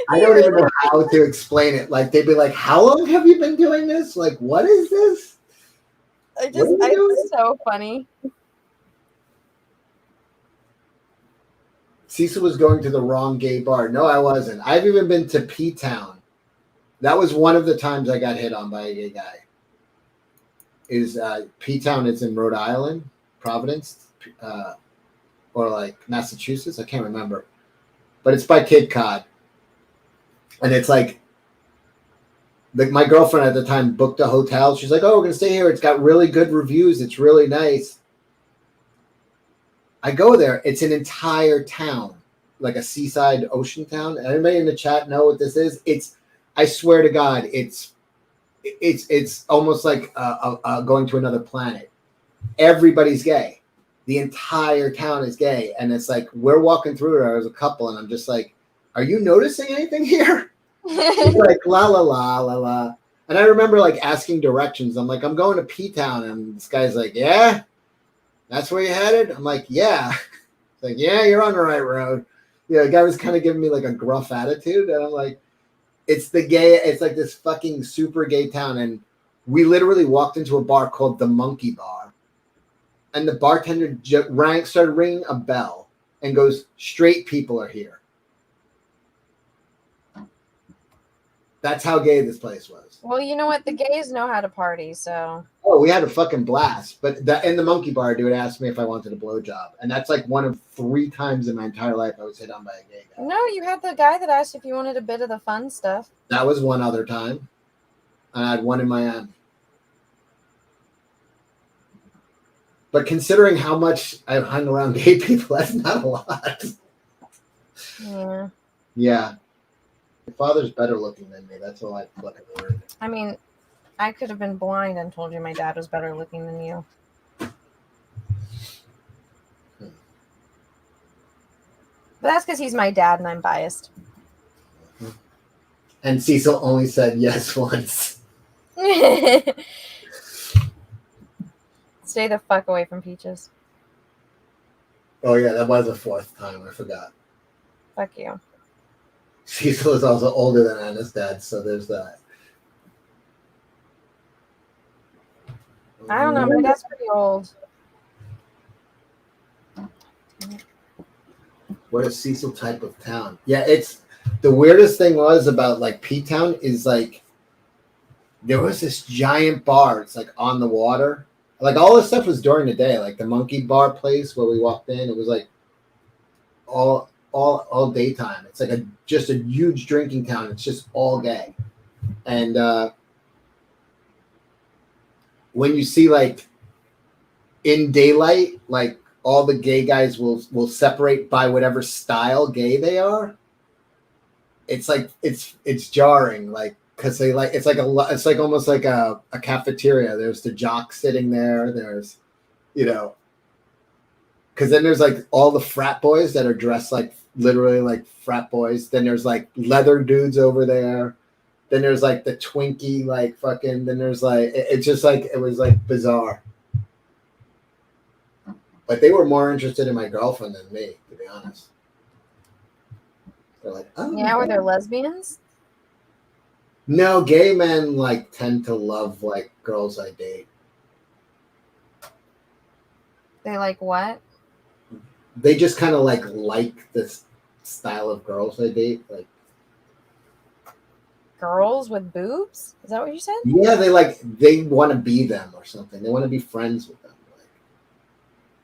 I don't even know how to explain it. Like they'd be like, "How long have you been doing this? Like, what is this? It's so funny. Cecil was going to the wrong gay bar. No, I wasn't. I've even been to P-Town. That was one of the times I got hit on by a gay guy. P-Town is in Rhode Island, Providence, or like Massachusetts. I can't remember. But it's by Cape Cod. And it's like my girlfriend at the time booked a hotel. She's like, "Oh, we're going to stay here. It's got really good reviews. It's really nice." I go there. It's an entire town, like a seaside ocean town. Anybody in the chat know what this is? I swear to God, it's almost like going to another planet. Everybody's gay. The entire town is gay, and it's like we're walking through there as a couple, and I'm just like, "Are you noticing anything here?" She's like, "La la la la la." And I remember like asking directions. I'm like, "I'm going to P-Town," and this guy's like, "Yeah, that's where you headed?" I'm like, "Yeah." It's like, "Yeah, you're on the right road." Yeah, the guy was kind of giving me like a gruff attitude, and I'm like, "It's like this fucking super gay town." And we literally walked into a bar called the Monkey Bar, and the bartender started ringing a bell and goes, "Straight people are here." That's how gay this place was. Well, you know what? The gays know how to party, so. Oh, we had a fucking blast. But in the Monkey Bar, dude asked me if I wanted a blowjob. And that's like one of 3 times in my entire life I was hit on by a gay guy. No, you had the guy that asked if you wanted a bit of the fun stuff. That was one other time. And I had one in Miami. But considering how much I've hung around gay people, that's not a lot. Yeah. Yeah. Your father's better looking than me. That's all I fucking learned. I mean, I could have been blind and told you my dad was better looking than you. But that's because he's my dad and I'm biased. And Cecil only said yes once. Stay the fuck away from Peaches. Oh yeah, that was the fourth time. I forgot. Fuck you. Cecil is also older than Anna's dad, so there's that. I don't know. My dad's pretty old. What a Cecil type of town. Yeah, it's the weirdest thing was about like P-Town is like there was this giant bar. It's like on the water. Like all this stuff was during the day. Like the Monkey Bar place where we walked in, it was like all daytime. It's like just a huge drinking town. It's just all gay. And when you see like in daylight, like all the gay guys will separate by whatever style gay they are. It's like it's jarring, like because they like it's like almost like a cafeteria. There's the jock sitting there. There's because then there's like all the frat boys that are dressed like literally like frat boys. Then there's like leather dudes over there. Then there's like the Twinkie like fucking. Then there's like it's just like it was like bizarre. But they were more interested in my girlfriend than me, to be honest. They're like, oh yeah, were there lesbians? No, gay men like tend to love like girls I date. They like what? They just kind of like this style of girls I date. Like Girls with boobs? Is that what you said? yeah, they want to be them or something. They want to be friends with them. Like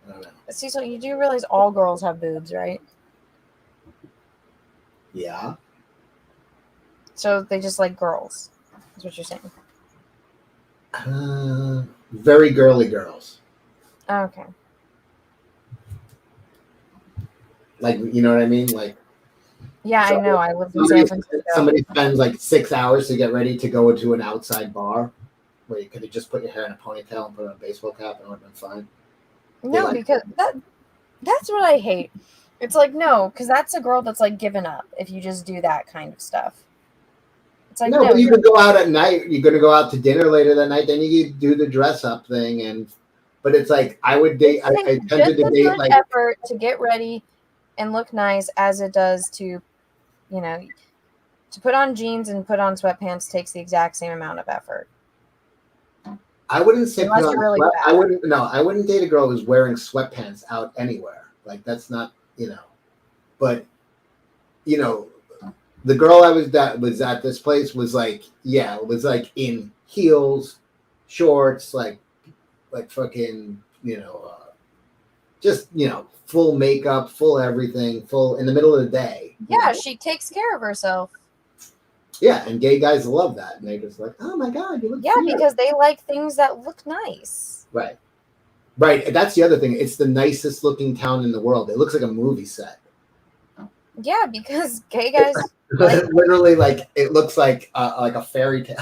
I don't know. See, so you do realize all girls have boobs, right? Yeah. So they just like girls. That's what you're saying. Very girly girls. Okay. Like you know what I mean? Like yeah, I know. I lived in San Francisco. Somebody spends like 6 hours to get ready to go into an outside bar where you could have just put your hair in a ponytail and put on a baseball cap and it would have been fine. No, because that's what I hate. It's like, no, because that's a girl that's like given up if you just do that kind of stuff. It's like, no, but you could go out at night. You're going to go out to dinner later that night. Then you could do the dress up thing. But it's like, I would date, I tended to date like. Effort to get ready and look nice as it does to, to put on jeans and put on sweatpants takes the exact same amount of effort. I wouldn't say Unless you're really bad. I wouldn't date a girl who's wearing sweatpants out anywhere. Like that's not, but the girl that was at this place was like, yeah, it was like in heels, shorts, like fucking, just, full makeup, full everything, full in the middle of the day. Yeah, she takes care of herself. Yeah, and gay guys love that. And they're just like, oh my God, you look cute. Because they like things that look nice. Right. Right. That's the other thing. It's the nicest looking town in the world. It looks like a movie set. Yeah, because gay guys literally like it looks like a fairy tale.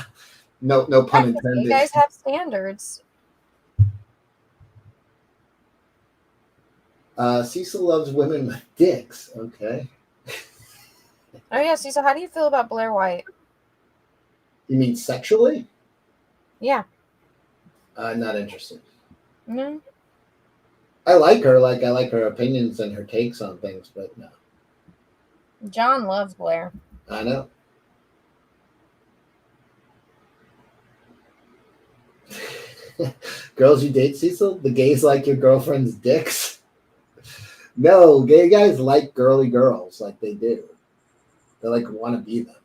No pun intended. Gay guys have standards. Cecil loves women with dicks. Okay. Oh yeah, Cecil, how do you feel about Blair White? You mean sexually? Yeah. Not interested. No. I like her. I like her opinions and her takes on things, but no. John loves Blair. I know. Girls you date, Cecil? The gays like your girlfriend's dicks? No, gay guys like girly girls like they do. They want to be them.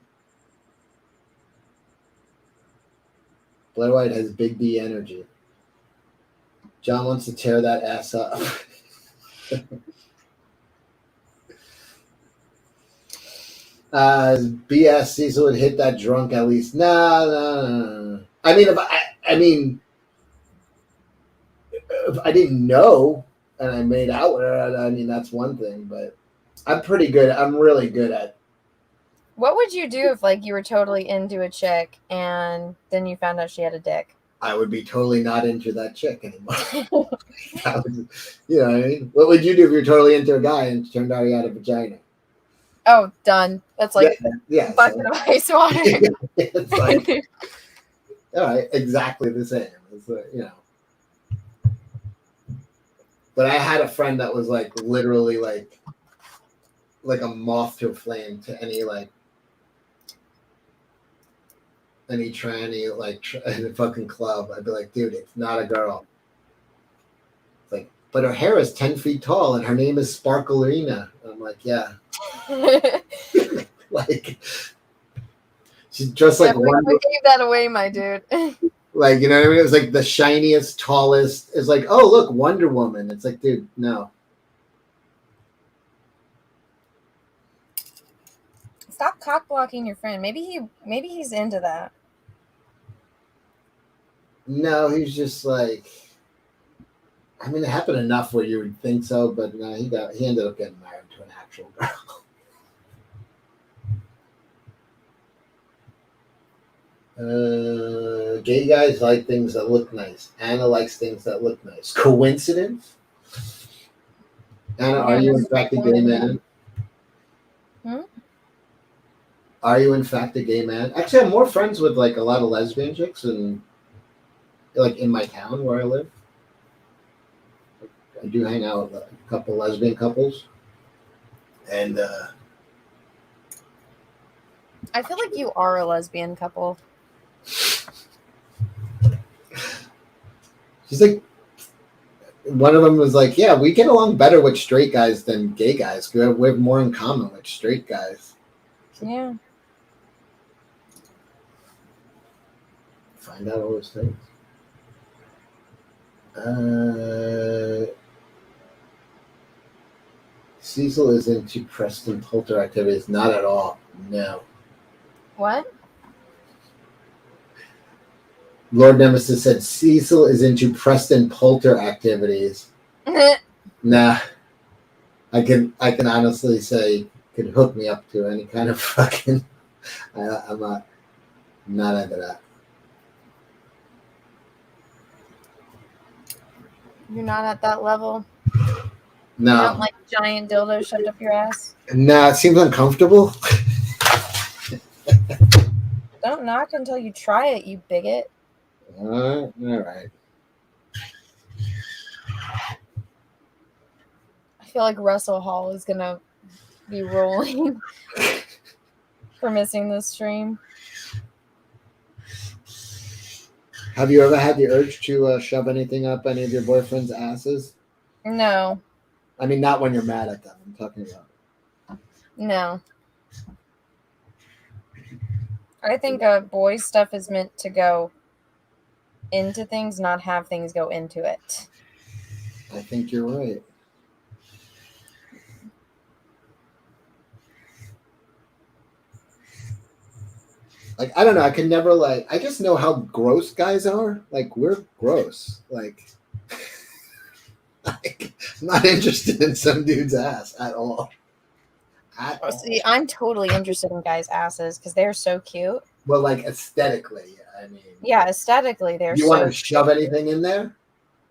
Blair White has big D energy. John wants to tear that ass up. BS Cecil would hit that drunk at least. No. I mean, if I didn't know and I made out with her, I mean, that's one thing. But I'm pretty good. I'm really good at. What would you do if like you were totally into a chick and then you found out she had a dick? I would be totally not into that chick anymore. That was, you know what I mean? What would you do if you're totally into a guy and it turned out he had a vagina? Oh, done. That's like yeah, bucket of ice water. It's like, all right, exactly the same. It's like, you know. But I had a friend that was like literally like a moth to a flame to any like any tranny like in a fucking club. I'd be like, dude, it's not a girl. It's like, but her hair is 10 feet tall and her name is Sparklerina. I'm like, yeah. Like she's just like we gave that away, my dude. Like, you know what I mean? It was like the shiniest, tallest. It's like, oh look, Wonder Woman. It's like, dude, no. Stop cock blocking your friend. Maybe he's into that. No, he's just like. I mean, it happened enough where you would think so, but no, he ended up getting married to an actual girl. Gay guys like things that look nice. Anna likes things that look nice. Coincidence? Anna, are you in fact a gay man? Are you in fact a gay man? Actually, I'm more friends with like a lot of lesbian chicks and like in my town where I live. I do hang out with a couple lesbian couples. And I feel like you are a lesbian couple. She's like, one of them was like, yeah, we get along better with straight guys than gay guys. We have more in common with straight guys. Yeah. Find out all those things. Cecil is into Preston Poulter activities. Not at all. No. What? Lord Nemesis said Cecil is into Preston Poulter activities. Nah. I can honestly say could hook me up to any kind of fucking. I'm not into that. You're not at that level. No. You don't like giant dildos shoved up your ass? No, it seems uncomfortable. Don't knock until you try it, you bigot. All right. I feel like Russell Hall is gonna be rolling for missing this stream. Have you ever had the urge to shove anything up any of your boyfriend's asses? No. I mean, not when you're mad at them. I'm talking about. No. I think boy stuff is meant to go into things, not have things go into it. I think you're right. Like, I don't know. I can never I just know how gross guys are. Like, we're gross. Like I'm not interested in some dude's ass at all. See, I'm totally interested in guys' asses because they're so cute. Well, like aesthetically, I mean. Yeah, aesthetically, they're you want to shove anything in there?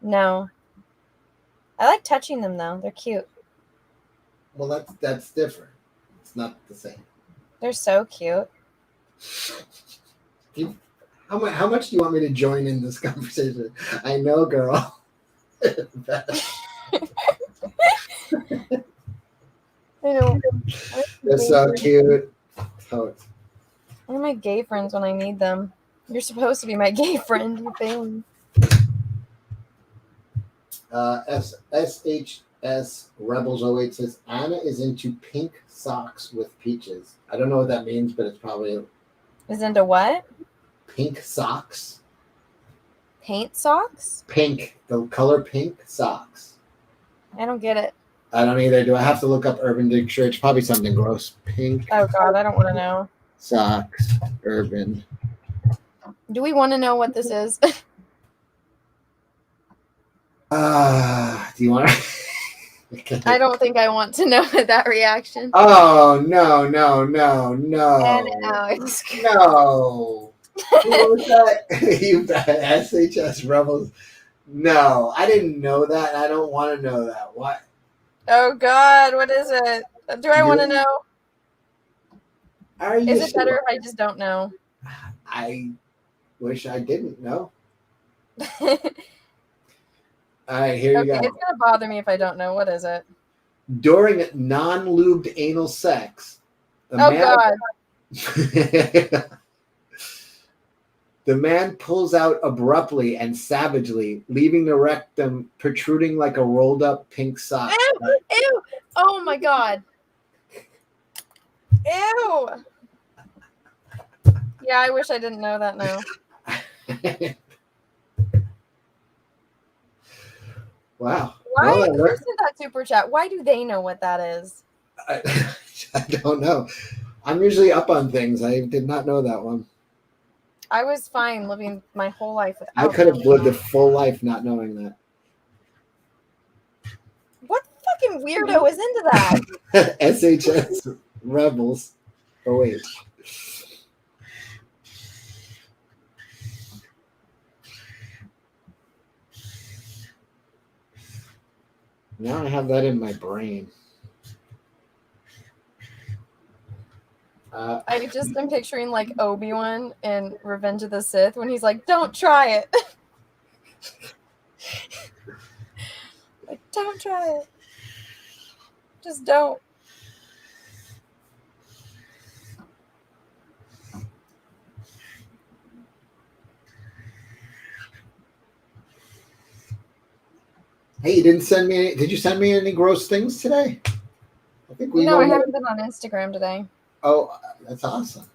No. I like touching them, though. They're cute. Well, that's different. It's not the same. They're so cute. How much do you want me to join in this conversation? I know, girl. I know. They're so cute. Oh. Where are my gay friends when I need them? You're supposed to be my gay friend. You're failing. SHS Rebels 08 says Anna is into pink socks with peaches. I don't know what that means, but it's probably. Is into what? Pink socks. Paint socks? Pink. The color pink socks. I don't get it. I don't either. Do I have to look up Urban Dictionary? It's probably something gross. Pink. Oh, God. I don't want to know. Socks. Urban. Do we want to know what this is? Do you want? I don't think I want to know that reaction. Oh no! And Alex. No. Who was that? You SHS Rebels. No, I didn't know that. And I don't want to know that. What? Oh God, what is it? Do I want to know? Are you Is it sure? better if I just don't know? I wish I didn't know. Okay, All right, here you go. it's gonna bother me if I don't know. What is it? During non-lubed anal sex, Oh God. The man pulls out abruptly and savagely, leaving the rectum protruding like a rolled up pink sock. Ew! Ew! Oh my God. Ew! Yeah, I wish I didn't know that now. Wow. Why? Well, Who sent that super chat? Why do they know what that is? I don't know. I'm usually up on things. I did not know that one. I was fine living my whole life without. I could have lived a full life not knowing that. What fucking weirdo is into that? SHS Rebels. Oh wait. Now I have that in my brain. I just am picturing like Obi-Wan in Revenge of the Sith when he's like, "Don't try it." Like, don't try it. Just don't. Hey, you didn't send me any, did you send me any gross things today? I think we No, I haven't been on Instagram today. Oh, that's awesome.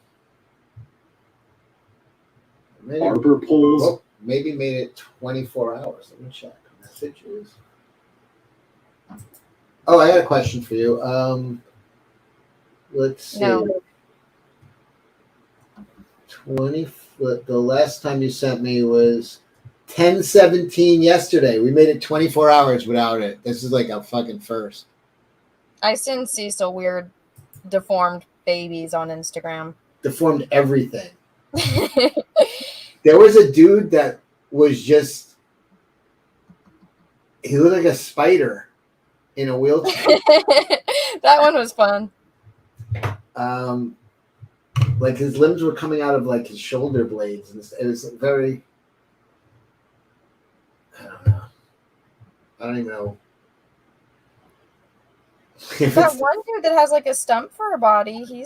Arbor poles. Oh, maybe made it 24 hours. Let me check messages. Oh, I got a question for you. Let's see. No. 20. The last time you sent me was 10/17 yesterday. We made it 24 hours without it. This is like a fucking first. I send Cecil weird, deformed babies on Instagram. Deformed everything. There was a dude that was just, he looked like a spider in a wheelchair. That one was fun. Like his limbs were coming out of like his shoulder blades, and it was very, I don't know. I don't even know. That one dude that has like a stump for a body, he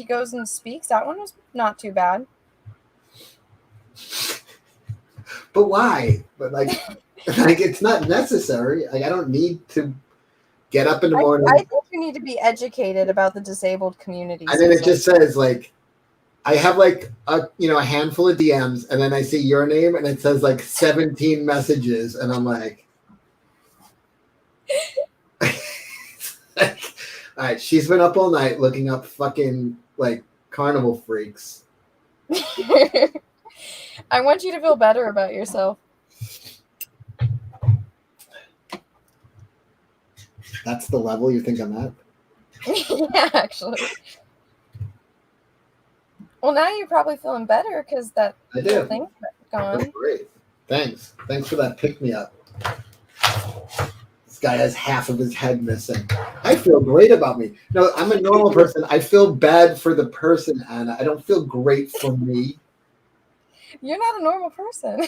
goes and speaks. That one was not too bad. But why? But like it's not necessary. Like I don't need to get up in the morning. I think you need to be educated about the disabled community. And then it just says like, I have like a handful of DMs, and then I see your name, and it says like 17 messages, and I'm like, all right, she's been up all night looking up fucking like carnival freaks. I want you to feel better about yourself. That's the level you think I'm at? Yeah, actually. Well, now you're probably feeling better because that whole thing's gone. That's great. Thanks for that pick-me-up. This guy has half of his head missing. I feel great about me. No, I'm a normal person. I feel bad for the person, Anna. I don't feel great for me. You're not a normal person.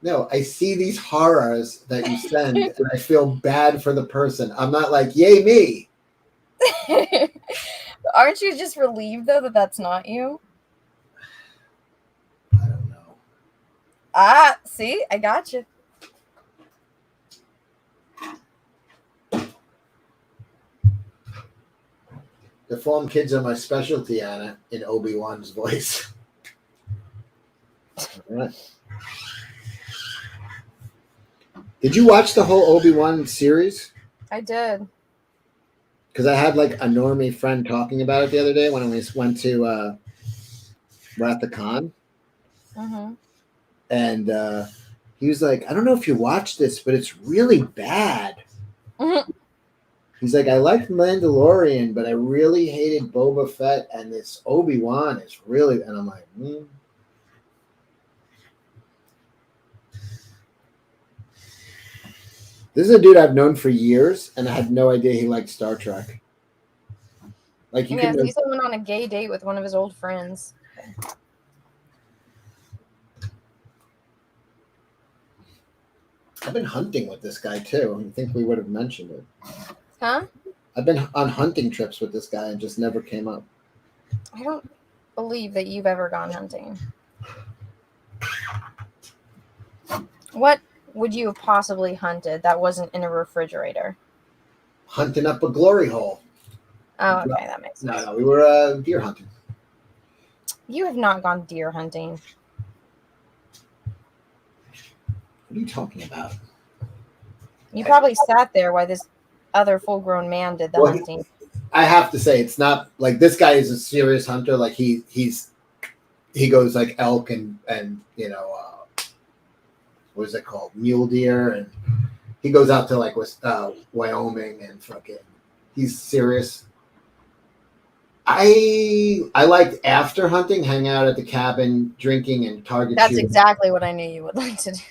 No, I see these horrors that you send, and I feel bad for the person. I'm not like, yay, me. Aren't you just relieved, though, that that's not you? I don't know. Ah, see? I got you. Deformed kids are my specialty, Anna, in Obi-Wan's voice. All right. Did you watch the whole Obi-Wan series? I did. Because I had like a normie friend talking about it the other day when we went to Wrath of Khan. Mm-hmm. and he was like, I don't know if you watched this, but it's really bad. He's like, I liked Mandalorian, but I really hated Boba Fett, and this Obi-Wan is really, and I'm like, This is a dude I've known for years, and I had no idea he liked Star Trek. Like, you Yeah, can he said went on a gay date with one of his old friends. I've been hunting with this guy too. I think we would have mentioned it. Huh? I've been on hunting trips with this guy and just never came up. I don't believe that you've ever gone hunting. What would you have possibly hunted that wasn't in a refrigerator? Hunting up a glory hole. Oh, okay, that makes sense. No, we were deer hunting. You have not gone deer hunting. What are you talking about? You probably sat there while this other full-grown man did the hunting. I have to say, it's not like this guy is a serious hunter. Like he goes like elk and what is it called, mule deer, and he goes out to like Wyoming and fucking. He's serious. I liked after hunting, hanging out at the cabin, drinking and target That's shooting. exactly what I knew you would like to do.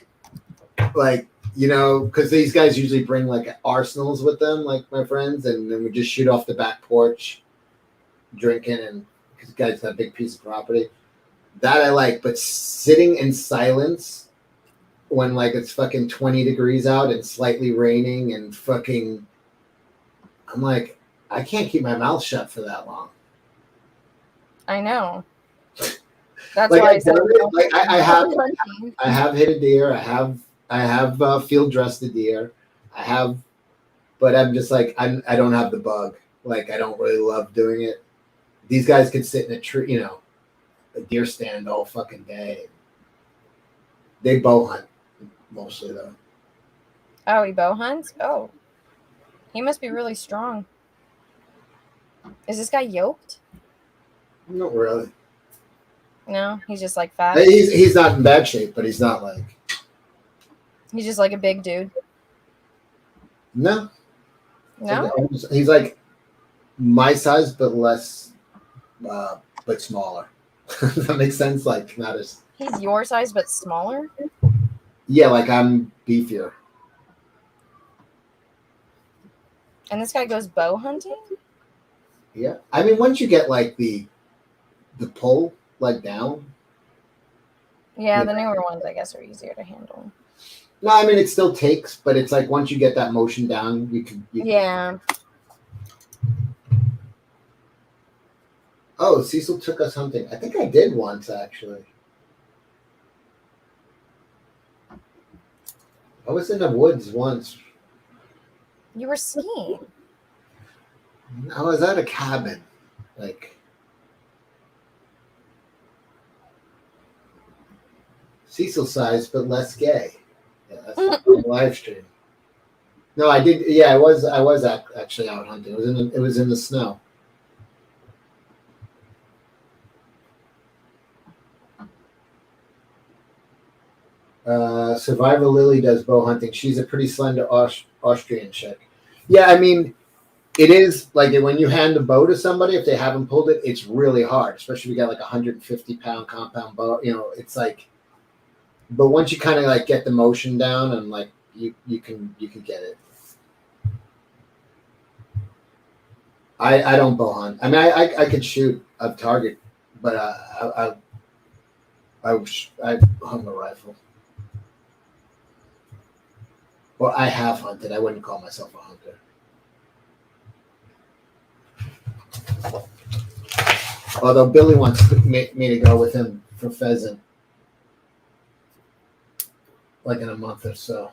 Like, because these guys usually bring like arsenals with them, like my friends, and then we just shoot off the back porch, drinking, and because guys have a big piece of property. That I like, but sitting in silence when like it's fucking 20 degrees out and slightly raining and fucking, I'm like, I can't keep my mouth shut for that long. I know. That's like, why I said like I have hit a deer. I have field dressed a deer. But I'm just like, I don't have the bug. Like, I don't really love doing it. These guys could sit in a tree, a deer stand all fucking day. They bow hunt mostly though. Oh, he bow hunts? Oh. He must be really strong. Is this guy yoked? Not really. No, he's just like fat. He's not in bad shape, but he's not like. He's just like a big dude. No. No? He's like my size, but less, but smaller. Does that make sense? Like, not as. He's your size, but smaller? Yeah, like I'm beefier. And this guy goes bow hunting? Yeah. I mean, once you get like the pull like down. Yeah, the newer ones I guess are easier to handle. No, I mean it still takes, but it's like once you get that motion down, you can. Yeah. Oh, Cecil took us hunting. I think I did once actually. I was in the woods once. You were skiing. I was at a cabin, like. Cecil size, but less gay. Yeah, that's the live stream. No, I did. Yeah, I was actually out hunting. It was in the snow. Survivor Lily does bow hunting. She's a pretty slender Austrian chick. Yeah, I mean, it is like when you hand a bow to somebody, if they haven't pulled it, it's really hard, especially if you got like 150-pound compound bow. It's like. But once you kind of like get the motion down and like you can get it. I don't bow hunt. I mean, I could shoot a target, but I hung a rifle. Well, I have hunted. I wouldn't call myself a hunter. Although Billy wants me to go with him for pheasant. Like in a month or so.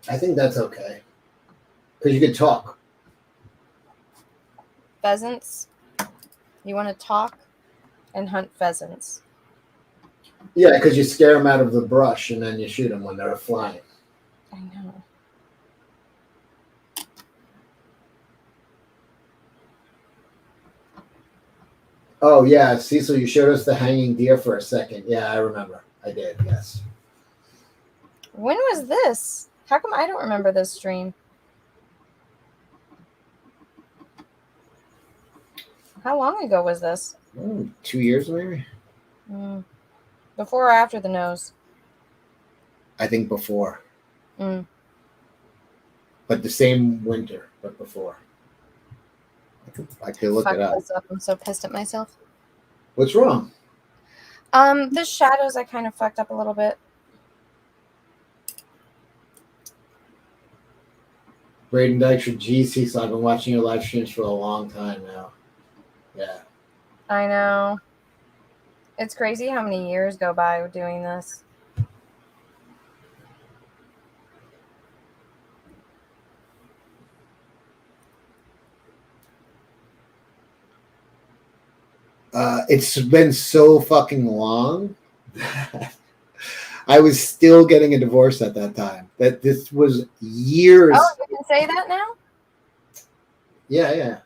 I think that's okay. Because you could talk. Pheasants? You want to talk and hunt pheasants? Yeah, because you scare them out of the brush and then you shoot them when they're flying. I know. Oh yeah, Cecil, you showed us the hanging deer for a second. Yeah, I remember. I did. Yes. When was this? How come I don't remember this stream? How long ago was this? 2 years maybe. Before or after the nose? I think before. Mm. But the same winter, but before. I could look it up. I'm so pissed at myself. What's wrong? The shadows I kind of fucked up a little bit. Braden Dykstra, geez, Cecil, I've been watching your live streams for a long time now. Yeah. I know. It's crazy how many years go by doing this. It's been so fucking long. I was still getting a divorce at that time. That this was years. Oh, you can say that now? Yeah.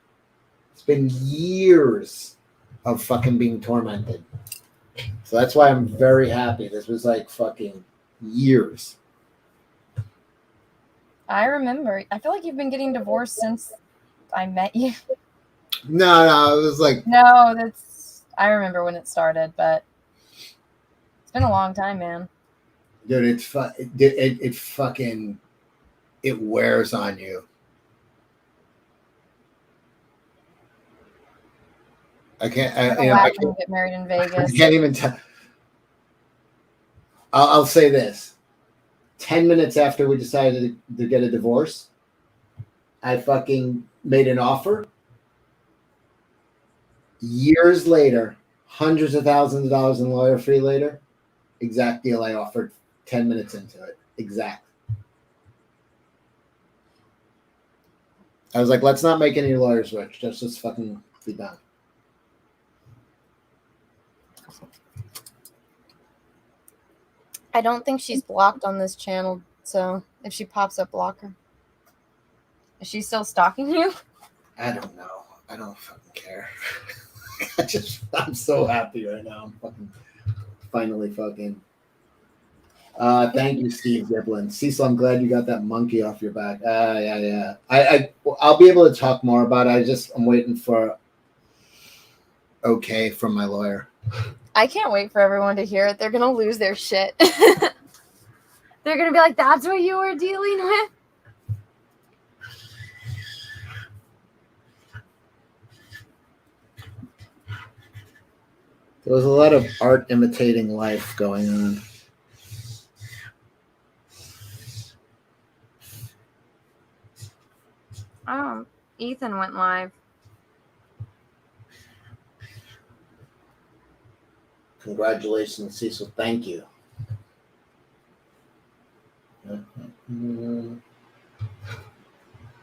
It's been years of fucking being tormented. So that's why I'm very happy. This was like fucking years. I remember. I feel like you've been getting divorced since I met you. No, it was like... No, I remember when it started, but it's been a long time, man. Dude, it fucking... It wears on you. I can't... I can't get married in Vegas. I can't even tell... I'll say this. 10 minutes after we decided to get a divorce, I fucking made an offer. Years later, hundreds of thousands of dollars in lawyer fee later, exact deal I offered 10 minutes into it. Exact. I was like, let's not make any lawyers rich. Let's fucking be done. I don't think she's blocked on this channel, so if she pops up, block her. Is she still stalking you? I don't know. I don't fucking care. I'm so happy right now. I'm fucking finally fucking. Thank you, Steve Giblin. Cecil, I'm glad you got that monkey off your back. Yeah. I'll be able to talk more about it. I'm waiting for okay from my lawyer. I can't wait for everyone to hear it. They're gonna lose their shit. They're gonna be like, "That's what you were dealing with." There was a lot of art imitating life going on. Oh, Ethan went live. Congratulations, Cecil. Thank you.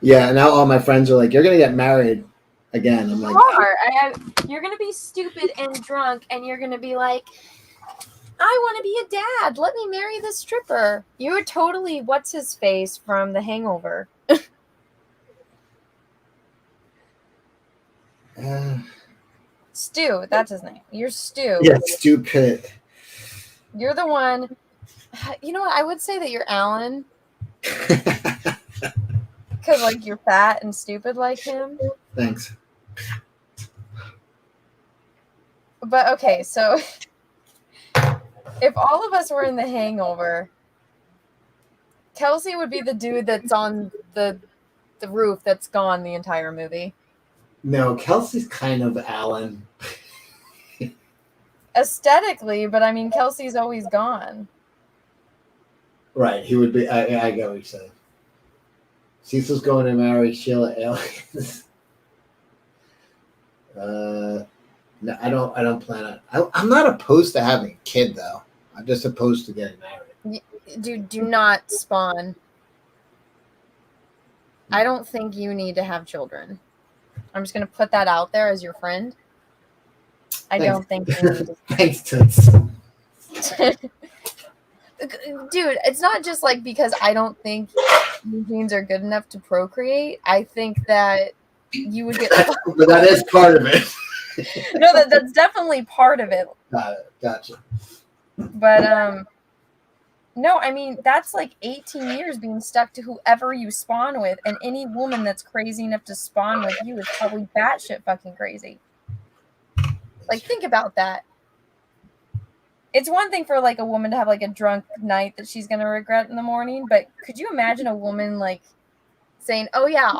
Yeah, now all my friends are like, you're going to get married again. I'm like, you're going to be stupid and drunk, and you're going to be like, I want to be a dad. Let me marry this stripper. You're totally what's his face from The Hangover. Stu, that's his name. You're Stu. Yeah, stupid. You're the one. You know what? I would say that you're Alan. Because, like, you're fat and stupid like him. Thanks. But, okay, so if all of us were in The Hangover, Kelsey would be the dude that's on the roof that's gone the entire movie. No, Kelsey's kind of Alan. Aesthetically, but I mean, Kelsey's always gone. Right, he would be. I get what you're saying. Cecil's going to marry Sheila Aliens. No, I don't plan on. I'm not opposed to having a kid, though. I'm just opposed to getting married. Do not spawn. I don't think you need to have children. I'm just going to put that out there as your friend. I don't think you need to. Thanks, Toots. Dude, it's not just like because I don't think your genes are good enough to procreate. I think that you would get. But that is part of it. No, that's definitely part of it. Gotcha. But no, I mean, that's like 18 years being stuck to whoever you spawn with, and any woman that's crazy enough to spawn with you is probably batshit fucking crazy. Like, think about that. It's one thing for like a woman to have like a drunk night that she's gonna regret in the morning, but could you imagine a woman like saying, "Oh yeah,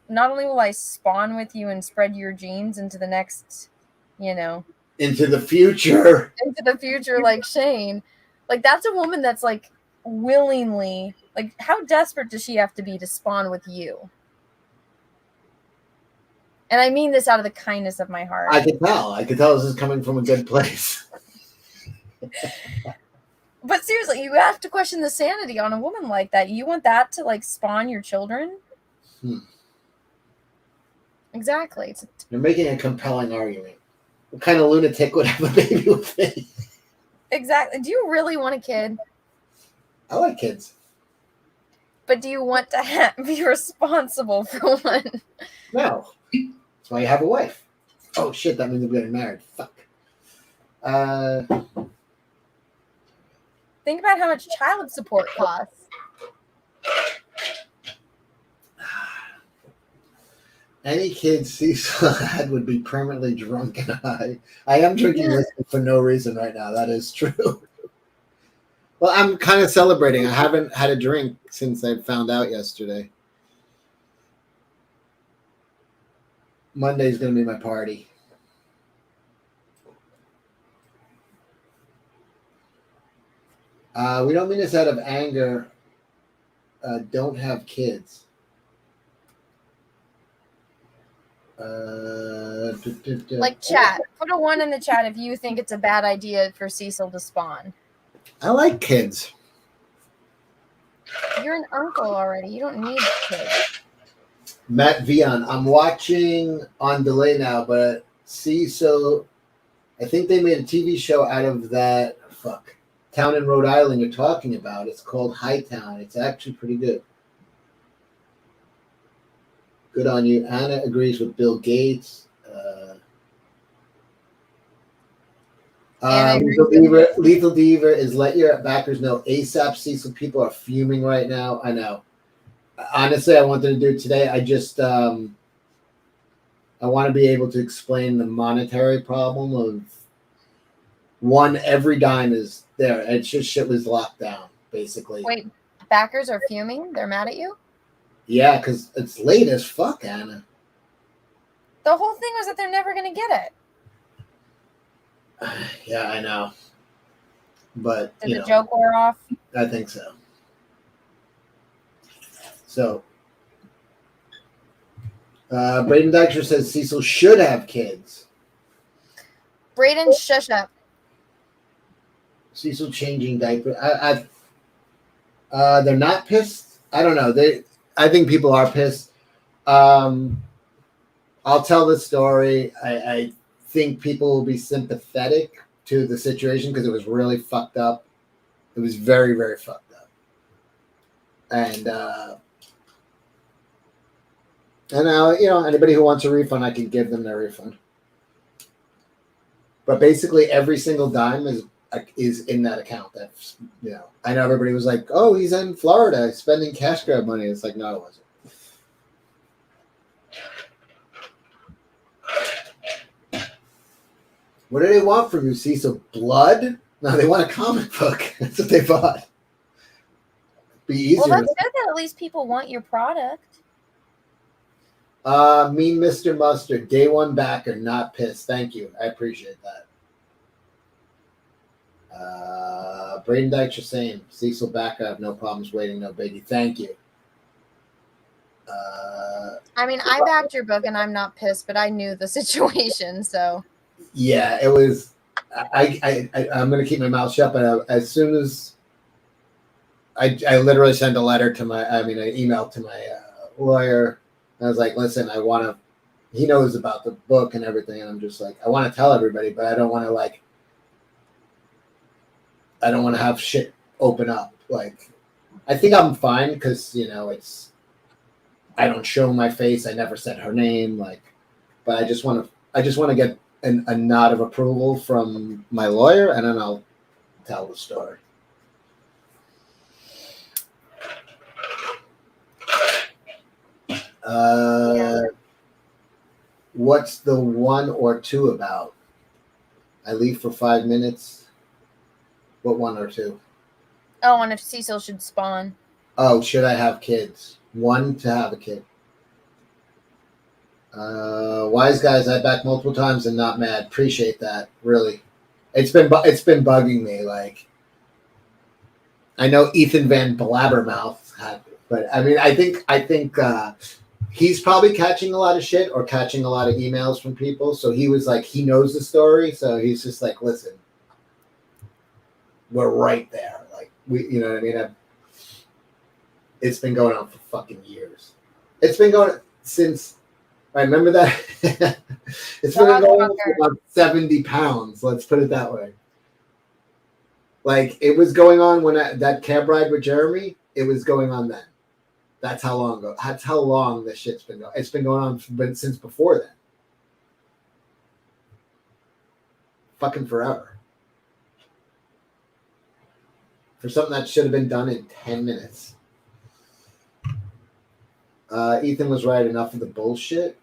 not only will I spawn with you and spread your genes into the next, into the future, like Shane." Like, that's a woman that's like willingly, like, how desperate does she have to be to spawn with you? And I mean this out of the kindness of my heart. I could tell this is coming from a good place. But seriously, you have to question the sanity on a woman like that. You want that to like spawn your children? Exactly. You're making a compelling argument. What kind of lunatic would have a baby with me? Exactly. Do you really want a kid? I like kids. But do you want to be responsible for one? No. That's why you have a wife. Oh shit, that means I'm getting married. Fuck. Think about how much child support costs. Any kid Cecil had would be permanently drunk and high. I am drinking whiskey for no reason right now. That is true. Well, I'm kind of celebrating. I haven't had a drink since I found out yesterday. Monday's going to be my party. We don't mean this out of anger. Don't have kids. Like, chat. Put a 1 in the chat if you think it's a bad idea for Cecil to spawn. I like kids. You're an uncle already. You don't need kids. Matt Vion. I'm watching on delay now, but Cecil, I think they made a TV show out of that town in Rhode Island you're talking about. It's called Hightown. It's actually pretty good. Good on you. Anna agrees with Bill Gates. Lethal Diva is let your backers know ASAP. Cecil, people are fuming right now. I know. Honestly, I wanted to do it today. I just I want to be able to explain the monetary problem of one, every dime is there. It's just shit was locked down, basically. Wait, backers are fuming? They're mad at you? Yeah, because it's late as fuck, Anna. The whole thing was that they're never going to get it. Yeah, I know. But, Did the joke wear off? I think so. So, Braden Dykstra says Cecil should have kids. Braden, shush up. Cecil changing diapers. They're not pissed. I don't know. I think people are pissed. I'll tell the story. I think people will be sympathetic to the situation because it was really fucked up. It was very, very fucked up. And anybody who wants a refund, I can give them their refund. But basically, every single dime is in that account. That's I know everybody was like, "Oh, he's in Florida spending cash grab money." It's like, no, it wasn't. What do they want from you, Cecil? Blood? No, they want a comic book. That's what they bought. Be easier. Well, that's good that at least people want your product. Me, Mr. Mustard, day one backer, not pissed. Thank you. I appreciate that. Braden Dykstra saying, Cecil backer, I have no problems waiting, no biggie. Thank you. I mean, I backed your book and I'm not pissed, but I knew the situation, so. Yeah, it was. I'm going to keep my mouth shut, but as soon as I literally sent an email to my lawyer. I was like, listen, he knows about the book and everything. And I'm just like, I want to tell everybody, but I don't want to have shit open up. Like, I think I'm fine because, I don't show my face. I never said her name. Like, but I just want to get a nod of approval from my lawyer, and then I'll tell the story. What's the 1 or 2 about? I leave for 5 minutes. What 1 or 2? Oh, and if Cecil should spawn. Oh, should I have kids? 1 to have a kid. Wise guys, I back multiple times and not mad. Appreciate that. Really, it's been bugging me. Like, I know Ethan Van Blabbermouth had, but I mean, I think he's probably catching a lot of shit or catching a lot of emails from people. So he was like, he knows the story, so he's just like, listen, we're right there. Like, you know what I mean? It's been going on for fucking years. It's been going since. I remember that. It's been going on for about 70 pounds. Let's put it that way. Like, it was going on when that cab ride with Jeremy. It was going on then. That's how long ago. That's how long this shit's been going. It's been going on since before then. Fucking forever. For something that should have been done in 10 minutes. Ethan was right. Enough of the bullshit.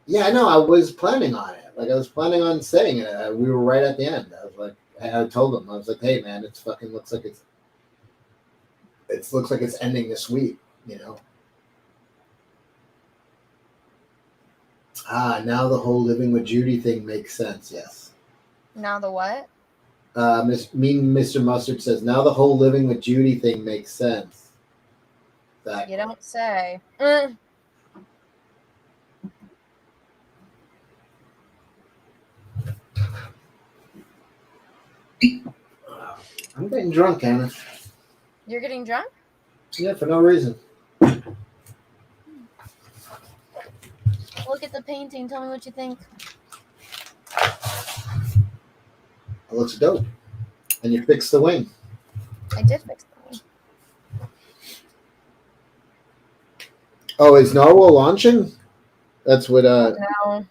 Yeah, I know. I was planning on it. Like, I was planning on saying it. We were right at the end. I was like, I told him, I was like, hey, man, it's fucking looks like it's ending this week, you know? Now the whole living with Judy thing makes sense, yes. Now the what? Mr. Mustard says, now the whole living with Judy thing makes sense. Exactly. You don't say. I'm getting drunk, Anna. You're getting drunk? Yeah, for no reason. Look at the painting. Tell me what you think. It looks dope. And you fixed the wing. I did fix the wing. Oh, is Narwhal launching? That's what No.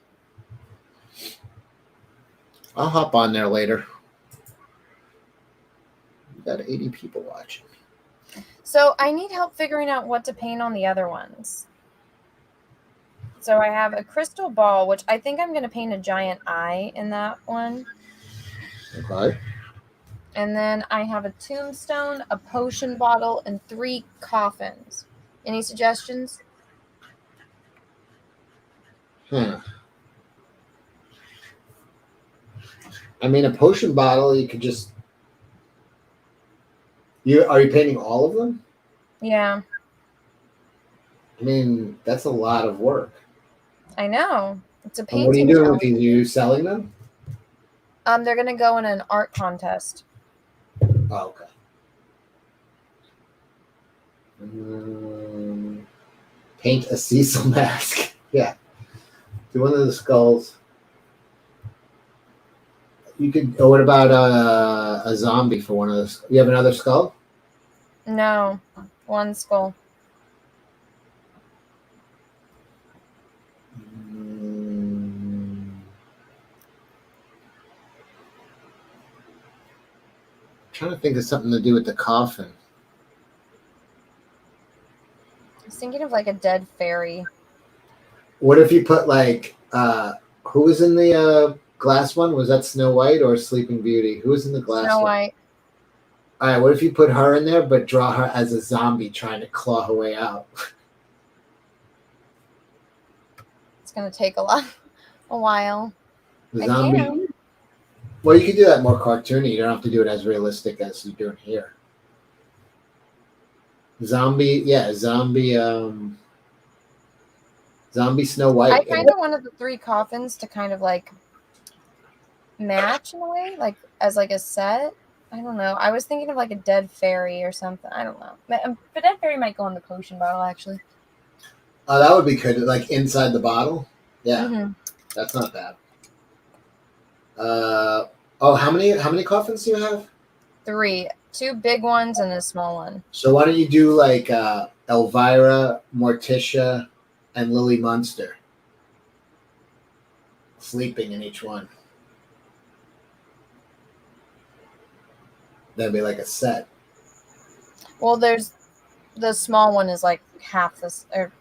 I'll hop on there later. We got 80 people watching. So I need help figuring out what to paint on the other ones. So I have a crystal ball, which I think I'm going to paint a giant eye in that one. Okay. And then I have a tombstone, a potion bottle, and 3 coffins. Any suggestions? I mean, a potion bottle, you could just... Are you painting all of them? Yeah. I mean, that's a lot of work. I know. It's a And painting. what are you doing with these? Are you selling them? They're going to go in an art contest. Oh, okay. Paint a Cecil mask. Yeah. Do one of the skulls. You could. Oh, what about a zombie for one of those? You have another skull? No. 1 skull. Trying to think of something to do with the coffin. I was thinking of like a dead fairy. What if you put like who was in the glass one? Was that Snow White or Sleeping Beauty? Who was in the glass Snow one? White. All right, what if you put her in there but draw her as a zombie trying to claw her way out? It's going to take a while. The zombie. I can. Well, you can do that more cartoony. You don't have to do it as realistic as you're doing here. Zombie Snow White. I kind of wanted the 3 coffins to kind of like match in a way, like as like a set. I don't know. I was thinking of like a dead fairy or something. I don't know. But dead fairy might go in the potion bottle, actually. Oh, that would be good. Like inside the bottle. Yeah, Mm-hmm. That's not bad. How many coffins do you have? 3. 2 big ones and a small one. So why don't you do like Elvira, Morticia, and Lily Munster? sleeping in each one. That'd be like a set. Well, there's the small one is like half this, or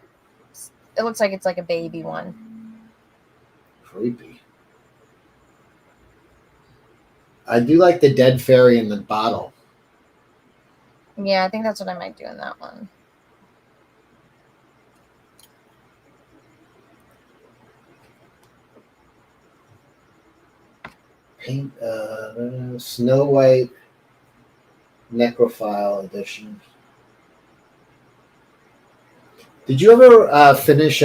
it looks like it's like a baby one. Creepy. I do like the dead fairy in the bottle. Yeah, I think that's what I might do in that one. Paint Snow White Necrophile edition. Did you ever finish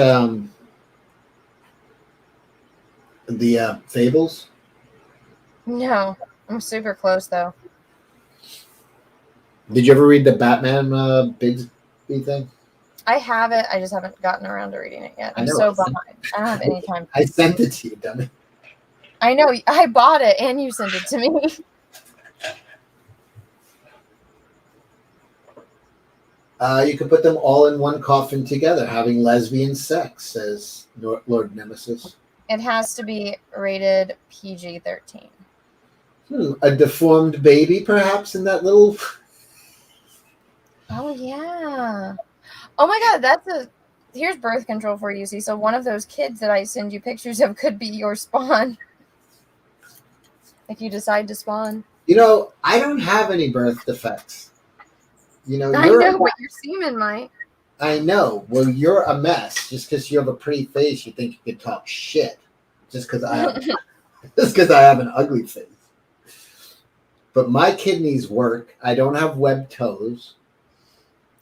the Fables? No, I'm super close though. Did you ever read the Batman Bigsby thing? I have it. I just haven't gotten around to reading it yet. I I'm know. so behind. I don't have any time. I sent it to you, dummy. I know. I bought it and you sent it to me. You could put them all in one coffin together, having lesbian sex, says Lord Nemesis. It has to be rated PG-13. A deformed baby, perhaps, in that little... Oh, yeah. Oh, my God. Here's birth control for you, see. So one of those kids that I send you pictures of could be your spawn. If you decide to spawn. You know, I don't have any birth defects. You know, I know, but your semen might. I know. Well, you're a mess. Just because you have a pretty face, you think you can talk shit. Just because I have an ugly face. But my kidneys work. I don't have webbed toes.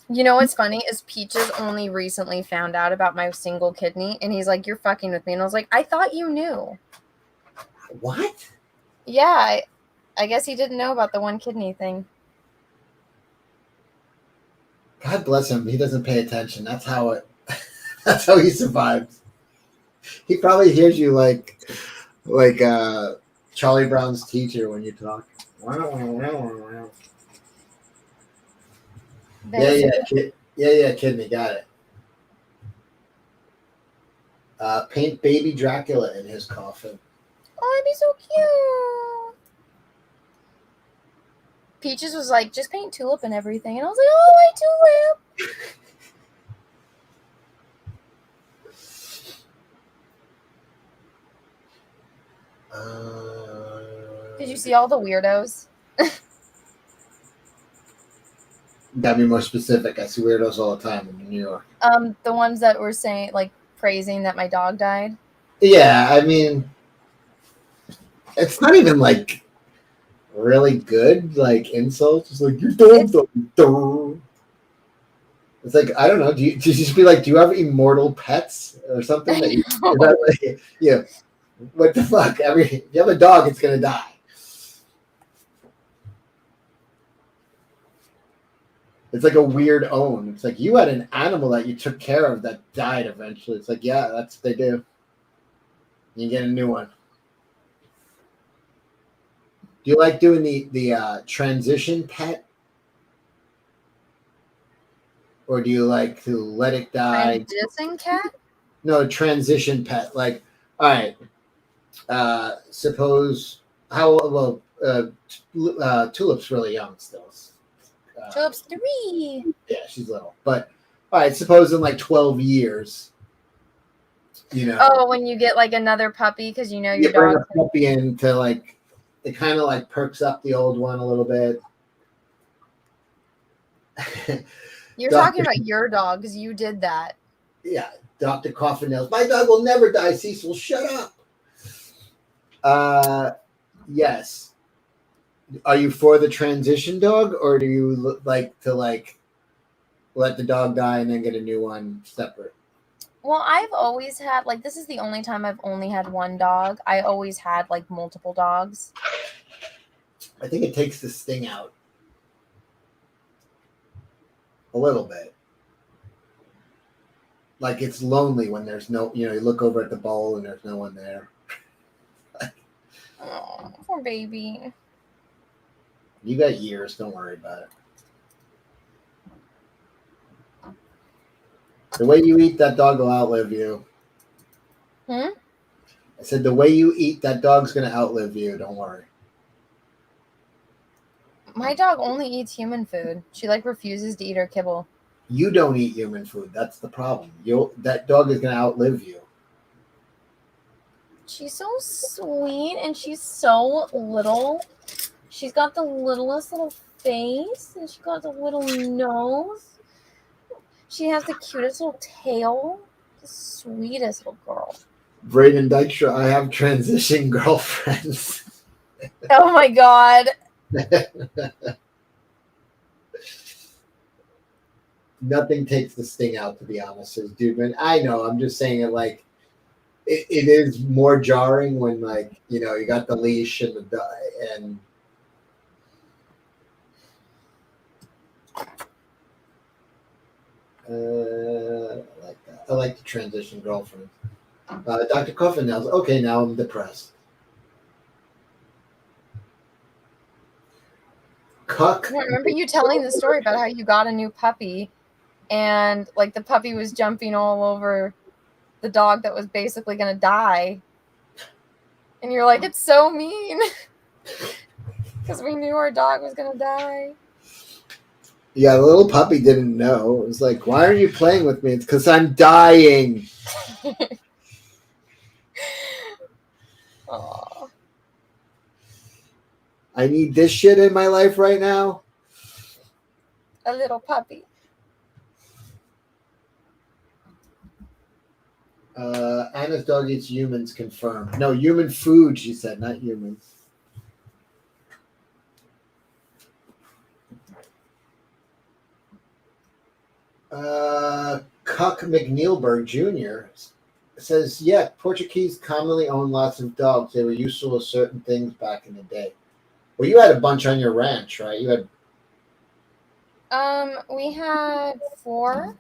You know what's funny is Peaches only recently found out about my single kidney, and he's like, "You're fucking with me," and I was like, "I thought you knew." What? Yeah, I guess he didn't know about the one kidney thing. God bless him. He doesn't pay attention. That's how he survives. He probably hears you like Charlie Brown's teacher when you talk. Yeah, kidney, got it. Paint baby Dracula in his coffin. Oh, that'd be so cute. Peaches was like, just paint tulip and everything. And I was like, oh, my tulip. Did you see all the weirdos? Gotta be more specific. I see weirdos all the time in New York. The ones that were saying, like, praising that my dog died. Yeah, I mean, it's not even like really good, like insults. It's like your dog. It's like, I don't know. Do you just be like, do you have immortal pets or something? Yeah. What the fuck? If you have a dog, it's gonna die. It's like a weird own. It's like you had an animal that you took care of that died eventually. It's like, yeah, that's what they do. You get a new one. Do you like doing the transition pet? Or do you like to let it die? Transition cat? No, transition pet. Like, all right, suppose Tulip's really young still. Tulip's 3. Yeah, she's little. But all right, suppose in like 12 years, you know. Oh, when you get like another puppy because you know your bring dog. a puppy in to like, it kind of like perks up the old one a little bit. You're talking about your dog because you did that. Yeah, Dr. Coffin-Nails. My dog will never die, Cecil. Shut up. Yes. Are you for the transition dog, or do you like to like let the dog die and then get a new one separate? Well, I've always had like this is the only time I've only had one dog. I always had like multiple dogs. I think it takes the sting out a little bit. Like it's lonely when there's no, you look over at the bowl and there's no one there. Oh, poor baby. You got years. Don't worry about it. The way you eat, that dog will outlive you. Hmm? I said, the way you eat, that dog's going to outlive you. Don't worry. My dog only eats human food. She like refuses to eat her kibble. You don't eat human food. That's the problem. That dog is going to outlive you. She's so sweet and she's so little. She's got the littlest little face and she got the little nose. She has the cutest little tail. The sweetest little girl. Braden Dykstra, I have transition girlfriends. Oh my god. Nothing takes the sting out, to be honest, says Dudeman. I know. I'm just saying it like it is more jarring when, like, you know, you got the leash and and I like that. I like the transition girlfriend. Dr. Coffin now. Okay, now I'm depressed. Cuck. I remember you telling the story about how you got a new puppy and like the puppy was jumping all over the dog that was basically going to die. And you're like, it's so mean. Because we knew our dog was going to die. Yeah, the little puppy didn't know. It was like, why are you playing with me? It's because I'm dying. Aww. I need this shit in my life right now. A little puppy. Anna's dog eats humans, confirmed. No, human food, she said, not humans. Cuck McNeilberg Jr. says, yeah, Portuguese commonly own lots of dogs. They were useful to certain things back in the day. Well, you had a bunch on your ranch, right? You had. We had 4.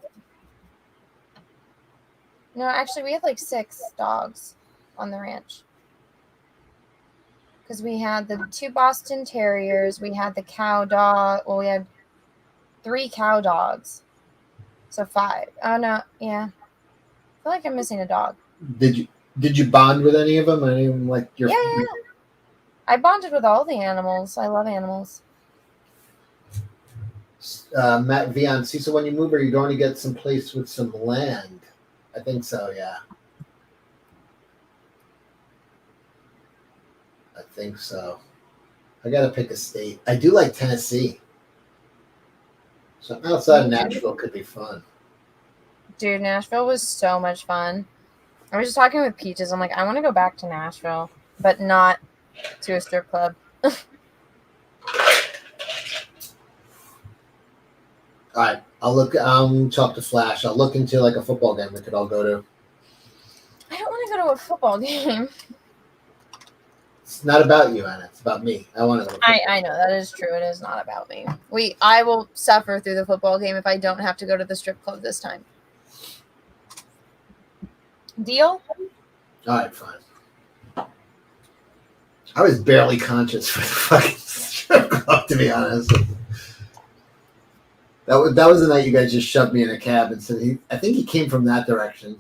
No, actually, we had like 6 dogs on the ranch. Because we had the 2 Boston Terriers, we had the cow dog. Well, we had 3 cow dogs. So 5. Oh, no, yeah. I feel like I'm missing a dog. Did you bond with any of them? Any of them like your? Yeah. I bonded with all the animals. I love animals. Matt Vian, see, so when you move, are you going to get some place with some land? I think so, yeah. I think so. I got to pick a state. I do like Tennessee. So outside of Nashville could be fun. Dude, Nashville was so much fun. I was just talking with Peaches. I'm like, I want to go back to Nashville, but not to a strip club. All right, I'll look. Talk to Flash. I'll look into like a football game we could all go to. I don't want to go to a football game. It's not about you, Anna. It's about me. I want to go. I know that is true. It is not about me. I will suffer through the football game if I don't have to go to the strip club this time. Deal? All right, fine. I was barely conscious for the fucking strip club, to be honest. That was the night you guys just shoved me in a cab and said I think he came from that direction.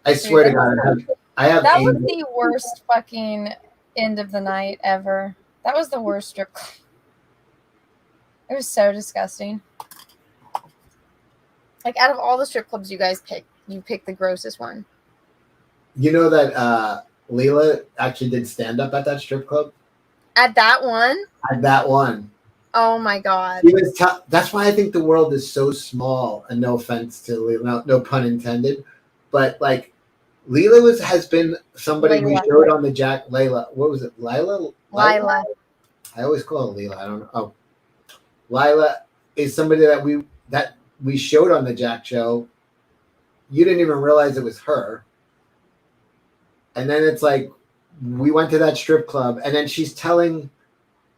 I swear to God, I have. That was the worst fucking end of the night ever. That was the worst strip club. It was so disgusting. Like, out of all the strip clubs you guys picked, you picked the grossest one. You know that Leela actually did stand up at that strip club? At that one? At that one. Oh my God. That's why I think the world is so small, and no offense to Leela, no pun intended, but like Leela has been somebody we showed on the Jack. Layla, what was it? Lila. I always call her Leela. I don't know. Oh, Lila is somebody that we showed on the Jack show. You didn't even realize it was her, and then it's like we went to that strip club, and then she's telling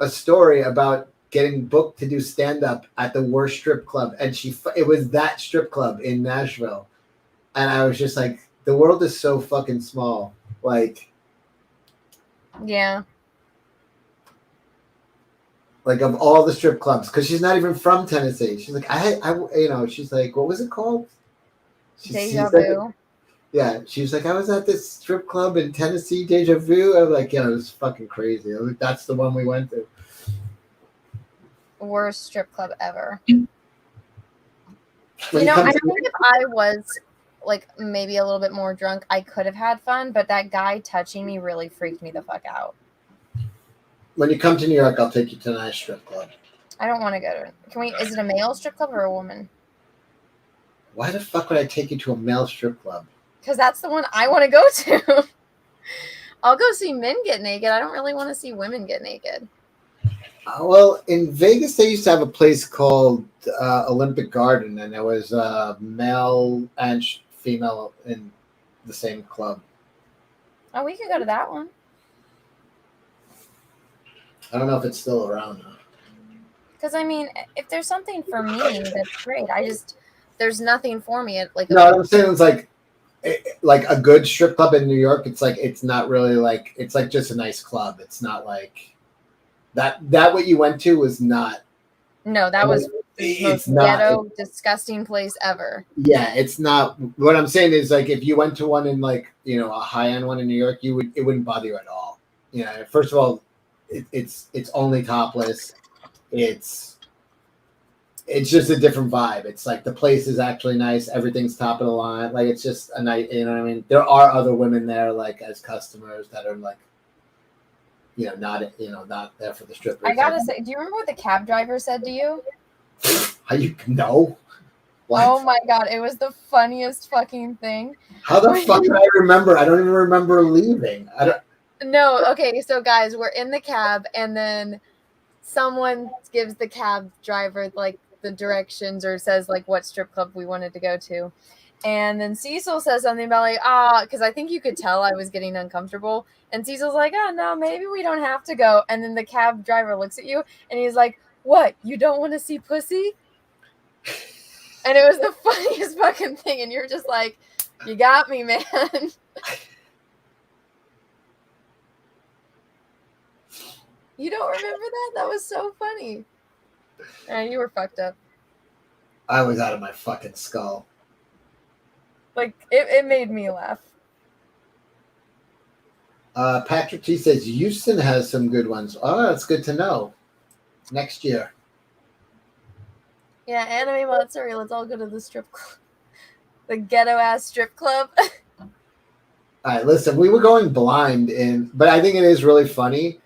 a story about getting booked to do stand-up at the worst strip club, and it was that strip club in Nashville, and I was just like, the world is so fucking small. Like, yeah, like of all the strip clubs, because she's not even from Tennessee. She's like, she's like, what was it called? Deja vu. Yeah, she was like, I was at this strip club in Tennessee, Deja Vu. I was like, yeah, it was fucking crazy. I was like, that's the one we went to. Worst strip club ever. When You know, I think if I was like maybe a little bit more drunk, I could have had fun, but that guy touching me really freaked me the fuck out. When you come to New York, I'll take you to a nice strip club. I don't want to go to it. Can we? Is it a male strip club or a woman? Why the fuck would I take you to a male strip club? Because that's the one I want to go to. I'll go see men get naked. I don't really want to see women get naked. Well, in Vegas, they used to have a place called Olympic Garden, and there was male and female in the same club. Oh, we could go to that one. I don't know if it's still around though. Because I mean, if there's something for me, that's great. There's nothing for me. No, I'm saying it's like a good strip club in New York. It's like it's not really like it's like just a nice club. It's not like that. What you went to was not. No, that was the most ghetto, disgusting place ever. Yeah, it's not. What I'm saying is like if you went to one in like a high end one in New York, it wouldn't bother you at all. First of all, it's only topless. It's just a different vibe. It's like the place is actually nice. Everything's top of the line. Like it's just a night. You know what I mean? There are other women there, like as customers that are like, not there for the strippers. I gotta say, do you remember what the cab driver said to you? How you know? What? Oh my god, it was the funniest fucking thing. How the fuck do I remember? I don't even remember leaving. No, okay, so guys, we're in the cab, and then someone gives the cab driver like the directions or says like what strip club we wanted to go to. And then Cecil says something about like, because I think you could tell I was getting uncomfortable. And Cecil's like, oh no, maybe we don't have to go. And then the cab driver looks at you and he's like, what? You don't want to see pussy? And it was the funniest fucking thing. And you're just like, you got me, man. You don't remember that? That was so funny. You were fucked up. I was out of my fucking skull. Like, it made me laugh. Patrick T says Houston has some good ones. Oh, that's good to know. Next year. Yeah, anime Matsuri, let's all go to the strip club. The ghetto-ass strip club. All right, listen, we were going blind, but I think it is really funny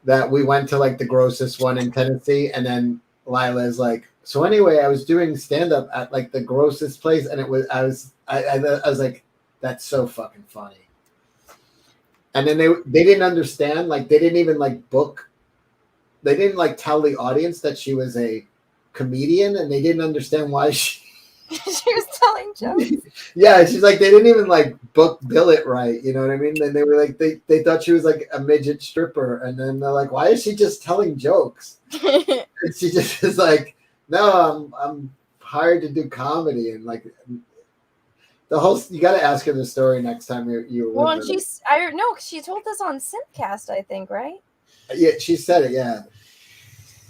that we went to like the grossest one in Tennessee, and then Lila is like, so anyway, I was doing stand-up at like the grossest place, and I was like, that's so fucking funny. And then they didn't understand, like they didn't even like book, they didn't like tell the audience that she was a comedian, and they didn't understand why she was telling jokes. Yeah, she's like, they didn't even like bill it right, you know what I mean? Then they were like, they thought she was like a midget stripper, and then they're like, why is she just telling jokes? And she just is like, no, I'm hired to do comedy, and like the whole. You got to ask her the story next time you. Well, and she told this on Synthcast, I think, right? Yeah, she said it. Yeah.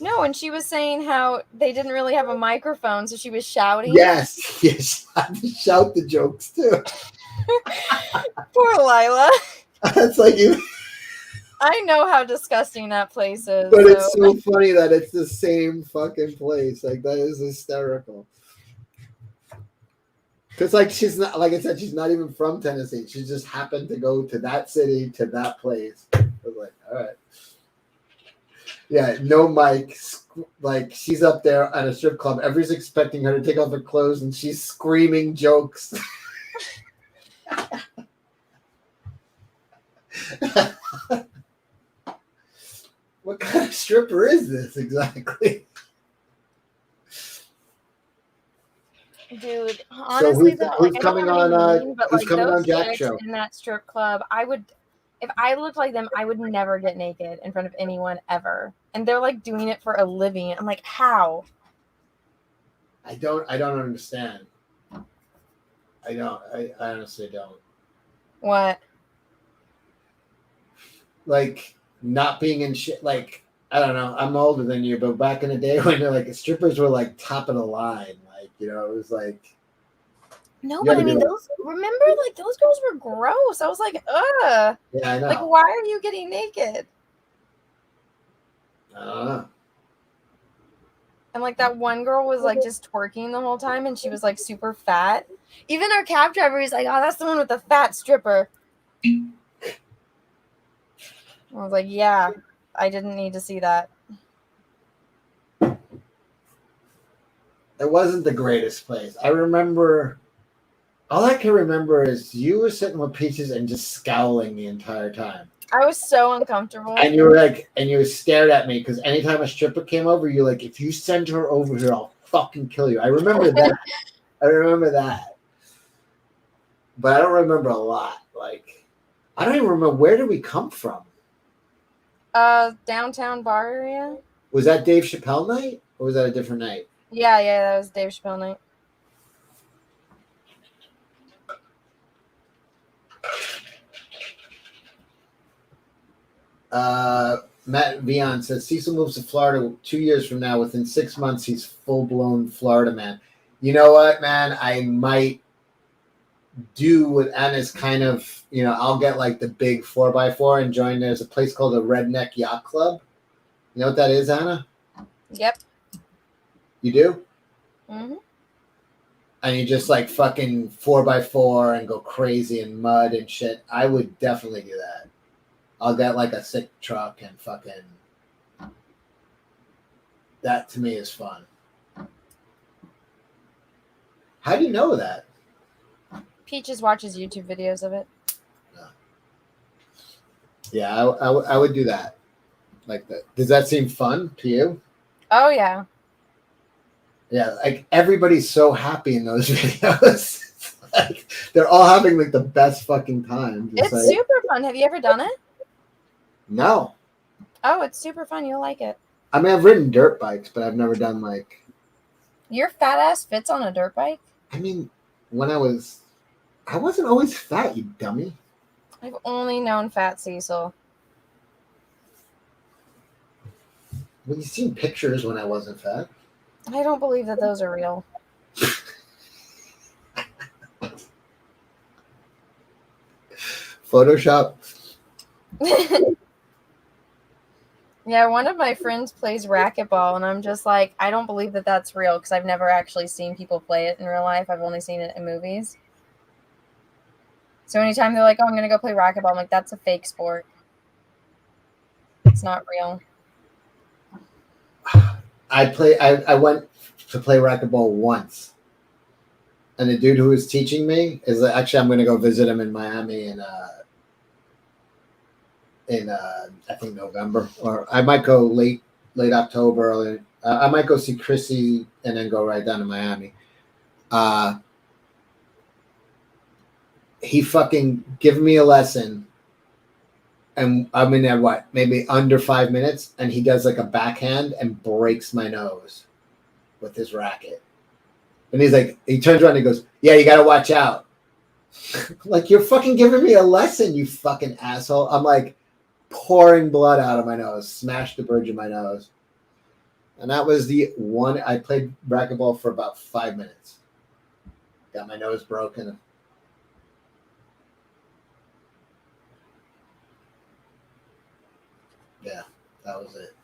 No, and she was saying how they didn't really have a microphone, so she was shouting. Yes, I had to shout the jokes too. Poor Lila. That's like you. I know how disgusting that place is. But it's so funny that it's the same fucking place. Like, that is hysterical. Because, like, she's not, like I said, she's not even from Tennessee. She just happened to go to that city, to that place. I was like, all right. Yeah, no mic. Like, she's up there at a strip club. Everyone's expecting her to take off her clothes, and she's screaming jokes. What kind of stripper is this exactly? Dude, honestly, so who's coming on Jack's show? In that strip club, if I looked like them, I would never get naked in front of anyone ever. And they're like doing it for a living. I'm like, how? I don't understand. I honestly don't. What? Like, not being in shit, like, I don't know, I'm older than you, but back in the day when like strippers were like top of the line, like, it was like, No, You but ever I mean, do it? remember, like, those girls were gross. I was like, ugh. Yeah, I know. Like, why are you getting naked? I don't know. And, like, that one girl was, like, just twerking the whole time, and she was, like, super fat. Even our cab driver, he's like, oh, that's the one with the fat stripper. I was like, yeah, I didn't need to see that. It wasn't the greatest place. I remember, all I can remember is you were sitting with Peaches and just scowling the entire time. I was so uncomfortable. And you were like, and you stared at me because anytime a stripper came over, you're like, if you send her over here, I'll fucking kill you. I remember that. I remember that. But I don't remember a lot. Like, I don't even remember, where did we come from? Downtown bar area. Was that Dave Chappelle night or was that a different night? Yeah, that was Dave Chappelle night. Matt Vion says Cecil moves to Florida 2 years from now. Within 6 months, he's full-blown Florida man. You know what, man? I might do what Anna's kind of, I'll get like the big 4x4 and join. There's a place called the Redneck Yacht Club. You know what that is, Anna? Yep. You do? Mm-hmm. And you just like fucking 4x4 and go crazy in mud and shit. I would definitely do that. I'll get like a sick truck and fucking. That to me is fun. How do you know that? Peaches watches YouTube videos of it. Yeah, I would do that. Like that. Does that seem fun to you? Oh, yeah. Yeah, like everybody's so happy in those videos. Like, they're all having like the best fucking time. It's like, super fun. Have you ever done it? No. Oh, it's super fun. You'll like it. I mean, I've ridden dirt bikes, but I've never done like. Your fat ass fits on a dirt bike? I mean, when I wasn't always fat, you dummy. I've only known fat Cecil. Well, you've seen pictures when I wasn't fat. I don't believe that those are real. Photoshop. Yeah, one of my friends plays racquetball, and I'm just like, I don't believe that that's real because I've never actually seen people play it in real life. I've only seen it in movies. So anytime they're like, oh, I'm going to go play racquetball, I'm like, that's a fake sport. It's not real. I went to play racquetball once. And the dude who was teaching me is actually, I'm going to go visit him in Miami in I think November, or I might go late October. Early, I might go see Chrissy and then go right down to Miami. He fucking give me a lesson, and I'm in there maybe under 5 minutes, and he does like a backhand and breaks my nose with his racket. And he's like, he turns around and he goes, "Yeah, you got to watch out." Like, you're fucking giving me a lesson, you fucking asshole. I'm like pouring blood out of my nose, smashed the bridge of my nose. And that was the one. I played racquetball for about 5 minutes. Got my nose broken. Yeah, that was it.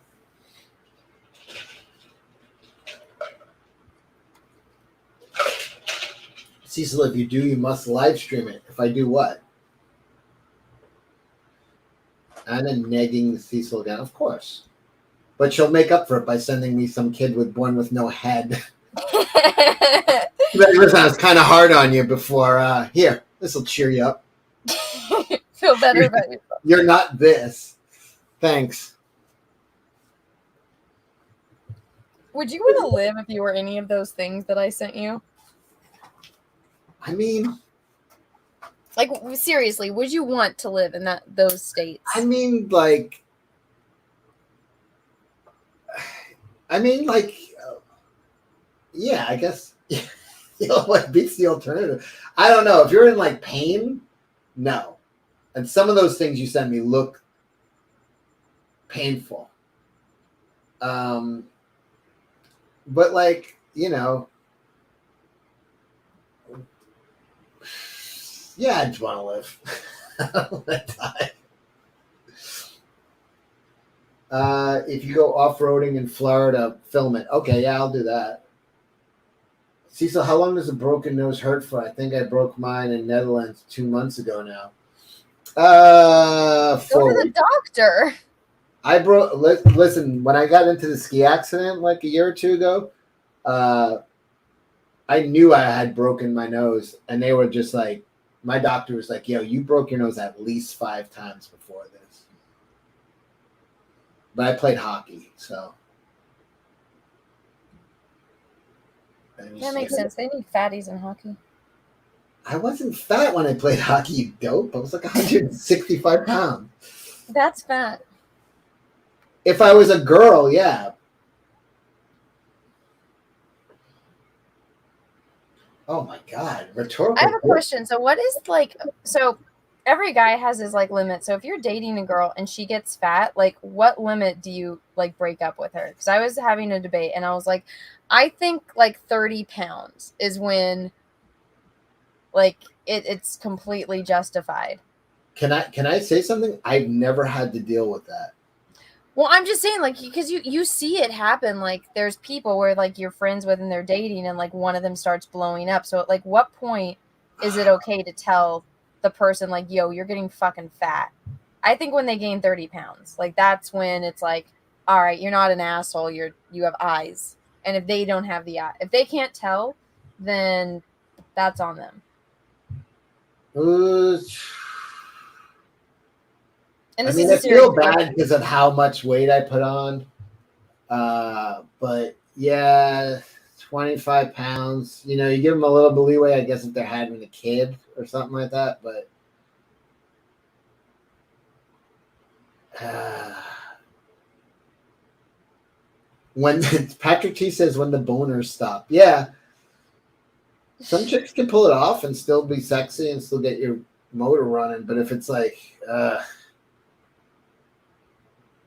Cecil, if you do, you must live stream it. If I do what? Anna negging Cecil again, of course. But she'll make up for it by sending me some kid born with no head. Listen, I was kind of hard on you before. Here, this will cheer you up. Feel better about yourself. You're not this. Thanks. Would you want to live if you were any of those things that I sent you? I mean, like, seriously, would you want to live in those states? I mean, yeah, I guess. What beats the alternative? I don't know. If you're in like pain, no. And some of those things you send me look painful. But like, Yeah, I just want to live. I don't want to die. If you go off-roading in Florida, film it. Okay, yeah, I'll do that. Cecil, how long does a broken nose hurt for? I think I broke mine in Netherlands 2 months ago now. Go 4 to the weeks. doctor. I broke. Listen, when I got into the ski accident like a year or two ago, I knew I had broken my nose, and they were just like, my doctor was like, "Yo, you broke your nose at least 5 times before this." But I played hockey, so That makes sense. They need fatties in hockey. I wasn't fat when I played hockey, you dope. I was like 165 pounds. That's fat. If I was a girl, yeah. Oh my God, rhetorical. I have a question. So what is like, so every guy has his like limit. So if you're dating a girl and she gets fat, like what limit do you like break up with her? Because I was having a debate and I was like, I think like 30 pounds is when like it's completely justified. Can I say something? I've never had to deal with that. Well, I'm just saying, like, because you see it happen. Like, there's people where like you're friends with and they're dating, and like one of them starts blowing up. So, at like, what point is it okay to tell the person like, "Yo, you're getting fucking fat"? I think when they gain 30 pounds, like that's when it's like, all right, you're not an asshole. You have eyes, and if they don't have the eye, if they can't tell, then that's on them. And I this mean, is a I serious feel bad because of how much weight I put on. But yeah, 25 pounds. You know, you give them a little bit of leeway, I guess, if they're having a kid or something like that. But when Patrick T says when the boners stop, yeah, some chicks can pull it off and still be sexy and still get your motor running. But if it's like,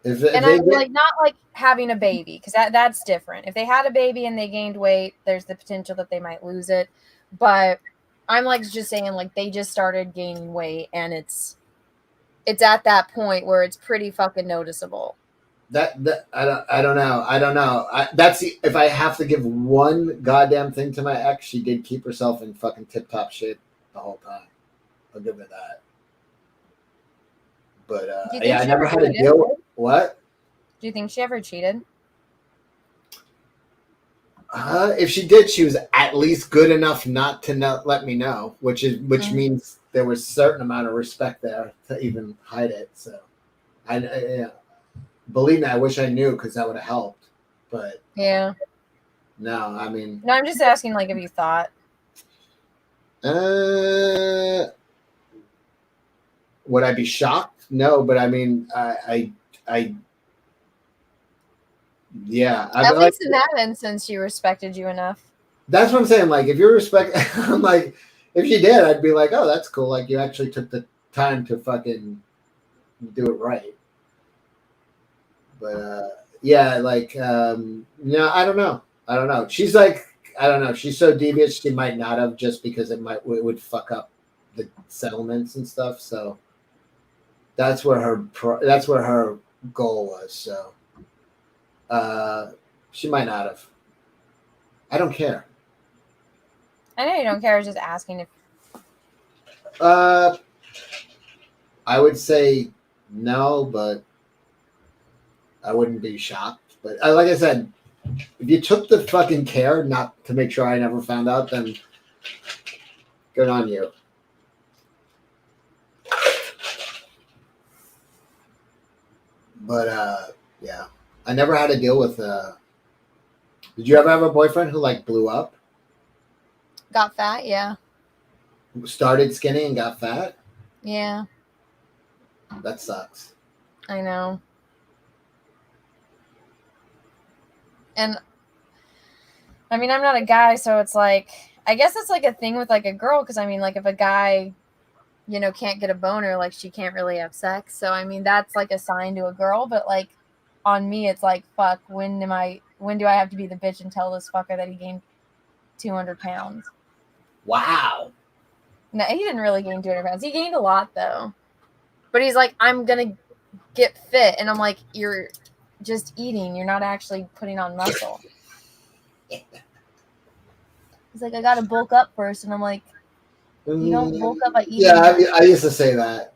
if and they I'm like not like having a baby because that's different. If they had a baby and they gained weight, there's the potential that they might lose it. But I'm like just saying like they just started gaining weight and it's at that point where it's pretty fucking noticeable. that I don't know. That's if I have to give one goddamn thing to my ex, she did keep herself in fucking tip top shape the whole time. I'll give her that. But yeah, I never had to deal with what. Do you think she ever cheated? If she did, she was at least good enough not to let me know, which means there was a certain amount of respect there to even hide it. So, yeah. Believe me, I wish I knew because that would have helped. But yeah, no, I mean, no, I'm just asking like if you thought. Would I be shocked? No, but I mean, I yeah. At least in that instance, she respected you enough. That's what I'm saying. Like, if you respect, I'm like, if she did, I'd be like, oh, that's cool. Like, you actually took the time to fucking do it right. But yeah, like, no, I don't know. She's like, I don't know. She's so devious. She might not have just because it would fuck up the settlements and stuff. So that's where her goal was. So she might not have. I don't care. I know you don't care. I was just asking if. I would say no, but I wouldn't be shocked. But like I said, if you took the fucking care not to make sure I never found out, then good on you. But yeah, I never had to deal with. Did you ever have a boyfriend who like blew up? Got fat, yeah. Started skinny and got fat? Yeah. That sucks. I know. And I mean, I'm not a guy, so it's like, I guess it's like a thing with like a girl, because I mean, like if a guy, you know, can't get a boner, like she can't really have sex. So I mean, that's like a sign to a girl, but like on me, it's like, fuck, when do I have to be the bitch and tell this fucker that he gained 200 pounds? Wow. No, he didn't really gain 200 pounds. He gained a lot, though. But he's like, I'm going to get fit. And I'm like, you're just eating. You're not actually putting on muscle. He's like, I got to bulk up first. And I'm like, you don't bulk up by eating. Yeah, I used to say that.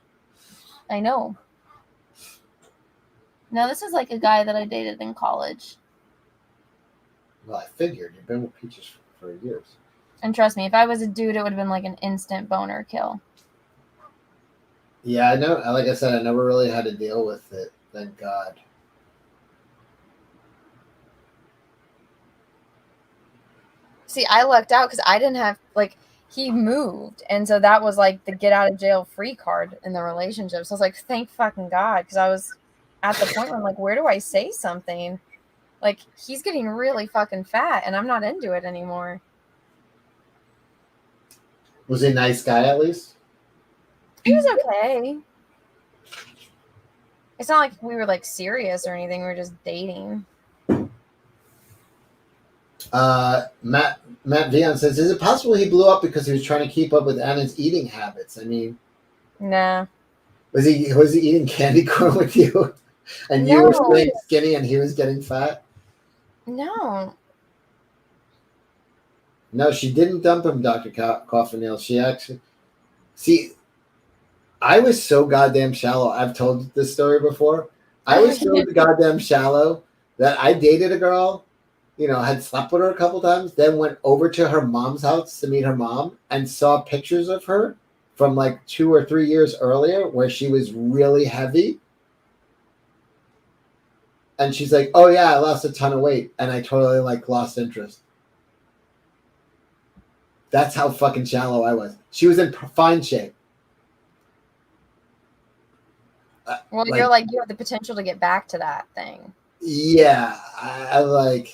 I know. No, this is like a guy that I dated in college. Well, I figured. You've been with Peaches for years. And trust me, if I was a dude, it would have been like an instant boner kill. Yeah, I know. Like I said, I never really had to deal with it. Thank God. See, I lucked out because I didn't have, like, he moved. And so that was like the get out of jail free card in the relationship. So I was like, thank fucking God. Because I was at the point where I'm like, where do I say something? Like, he's getting really fucking fat and I'm not into it anymore. Was he a nice guy at least? He was okay. It's not like we were like serious or anything. We were just dating. Matt Vion says, is it possible he blew up because he was trying to keep up with Anna's eating habits? I mean, Nah. Was he eating candy corn with you? And you were staying skinny and he was getting fat? No. No, she didn't dump him, Dr. Coffin-Nail. She actually... See, I was so goddamn shallow. I've told this story before. I was so goddamn shallow that I dated a girl, had slept with her a couple times, then went over to her mom's house to meet her mom and saw pictures of her from like 2 or 3 years earlier where she was really heavy. And she's like, oh yeah, I lost a ton of weight. And I totally lost interest. That's how fucking shallow I was. She was in fine shape. Well, you're like, you have the potential to get back to that thing. Yeah. I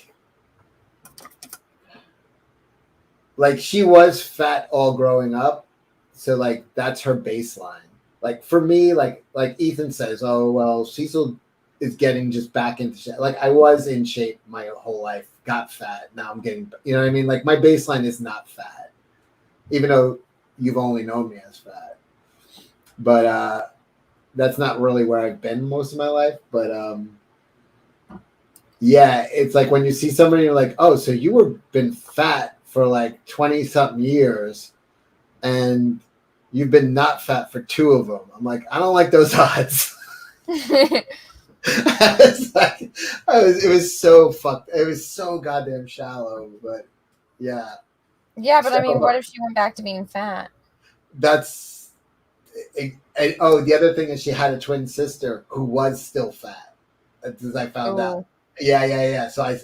she was fat all growing up. So that's her baseline. For me, like Ethan says, oh, well, Cecil is getting just back into shape. I was in shape my whole life, got fat. Now I'm getting, you know what I mean? My baseline is not fat, even though you've only known me as fat. But that's not really where I've been most of my life. But yeah, it's like when you see somebody, you're like, oh, so you were been fat for 20-something years and you've been not fat for 2 of them. I'm like, I don't like those odds. It was so fucked. It was so goddamn shallow, but yeah. Yeah, but I mean, what if she went back to being fat? That's the other thing is she had a twin sister who was still fat, as I found out. Yeah. So I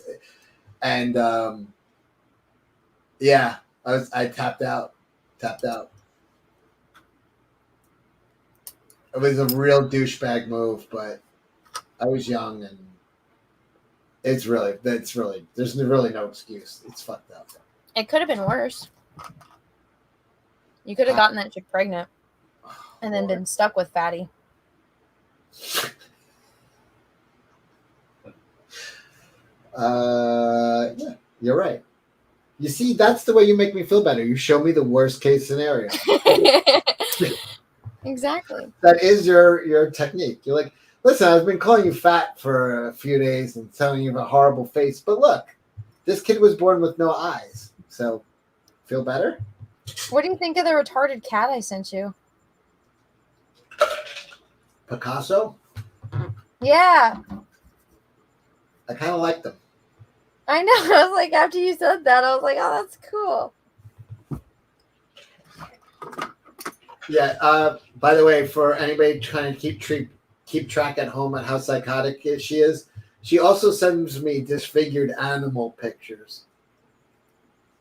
tapped out. It was a real douchebag move, but I was young and there's really no excuse. It's fucked up. It could have been worse. You could have gotten that chick pregnant and then been stuck with fatty. Yeah, you're right. You see, that's the way you make me feel better. You show me the worst case scenario. Exactly. That is your technique. You're like, listen, I've been calling you fat for a few days and telling you a horrible face, but look, this kid was born with no eyes. So, feel better? What do you think of the retarded cat I sent you? Picasso? Yeah. I kind of like them. I know. I was like, after you said that, I was like, oh, that's cool. Yeah. By the way, for anybody trying to keep track at home on how psychotic she is, she also sends me disfigured animal pictures.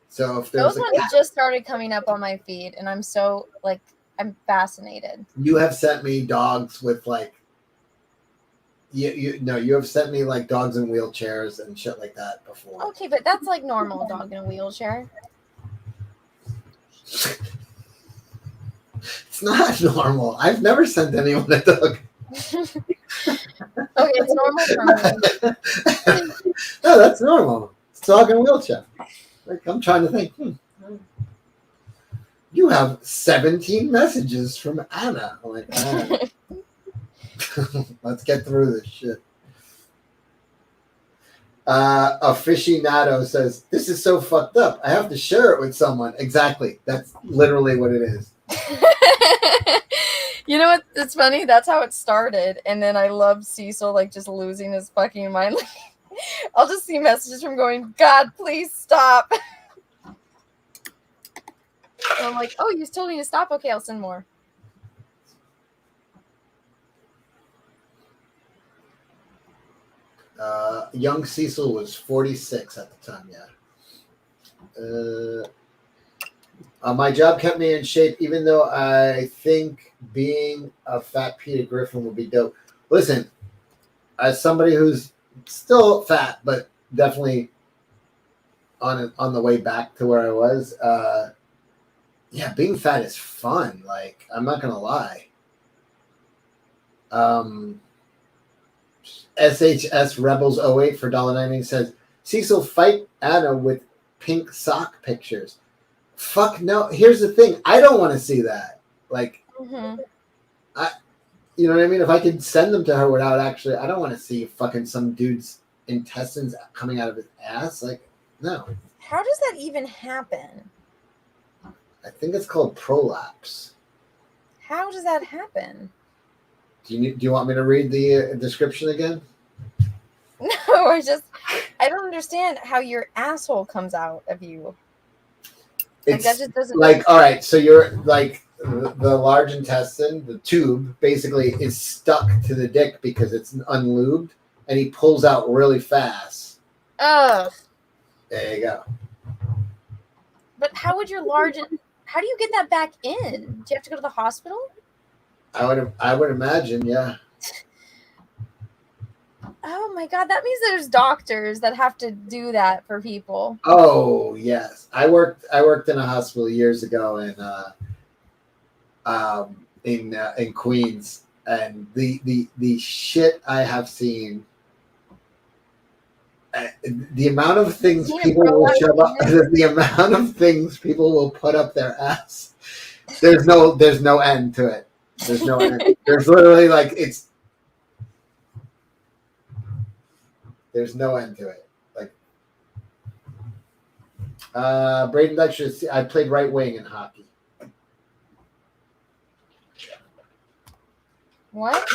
So if there's those ones just started coming up on my feed, and I'm so I'm fascinated. You have sent me dogs with you have sent me dogs in wheelchairs and shit like that before. Okay, but that's normal dog in a wheelchair. It's not normal. I've never sent anyone a dog. Okay, it's normal for me. No, that's normal. It's a dog in a wheelchair. I'm trying to think. You have 17 messages from Anna. I'm like, let's get through this shit. Aficionado says, this is so fucked up. I have to share it with someone. Exactly. That's literally what it is. You know what? It's funny. That's how it started. And then I love Cecil like just losing his fucking mind. Like, I'll just see messages from going, God, please stop. And I'm like, oh, you told me to stop? Okay, I'll send more. Young Cecil was 46 at the time, yeah. My job kept me in shape, even though I think being a fat Peter Griffin would be dope. Listen, as somebody who's still fat, but definitely on the way back to where I was, yeah, being fat is fun. Like, I'm not gonna lie. SHS Rebels 08 for $1.90 says, Cecil, fight Anna with pink sock pictures. Fuck no. Here's the thing. I don't want to see that. Like, you know what I mean? If I could send them to her without actually, I don't want to see fucking some dude's intestines coming out of his ass. Like, no. How does that even happen? I think it's called prolapse. How does that happen? Do you want me to read the description again? No, I don't understand how your asshole comes out of you. It's like, that just doesn't like, all right, so you're like the large intestine, the tube basically is stuck to the dick because it's unlubed, and he pulls out really fast. Ugh. There you go. But how would how do you get that back in? Do you have to go to the hospital? I would imagine, yeah. Oh my God, that means there's doctors that have to do that for people. Oh yes, I worked in a hospital years ago in Queens, and the shit I have seen. The amount of things people will shove up, the amount of things people will put up their ass. There's no end to it. There's no end. There's literally like there's no end to it. Like Braden Dexter, I played right wing in hockey. What?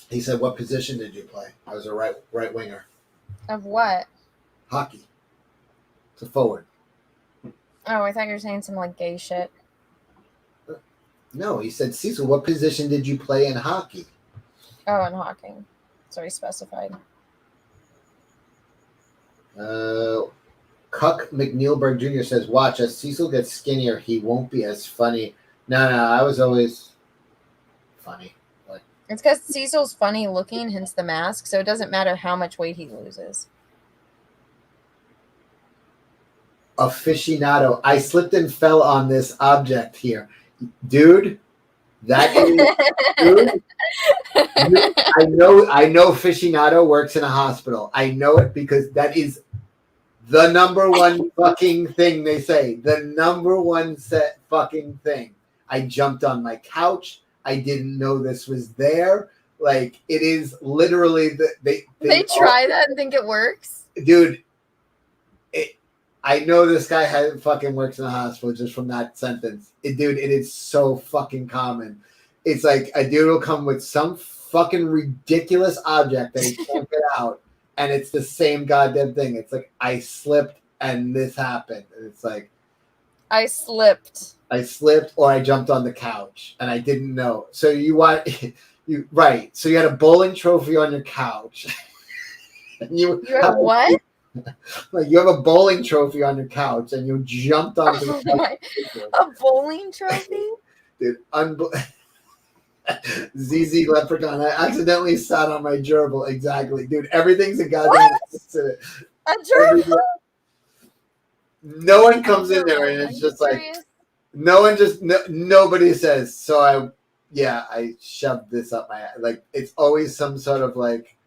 He said, "What position did you play?" I was a right winger. Of what? Hockey. It's a forward. Oh, I thought you were saying some like gay shit. No, he said, Cecil, what position did you play in hockey? Oh, in hockey. So he specified. Cuck McNeilberg Jr. says, watch, as Cecil gets skinnier, he won't be as funny. No, I was always funny. Like, it's because Cecil's funny looking, hence the mask, so it doesn't matter how much weight he loses. Aficionado. I slipped and fell on this object here. Dude, that is... dude, I know Aficionado works in a hospital. I know it because that is the number one fucking thing they say. The number one fucking thing. I jumped on my couch. I didn't know this was there. Like, it is literally they try that and think it works. Dude, I know this guy fucking works in a hospital just from that sentence. Dude, it is so fucking common. It's like a dude will come with some fucking ridiculous object that he can't get out, and it's the same goddamn thing. It's like, I slipped and this happened. And it's like, I slipped, or I jumped on the couch and I didn't know. So right. So you had a bowling trophy on your couch. And you have what? Like, you have a bowling trophy on your couch and you jumped onto the couch. A bowling trophy? Dude, ZZ Leprechaun. I accidentally sat on my gerbil. Exactly. Dude, everything's a goddamn accident. A gerbil? No one comes in there and it's just like, nobody says, so I shoved this up my ass. Like, it's always some sort of like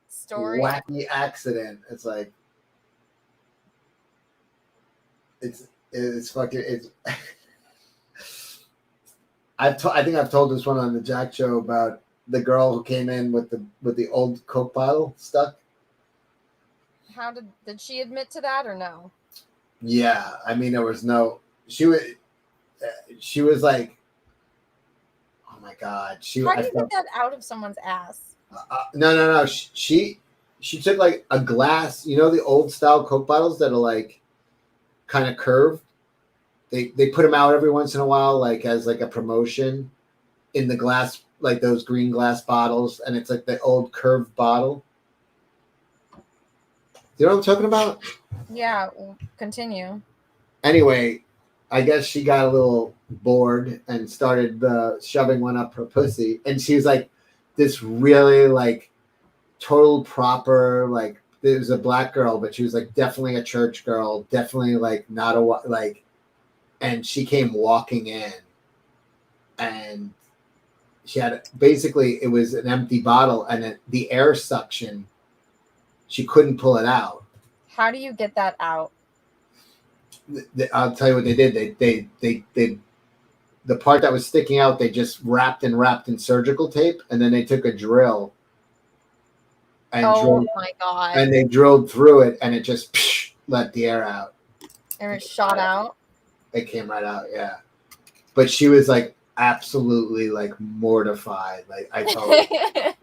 story, wacky accident. It's like, it's fucking, I think I've told this one on the Jack Show about the girl who came in with the old Coke bottle stuck. How did she admit to that or no? Yeah, I mean there was no. She was like, oh my god. How do you get that out of someone's ass? No. She took like a glass. You know the old style Coke bottles that are like kind of curved. They put them out every once in a while, like as like a promotion in the glass, like those green glass bottles, and it's like the old curved bottle. You know what I'm talking about? Yeah, continue. Anyway, I guess she got a little bored and started shoving one up her pussy, and she was like this really like total proper like. It was a black girl, but she was like definitely a church girl, definitely like not a like. And she came walking in, and she had basically it was an empty bottle, and the air suction. She couldn't pull it out. How do you get that out? I'll tell you what they did. They the part that was sticking out, they just wrapped in surgical tape, and then they took a drill and my god! and they drilled through it, and it just let the air out. And it shot out. It came right out, yeah. But she was like absolutely like mortified. Like I told her.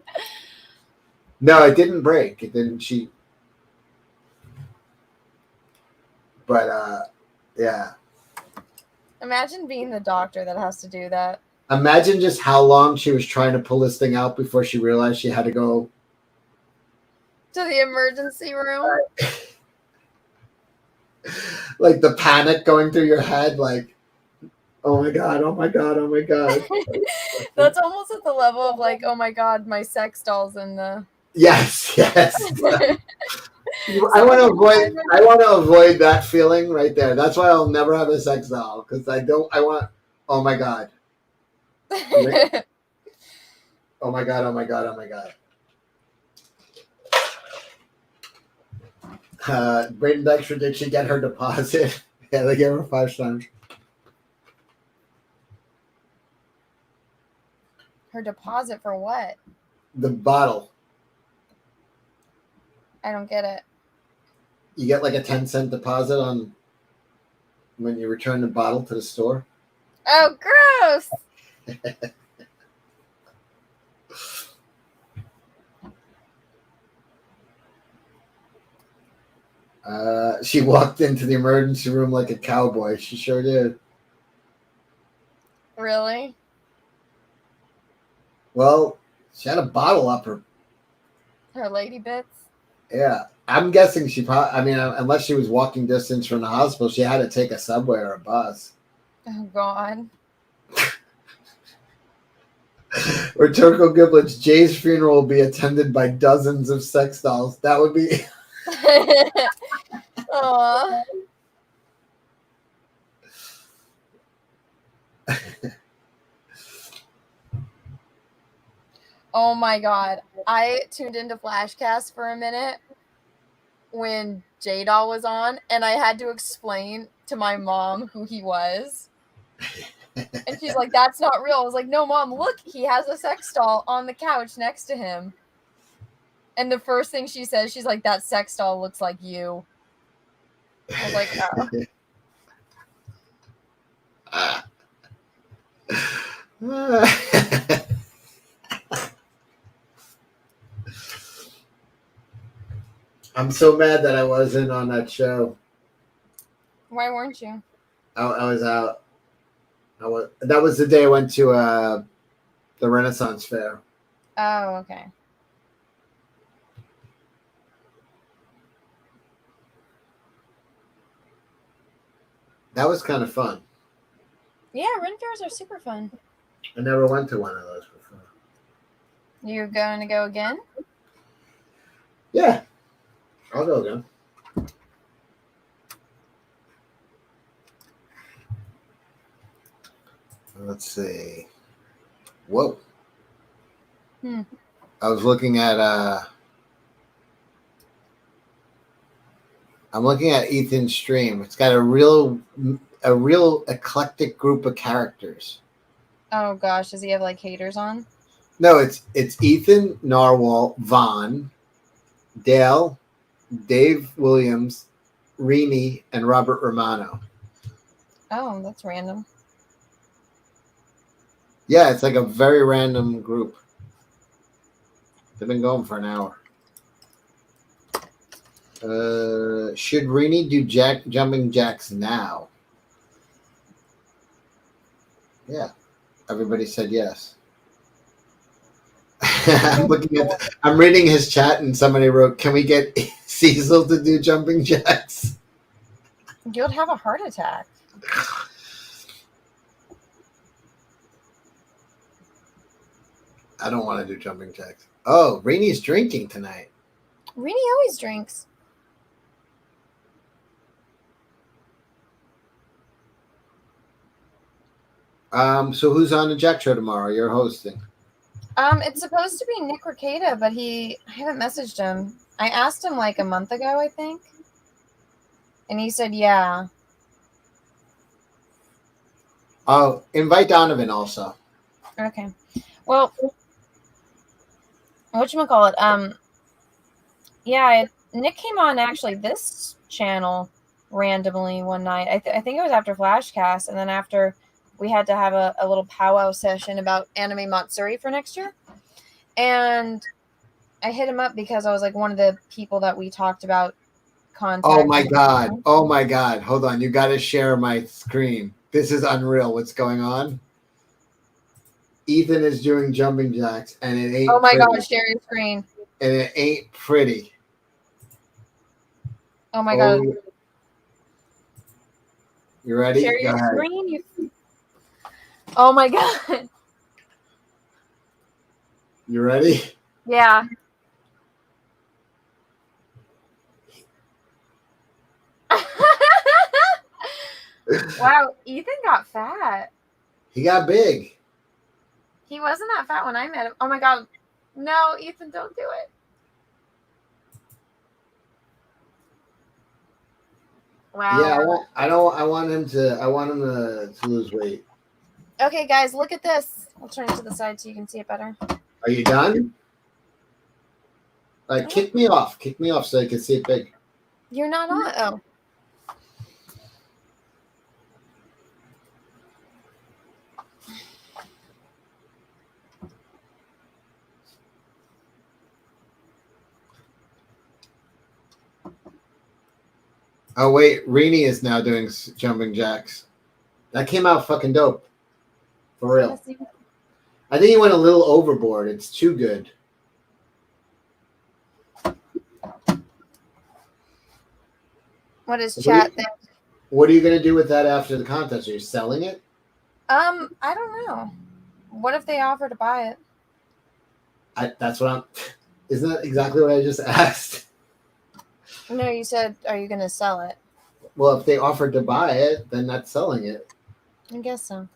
No, it didn't break. It didn't. But yeah. Imagine being the doctor that has to do that. Imagine just how long she was trying to pull this thing out before she realized she had to go to the emergency room. Like the panic going through your head, like, oh my god, oh my god, oh my god. That's almost at the level of like, oh my god, my sex doll's in the. Yes. I want to avoid that feeling right there. That's why I'll never have a sex doll, because I want. Oh my god. Oh my god. Oh my god. Oh my god. Braden Dexter, did she get her deposit? Yeah, they gave her 5 times. Her deposit for what? The bottle. I don't get it. You get like a 10-cent deposit on when you return the bottle to the store. Oh, gross! She walked into the emergency room like a cowboy. She sure did. Really? Well, she had a bottle up her. Her lady bits? Yeah. I'm guessing she probably, I mean, unless she was walking distance from the hospital, she had to take a subway or a bus. Oh, God. Returco Giblets, Jay's funeral will be attended by dozens of sex dolls. That would be. Aww. Oh my god. I tuned into Flashcast for a minute when J-Doll was on, and I had to explain to my mom who he was. And she's like, that's not real. I was like, no, Mom, look, he has a sex doll on the couch next to him. And the first thing she says, she's like, that sex doll looks like you. I was like, oh. I'm so mad that I wasn't on that show. Why weren't you? I was out. That was the day I went to the Renaissance Fair. Oh, okay. That was kind of fun. Yeah, Ren fairs are super fun. I never went to one of those before. You're going to go again? Yeah. I'll go again. Let's see. Whoa. I was looking at I'm looking at Ethan's stream. It's got a real eclectic group of characters. Oh gosh, does he have like haters on? No, it's Ethan, Narwhal, Vaughn, Dale, Dave Williams, Rini, and Robert Romano. Oh, that's random. Yeah, it's like a very random group. They've been going for an hour. Should Rini do jumping jacks now? Yeah, everybody said yes. I'm reading his chat, and somebody wrote, "Can we get Cecil to do jumping jacks?" You'd have a heart attack. I don't want to do jumping jacks. Oh, Rini's drinking tonight. Rini always drinks. So who's on the Jack Show tomorrow? You're hosting. It's supposed to be Nick Ricada, but I haven't messaged him. I asked him like a month ago, I think. And he said, yeah. Oh, invite Donovan also. Okay. Well, whatchamacallit? Yeah, Nick came on actually this channel randomly one night. I think it was after Flashcast, and then after we had to have a little powwow session about anime Matsuri for next year. And I hit him up because I was like one of the people that we talked about contacting. Oh my god. Oh my god. Hold on. You got to share my screen. This is unreal. What's going on? Ethan is doing jumping jacks, and it ain't. Oh my god, share your screen. And it ain't pretty. Oh my god. You ready? Share your screen. Oh my god. You ready? Yeah. Wow, Ethan got fat. He got big. He wasn't that fat when I met him. Oh my god. No, Ethan, don't do it. Wow. Yeah, I want him to lose weight. Okay, guys, look at this. I'll turn it to the side so you can see it better. Are you done? Like, kick me off so I can see it big. You're not on. Oh. Oh wait, Rini is now doing jumping jacks. That came out fucking dope. For real. I think he went a little overboard. It's too good. What is chat then? What are you gonna do with that after the contest? Are you selling it? I don't know. What if they offer to buy it? That's what I'm. Isn't that exactly what I just asked? No, you said, are you going to sell it? Well, if they offered to buy it, then that's selling it. I guess so.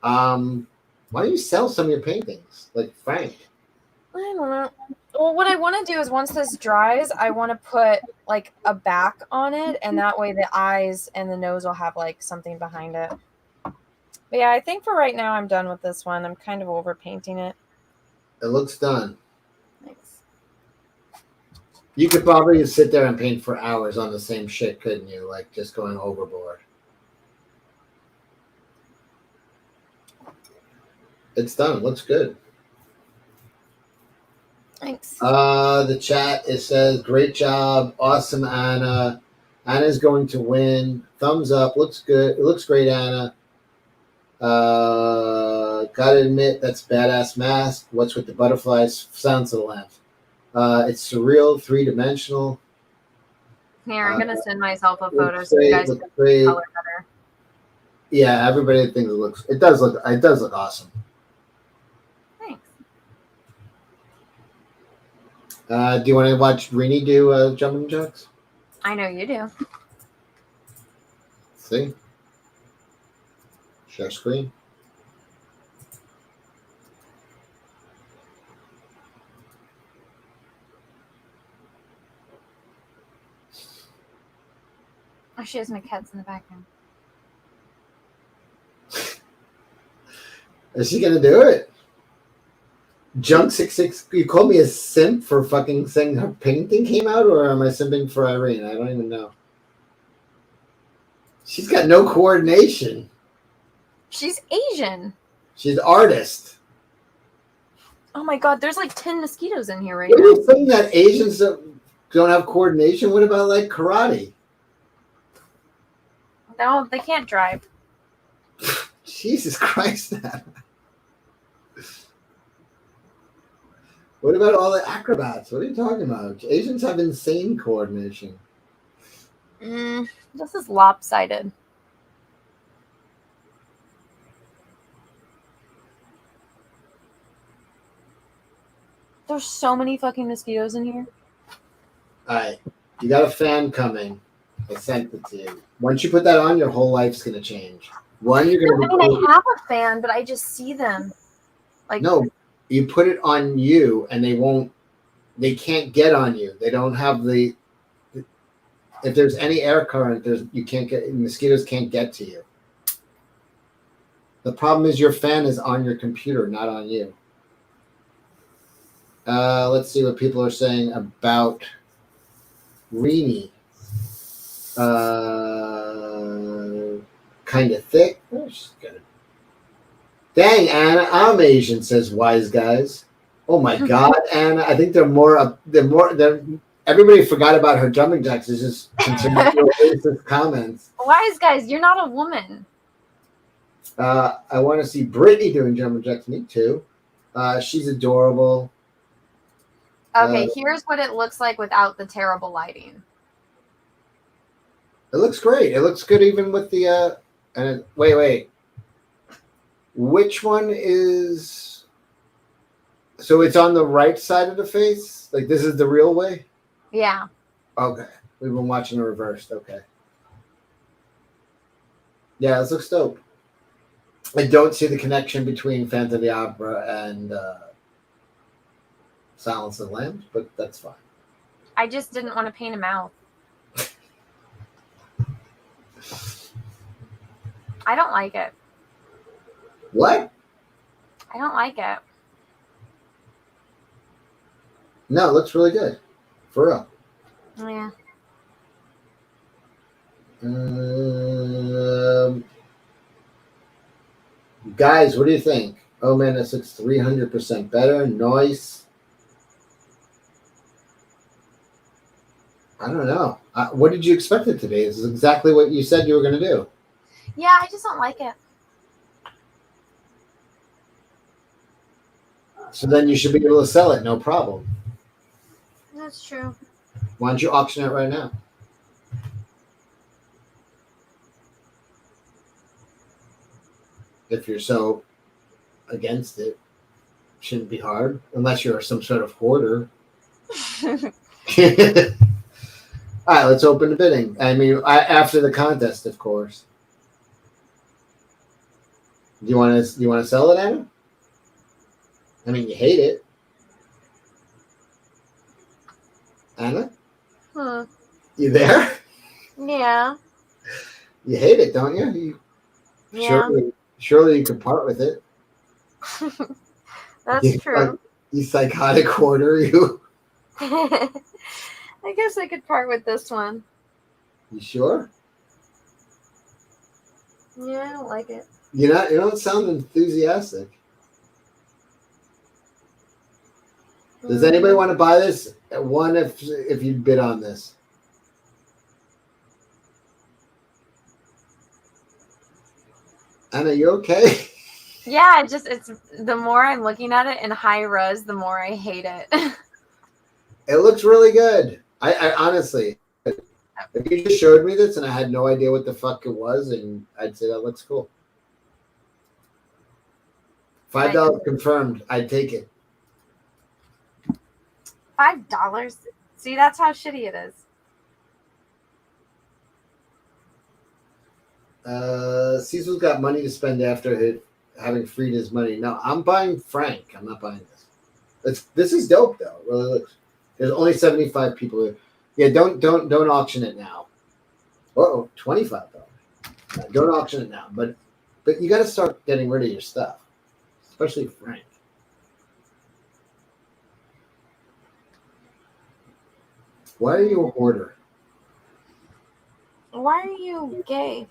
Why don't you sell some of your paintings, like Frank? I don't know. Well, what I want to do is once this dries, I want to put like a back on it, and that way the eyes and the nose will have like something behind it. But yeah, I think for right now I'm done with this one. I'm kind of over painting it. It looks done. Thanks. You could probably just sit there and paint for hours on the same shit, couldn't you? Like just going overboard. It's done. It looks good. Thanks. The chat, it says, great job. Awesome, Anna. Anna's going to win. Thumbs up. Looks good. It looks great, Anna. Gotta admit, that's badass mask. What's with the butterflies? Sounds of the lamp. It's surreal, three-dimensional. Here, I'm gonna send myself a photo so you guys can see the color better. Yeah, everybody thinks it does look awesome. Thanks. Do you want to watch Rini do jumping jacks? I know you do. See? Share screen. Oh, she has my cats in the background. Is she gonna do it? Junk66, you called me a simp for fucking saying her painting came out, or am I simping for Irene? I don't even know. She's got no coordination. She's Asian. She's an artist. Oh my god, there's like 10 mosquitoes in here right What are now. you saying that Asians don't have coordination? What about like karate? No, they can't drive. Jesus Christ. What about all the acrobats? What are you talking about? Asians have insane coordination. This is lopsided. There's so many fucking mosquitoes in here. All right. You got a fan coming. I sent it to you. Once you put that on, your whole life's going to change. One, you're going to I have a fan, but I just see them. Like no, you put it on you, and they can't get on you. They don't have if there's any air current, mosquitoes can't get to you. The problem is your fan is on your computer, not on you. Let's see what people are saying about Reenie. Kind of thick. Oh, she's good. Dang, Anna, I'm Asian, says Wise Guys. Oh my God, Anna. I think everybody forgot about her jumping jacks. It's just racist comments. Wise Guys, you're not a woman. I want to see Brittany doing jumping jacks. Me too. She's adorable. Okay, here's what it looks like without the terrible lighting. It looks great. It looks good even with the wait. Which one is so it's on the right side of the face? Like this is the real way? Yeah. Okay. We've been watching the reversed. Okay. Yeah, this looks dope. I don't see the connection between Phantom of the Opera and Silence of the Lambs, but that's fine. I just didn't want to paint a mouth. I don't like it. What? I don't like it. No, it looks really good. For real. Yeah. Guys, what do you think? Oh man, this looks 300% better. Nice. I don't know. What did you expect it to be? This is exactly what you said you were going to do. Yeah, I just don't like it. So then you should be able to sell it, no problem. That's true. Why don't you auction it right now? If you're so against it, shouldn't be hard, unless you're some sort of hoarder. All right, let's open the bidding. I mean, after the contest, of course. Do you want to sell it, Anna? I mean, you hate it, Anna. You there? Yeah. You hate it, don't you? Yeah. Surely you could part with it. That's true. You psychotic hoarder, you. I guess I could part with this one. You sure? Yeah, I don't like it. You don't sound enthusiastic. Does anybody want to buy this? One, if you bid on this. Anna, you okay? Yeah, it's the more I'm looking at it in high res, the more I hate it. It looks really good. I honestly, if you just showed me this and I had no idea what the fuck it was, and I'd say that looks cool. $5 confirmed. I'd take it. $5? See, that's how shitty it is. Cecil's got money to spend after having freed his money. No, I'm buying Frank. I'm not buying this. This is dope though. It really looks. There's only 75 people here. Yeah, don't auction it now. Uh-oh, $25. Don't auction it now. But you got to start getting rid of your stuff. especially Frank. Why are you a hoarder? Why are you gay?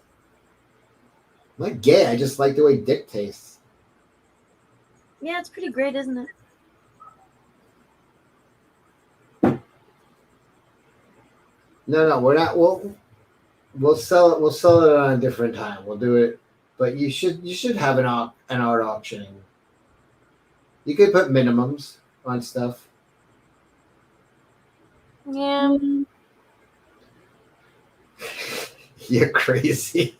I'm not gay. I just like the way dick tastes. Yeah, it's pretty great, isn't it? No, we're not. We'll sell it. We'll sell it on a different time. We'll do it. But you should have an art auctioning. You could put minimums on stuff. Yeah. You're crazy.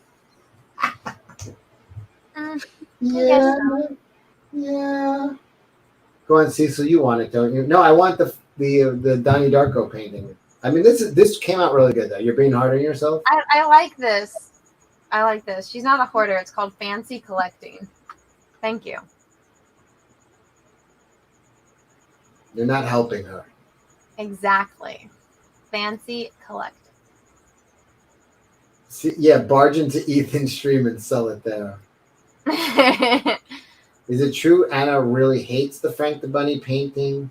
Yeah. Yeah. Go on, Cecil. You want it, don't you? No, I want the Donnie Darko painting. I mean, this came out really good though. You're being hard on yourself. I like this. I like this. She's not a hoarder. It's called fancy collecting. Thank you. You're not helping her. Exactly. Fancy collecting. See, yeah, barge into Ethan's stream and sell it there. Is it true Anna really hates the Frank the Bunny painting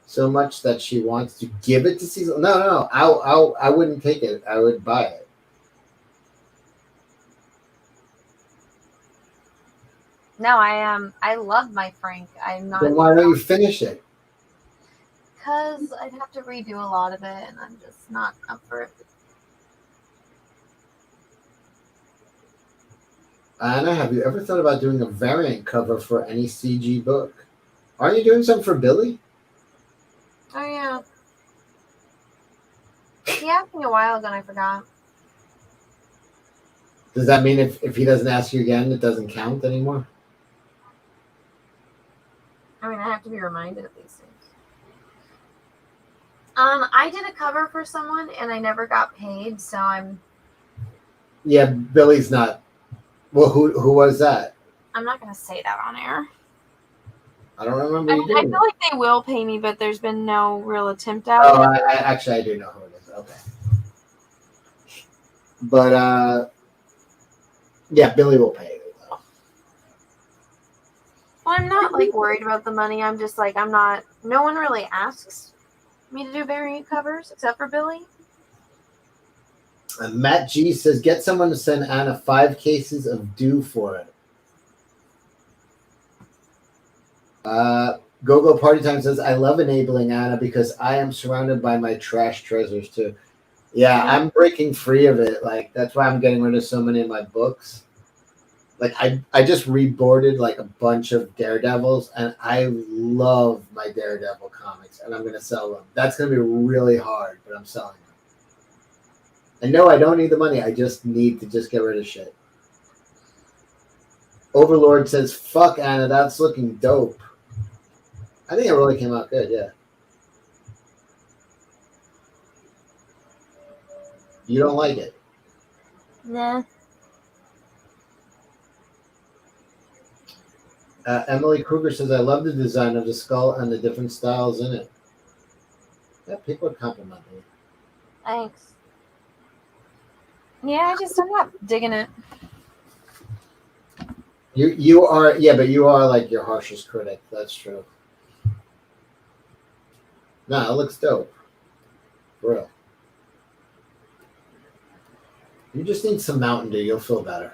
so much that she wants to give it to Cecil? No. I wouldn't take it. I would buy it. No, I love my Frank. I'm not. Then why don't you finish it? Because I'd have to redo a lot of it, and I'm just not up for it. Anna, have you ever thought about doing a variant cover for any CG book? Aren't you doing something for Billy? Oh, yeah. He asked me a while ago, and I forgot. Does that mean if he doesn't ask you again, it doesn't count anymore? I mean, I have to be reminded of these things. I did a cover for someone, and I never got paid, so I'm... Yeah, Billy's not... Well, who was that? I'm not going to say that on air. I don't remember I you feel doing like they will pay me, but there's been no real attempt at Oh, it. I do know who it is. Okay. But, yeah, Billy will pay you, though. Well, I'm not, like, worried about the money. I'm just, like, I'm not... No one really asks me to do variant covers, except for Billy. And Matt G says, get someone to send Anna 5 cases of dew for it. Go Party Time says, I love enabling Anna because I am surrounded by my trash treasures too. Yeah, I'm breaking free of it. Like, that's why I'm getting rid of so many of my books. Like, I just reboarded like a bunch of Daredevils, and I love my Daredevil comics, and I'm going to sell them. That's going to be really hard, but I'm selling them. And no, I don't need the money. I just need to just get rid of shit. Overlord says, fuck Anna, that's looking dope. I think it really came out good, yeah. You don't like it? Nah. Emily Kruger says, I love the design of the skull and the different styles in it. Yeah, people are complimenting you. Thanks. Yeah, I'm not digging it. You are, yeah, but you are like your harshest critic. That's true. No, it looks dope. For real. You just need some Mountain Dew. You'll feel better.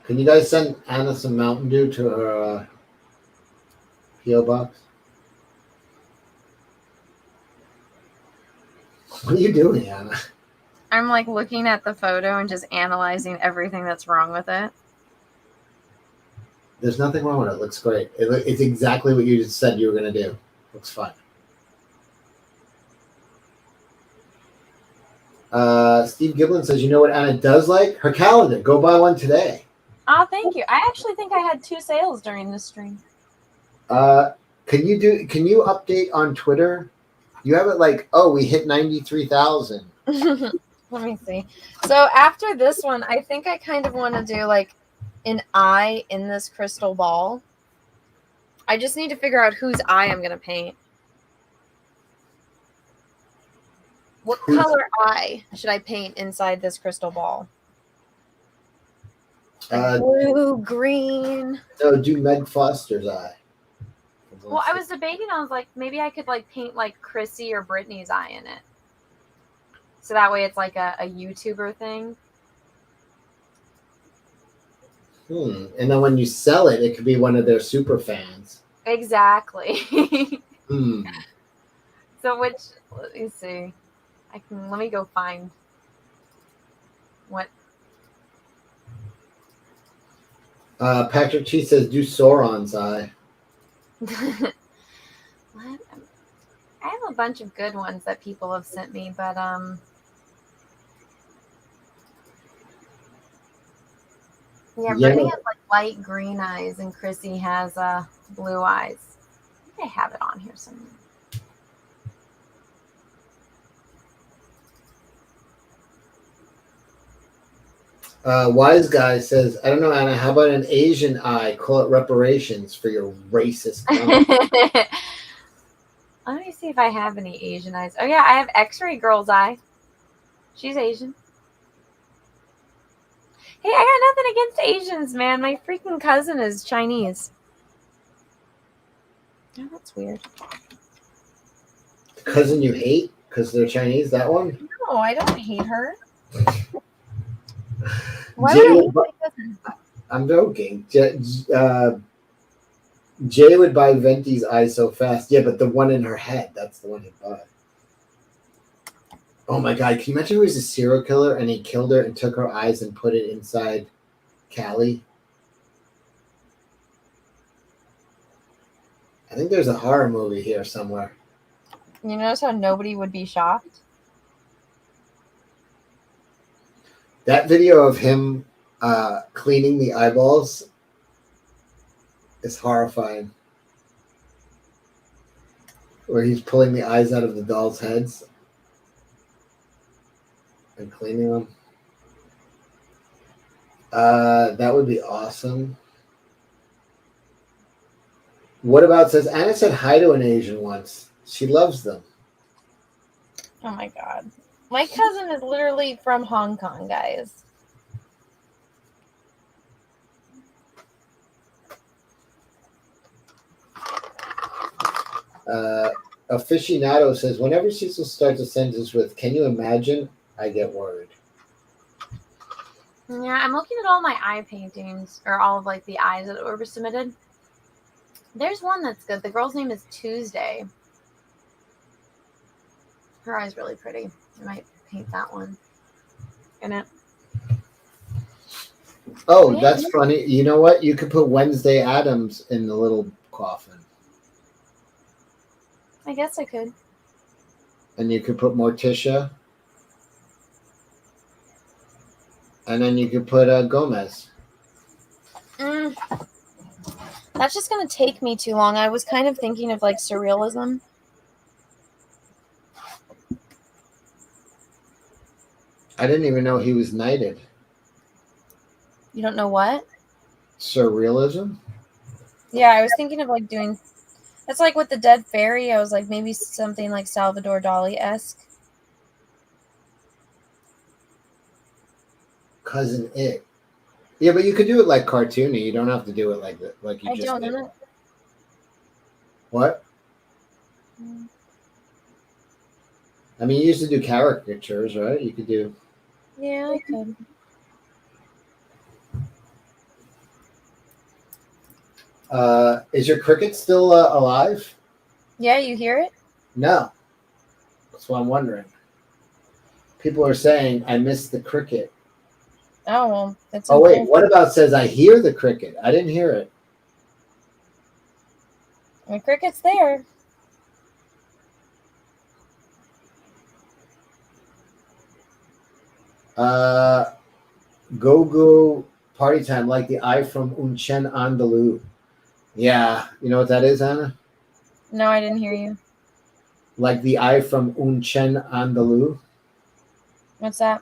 Can you guys send Anna some Mountain Dew to her P.O.Box? What are you doing, Anna? I'm like looking at the photo and just analyzing everything that's wrong with it. There's nothing wrong with it. It looks great. It's exactly what you just said you were going to do. Looks fine. Steve Giblin says, you know what Anna does like? Her calendar. Go buy one today. Oh, thank you. I actually think I had 2 sales during this stream. Can you update on Twitter? You have it like, oh, we hit 93,000. Let me see. So after this one, I think I kind of want to do like an eye in this crystal ball. I just need to figure out whose eye I'm going to paint. What color eye should I paint inside this crystal ball? Blue, green. No, do Meg Foster's eye. Well, I was debating. I was like, maybe I could like paint like Chrissy or Brittany's eye in it. So that way it's like a YouTuber thing. And then when you sell it, it could be one of their super fans. Exactly. Hmm. So which, let me see. Let me go find what. Patrick T says, do Sauron's eye. What? I have a bunch of good ones that people have sent me, but yeah, Brittany has like light green eyes and Chrissy has blue eyes. I think I have it on here somewhere. Wise Guy says, I don't know, Anna, how about an Asian eye? Call it reparations for your racist comment. Let me see if I have any Asian eyes. Oh yeah, I have X-ray girl's eye. She's Asian. Hey, I got nothing against Asians, man. My freaking cousin is Chinese. Oh, that's weird. The cousin you hate because they're Chinese, that one? No, I don't hate her. Why would I hate my cousin? I'm joking. Jay would buy Venti's eye so fast. Yeah, but the one in her head, that's the one he'd buy. Oh my God, can you imagine he was a serial killer and he killed her and took her eyes and put it inside Callie? I think there's a horror movie here somewhere. You notice how nobody would be shocked? That video of him cleaning the eyeballs is horrifying. Where he's pulling the eyes out of the dolls' heads and cleaning them. That would be awesome. What about says Anna said hi to an Asian once. She loves them. Oh my God. My cousin is literally from Hong Kong, guys. Aficionado says, whenever Cecil starts a sentence with, can you imagine? I get worried. Yeah, I'm looking at all my eye paintings, or all of like the eyes that were submitted. There's one that's good. The girl's name is Tuesday. Her eye's really pretty. I might paint that one in it. Oh, yeah, that's funny. You know what? You could put Wednesday Addams in the little coffin. I guess I could. And you could put Morticia. And then you could put Gomez. That's just going to take me too long. I was kind of thinking of like surrealism. I didn't even know he was knighted. You don't know what? Surrealism? Yeah, I was thinking of like doing... That's like with the dead fairy. I was like maybe something like Salvador Dali-esque. Cousin It. Yeah, but you could do it like cartoony. You don't have to do it like that. Like you I just don't did. know. What? I mean, you used to do caricatures, right? You could do... Yeah, I could. Is your cricket still alive? Yeah, you hear it? No. That's what I'm wondering. People are saying, I miss the cricket. Oh, well, that's... Oh, wait. What about says, I hear the cricket? I didn't hear it. The cricket's there. Go party time, like the eye from Un Chen Andalou. Yeah. You know what that is, Anna? No, I didn't hear you. Like the eye from Un Chen Andalou. What's that?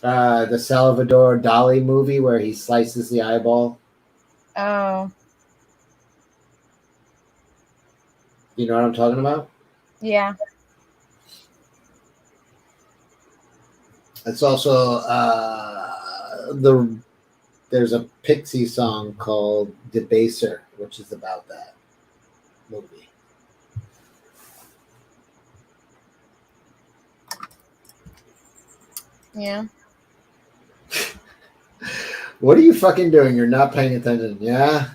The Salvador Dali movie where he slices the eyeball. Oh. You know what I'm talking about? Yeah. It's also there's a Pixie song called Debaser, which is about that movie. Yeah. What are you fucking doing? You're not paying attention. Yeah?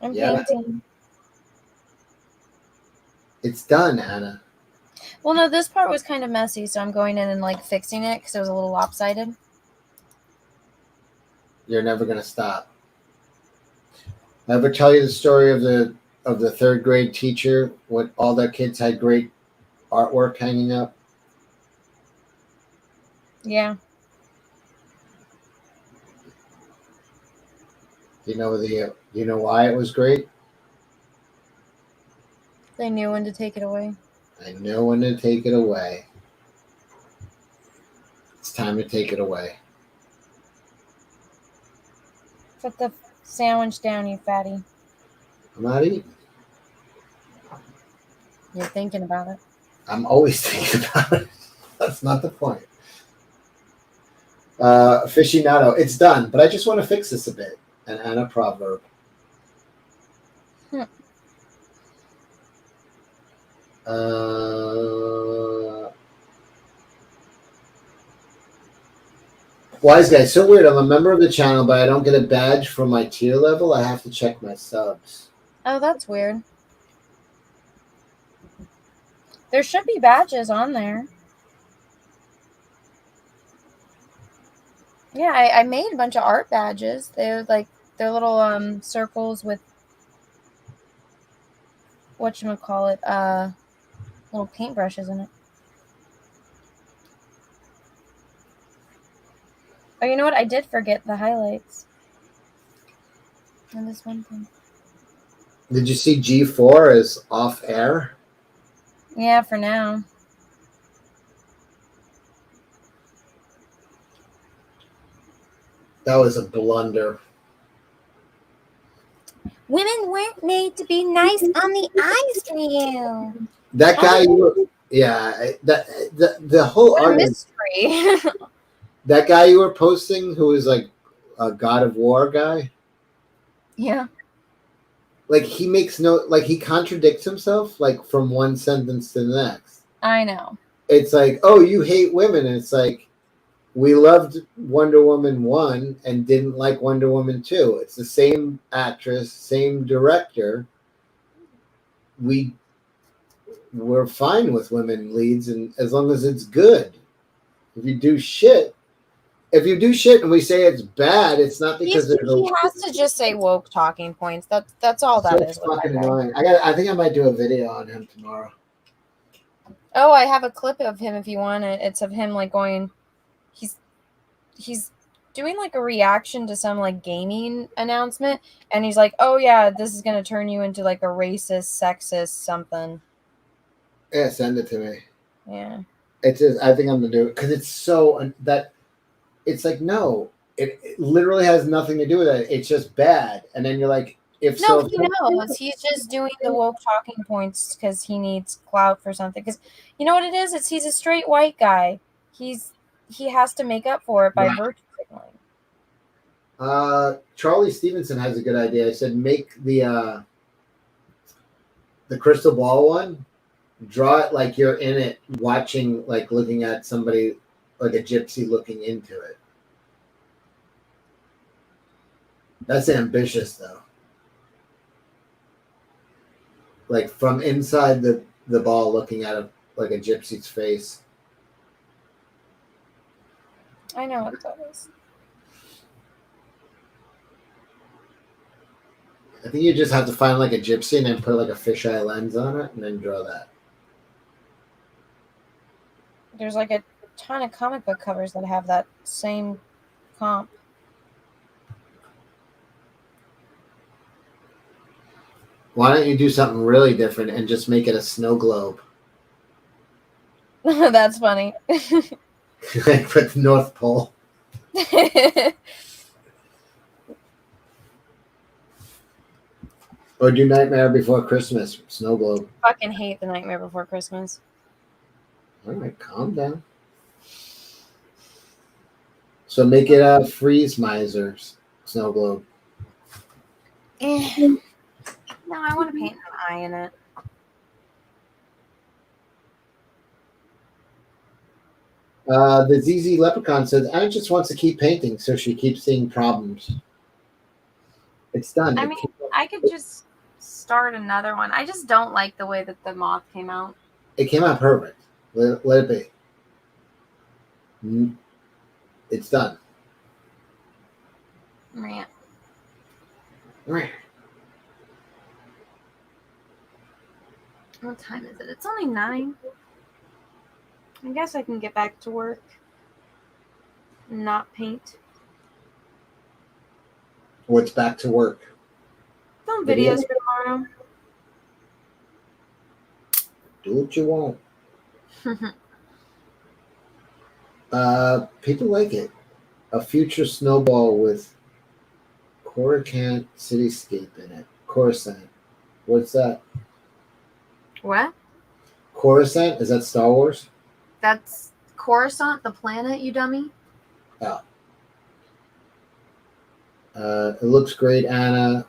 I'm Yeah. painting. It's done, Anna. Well, no, this part was kind of messy, so I'm going in and like fixing it because it was a little lopsided. You're never gonna stop. I ever tell you the story of the third grade teacher when all their kids had great artwork hanging up? Yeah. You know why it was great? They knew when to take it away. I know when to take it away. It's time to take it away. Put the sandwich down, you fatty. I'm not eating. You're thinking about it. I'm always thinking about it. That's not the point. Aficionado. It's done, but I just want to fix this a bit. An Anna proverb. Wise guy, so weird. I'm a member of the channel, but I don't get a badge for my tier level. I have to check my subs. Oh, that's weird. There should be badges on there. Yeah, I made a bunch of art badges. They're like they're little circles with whatchamacallit, little paintbrushes in it. Oh, you know what? I did forget the highlights. And this one thing. Did you see G4 is off air? Yeah, for now. That was a blunder. Women weren't made to be nice on the eyes for you. That guy, the whole What a argument. mystery. That guy you were posting, who is like a God of War guy, Yeah. like he makes he contradicts himself like from one sentence to the next. I know. It's like, oh, you hate women, and it's like we loved Wonder Woman 1 and didn't like Wonder Woman 2. It's the same actress, same director. We're fine with women leads, and as long as it's good. If you do shit and we say it's bad, it's not because he has to just say woke talking points. That's all that is. Fucking annoying. I think I might do a video on him tomorrow. Oh, I have a clip of him if you want it. It's of him like going. He's doing like a reaction to some like gaming announcement, and he's like, "Oh yeah, this is gonna turn you into like a racist, sexist something." Yeah, send it to me. Yeah. It's just, I think I'm gonna do it because it's so that it's like no, it literally has nothing to do with it. It's just bad, and then you're like, He knows. He's just doing the woke talking points because he needs clout for something. Because you know what it is? He's a straight white guy. He has to make up for it by virtue signaling. Charlie Stevenson has a good idea. I said make the crystal ball one. Draw it like you're in it, watching, like looking at somebody, like a gypsy looking into it. That's ambitious, though. Like from inside the ball, looking at like a gypsy's face. I know what that is. I think you just have to find like a gypsy and then put like a fisheye lens on it and then draw that. There's like a ton of comic book covers that have that same comp. Why don't you do something really different and just make it a snow globe? That's funny. Like put the North Pole. Or do Nightmare Before Christmas, snow globe. Fucking hate the Nightmare Before Christmas. All right, calm down. So make it a freeze misers snow globe. No, I want to paint an eye in it. The ZZ Leprechaun says Anna just wants to keep painting, so she keeps seeing problems. It's done. I mean, I could just start another one. I just don't like the way that the moth came out. It came out perfect. Let it be. It's done. Rant. What time is it? It's only 9. I guess I can get back to work and not paint. What's back to work? Film videos for tomorrow. Do what you want. People like it. A future snowball with Coruscant cityscape in it. Coruscant. What's that? What? Coruscant? Is that Star Wars? That's Coruscant, the planet, you dummy. Oh. It looks great, Anna.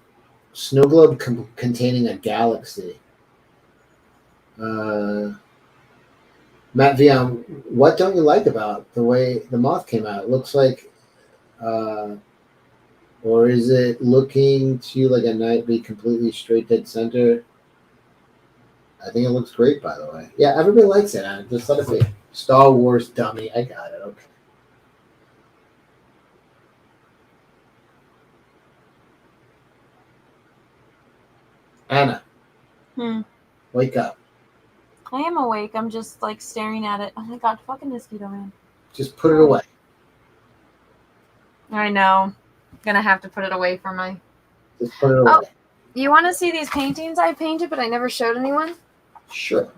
Snow globe containing a galaxy. Matt Vian, what don't you like about the way the moth came out? It looks like, or is it looking to you like a knight be completely straight dead center? I think it looks great, by the way. Yeah, everybody likes it, Anna. Just let it be. Star Wars dummy. I got it. Okay. Anna, wake up. I am awake. I'm just like staring at it. Oh my god, fucking mosquito man. Just put it away. I know. Gonna have to put it away for my. Just put it away. Oh, you want to see these paintings I painted, but I never showed anyone? Sure.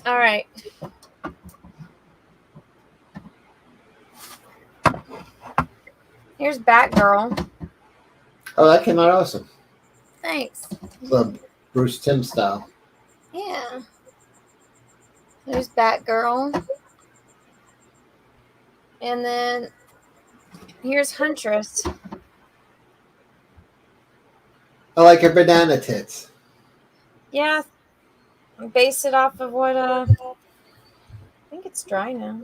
All right. Here's Batgirl. Oh, that came out awesome. Thanks. The Bruce Timm style. Yeah. There's Batgirl. And then here's Huntress. I like her banana tits. Yeah. Base it off of what I think it's dry now.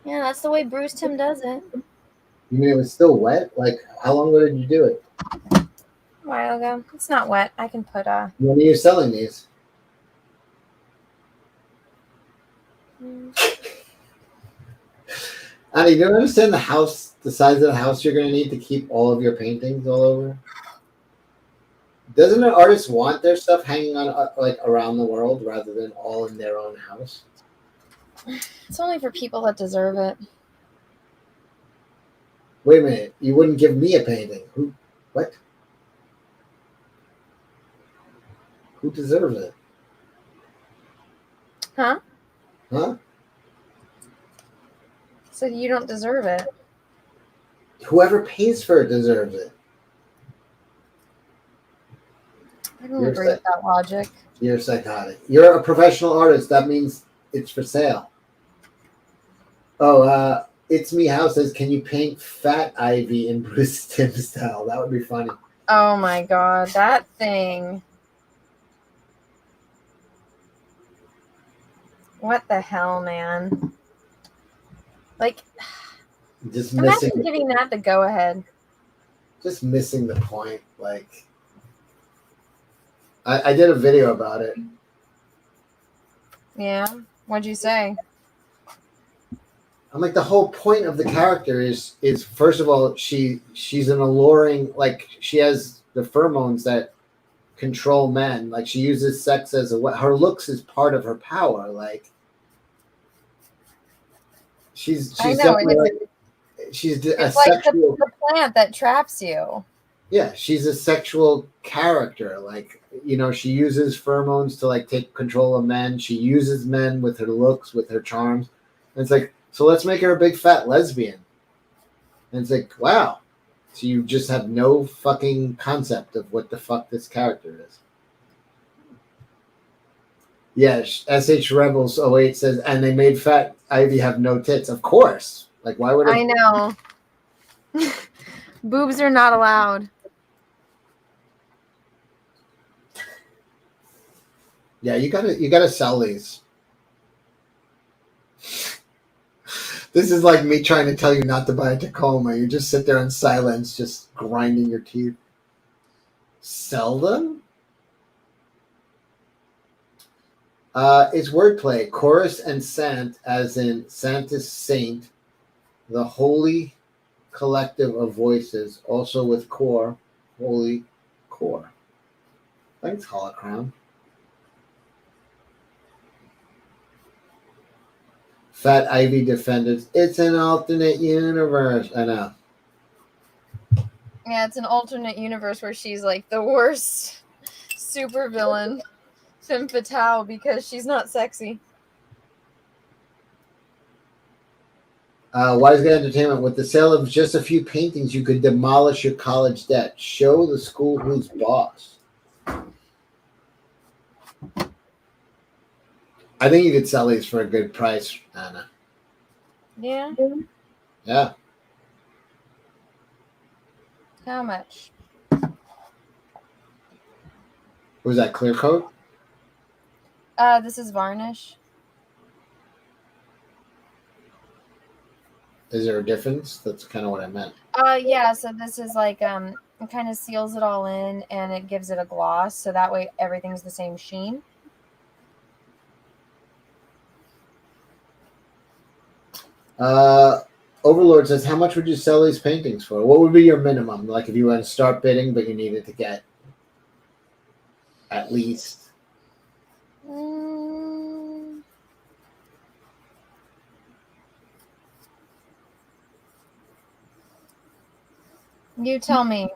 Yeah, that's the way Bruce Timm does it. You mean it was still wet? Like, how long ago did you do it? A while ago. It's not wet. I can put When are you selling these? Annie, do you understand the size of the house you're going to need to keep all of your paintings all over? Doesn't an artist want their stuff hanging on like around the world rather than all in their own house? It's only for people that deserve it. Wait a minute. You wouldn't give me a painting. Who? What? Who deserves it? Huh? Huh? So you don't deserve it. Whoever pays for it deserves it. I don't agree with that logic. You're psychotic. You're a professional artist. That means it's for sale. Oh, It's Me House says, can you paint Fat Ivy in Bruce Timm style? That would be funny. Oh my god, that thing. What the hell, man? Like, just imagine giving that the go ahead. Just missing the point. Like, I did a video about it. Yeah? What'd you say? I'm like, the whole point of the character is first of all, she's an alluring, like, she has the pheromones that control men. Like, she uses sex as her looks is part of her power. Like, she's definitely she's a it's like sexual, the plant that traps you. Yeah, she's a sexual character. Like, you know, she uses pheromones to like take control of men. She uses men with her looks, with her charms. And it's like, so let's make her a big fat lesbian. And it's like, wow. So you just have no fucking concept of what the fuck this character is. Yeah, SH Rebels 08 says, and they made Fat Ivy have no tits. Of course. Like, why would I know. Boobs are not allowed. Yeah, you gotta sell these. This is like me trying to tell you not to buy a Tacoma. You just sit there in silence, just grinding your teeth. Sell them? It's wordplay. Chorus and Sant, as in Santis Saint, the holy collective of voices, also with core, holy core. Thanks, Holocron. Fat Ivy Defenders. It's an alternate universe. I know. Yeah, it's an alternate universe where she's like the worst supervillain, femme fatale, because she's not sexy. Wise Guy Entertainment. With the sale of just a few paintings, you could demolish your college debt. Show the school who's boss. I think you could sell these for a good price, Anna. Yeah? Yeah. How much? Was that clear coat? This is varnish. Is there a difference? That's kind of what I meant. Yeah, so this is like, it kind of seals it all in and it gives it a gloss, so that way everything's the same sheen. Overlord says, how much would you sell these paintings for? What would be your minimum? Like if you went to start bidding, but you needed to get at least. You tell me.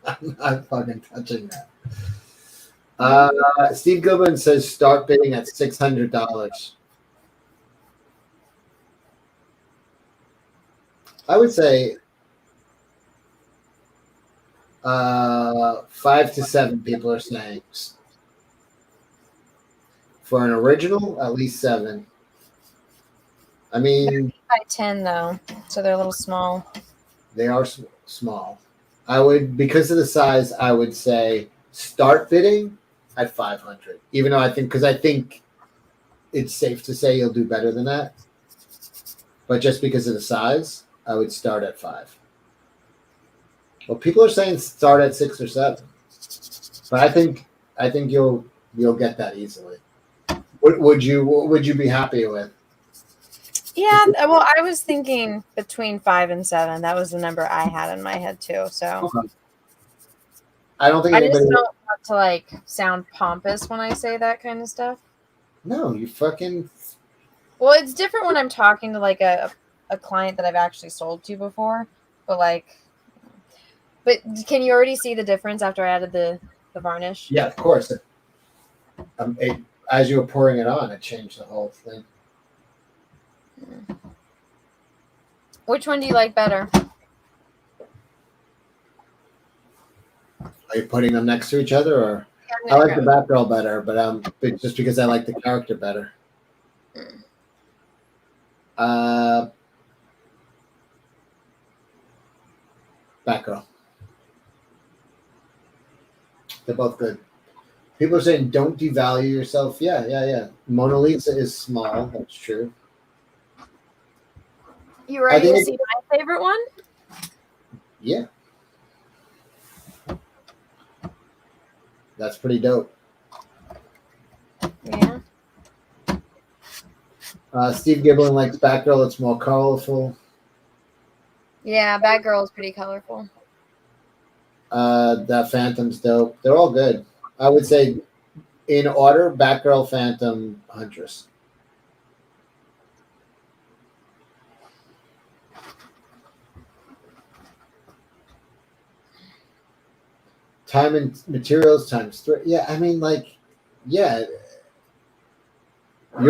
I'm not fucking touching that. Steve Goodman says start bidding at $600. I would say 5 to 7 people are saying for an original, at least 7. I mean, By 10 though, so they're a little small. They are small. I would, because of the size, I would say start bidding at 500. Even though I think it's safe to say you'll do better than that. But just because of the size, I would start at 5. Well, people are saying start at 6 or 7, but I think you'll get that easily. What would you be happy with? Yeah, well, I was thinking between 5 and 7. That was the number I had in my head too. So I don't think I just anybody. don't want to like sound pompous when I say that kind of stuff. No, you fucking. Well, it's different when I'm talking to like a client that I've actually sold to before, but can you already see the difference after I added the varnish? Yeah, of course. As you were pouring it on, it changed the whole thing. Which one do you like better? Are you putting them next to each other, or I like the Batgirl better, but just because I like the character better. Batgirl. They're both good. People are saying don't devalue yourself. Yeah. Mona Lisa is small. That's true. You ready to see my favorite one? Yeah. That's pretty dope. Yeah. Steve Giblin likes Batgirl. It's more colorful. Yeah, Batgirl is pretty colorful. That Phantom's dope. They're all good. I would say in order, Batgirl, Phantom, Huntress. Time and materials times 3. Yeah, I mean, you're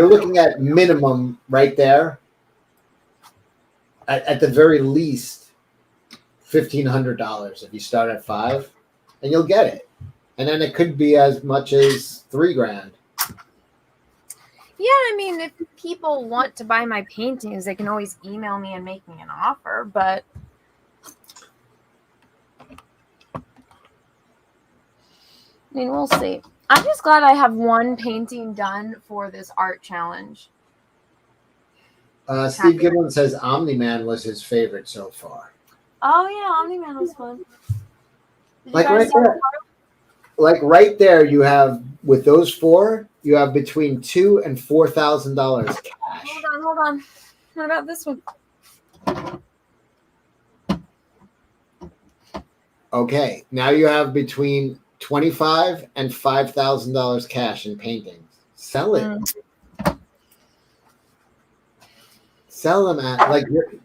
looking at minimum right there. at the very least $1,500 if you start at 5, and you'll get it. And then it could be as much as $3,000. Yeah, I mean, if people want to buy my paintings, they can always email me and make me an offer, but I mean, we'll see. I'm just glad I have one painting done for this art challenge. Steve Gibbon says Omni-Man was his favorite so far. Oh, yeah, Omni-Man was fun. Like right there, you have, with those 4, you have between $2,000 and $4,000 cash. Hold on. What about this one? Okay, now you have between $25,000 and $5,000 cash in paintings. Sell it. Sell them at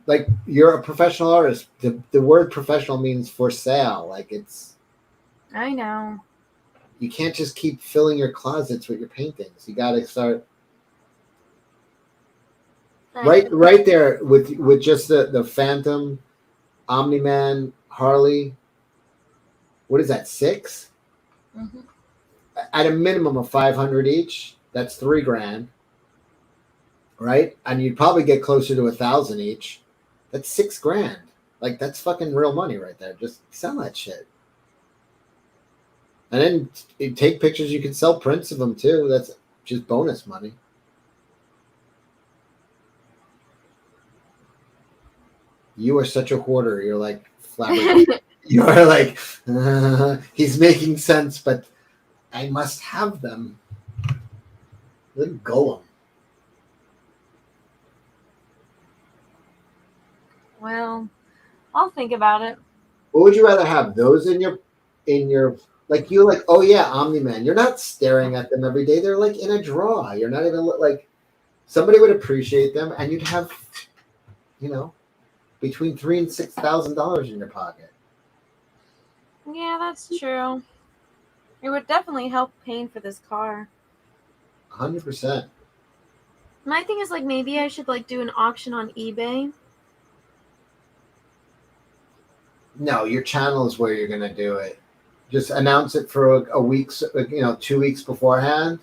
like you're a professional artist. The word professional means for sale. Like it's. I know. You can't just keep filling your closets with your paintings. You got to start. Right there with just the Phantom, Omni-Man, Harley. What is that? 6? Mm-hmm. At a minimum of 500 each. That's $3,000. Right? And you'd probably get closer to 1,000 each. That's $6,000. Like that's fucking real money right there. Just sell that shit. And then you take pictures. You can sell prints of them too. That's just bonus money. You are such a hoarder. You're like flabbergasted. You are like, he's making sense, but I must have them. Look, Golem. Well, I'll think about it. What would you rather have? Those in your like you like, oh yeah, Omni-Man. You're not staring at them every day. They're like in a drawer. You're not even like somebody would appreciate them, and you'd have, between $3,000 and $6,000 in your pocket. Yeah, that's true. It would definitely help paying for this car. 100%. My thing is like maybe I should like do an auction on eBay. No, your channel is where you're gonna do it. Just announce it for a week, 2 weeks beforehand.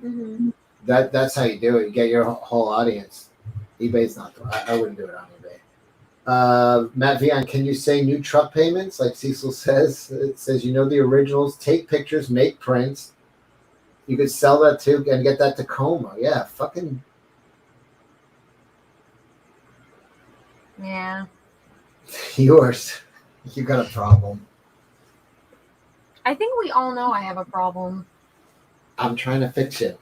Mm-hmm. That's how you do it. You get your whole audience. eBay's not. I wouldn't do it on eBay. Matt Vian, can you say new truck payments? Like Cecil says, it says the originals. Take pictures, make prints. You could sell that too and get that Tacoma. Yeah, fucking. Yeah. Yours. You got a problem. I think we all know I have a problem. I'm trying to fix it.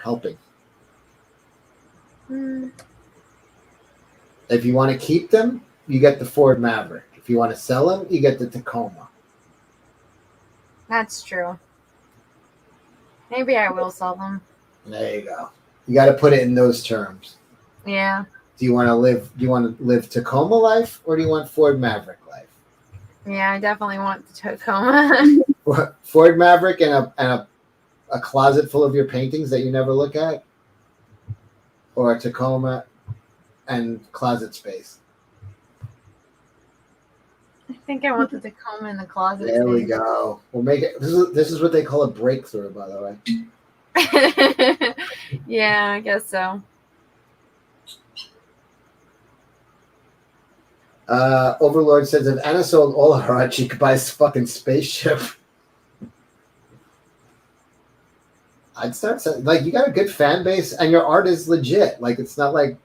Helping. If you want to keep them, you get the Ford Maverick. If you want to sell them, you get the Tacoma. That's true. Maybe I will sell them. There you go. You got to put it in those terms. Yeah. Do you want to live Tacoma life, or do you want Ford Maverick life? Yeah, I definitely want the Tacoma. Ford Maverick and a closet full of your paintings that you never look at, or a Tacoma and closet space. I think I want the Tacoma in the closet. There we go. We'll make it. This is what they call a breakthrough, by the way. Yeah, I guess so. Overlord says if Anna sold all her art, she could buy a fucking spaceship. I'd start saying, like, you got a good fan base and your art is legit. Like, it's not like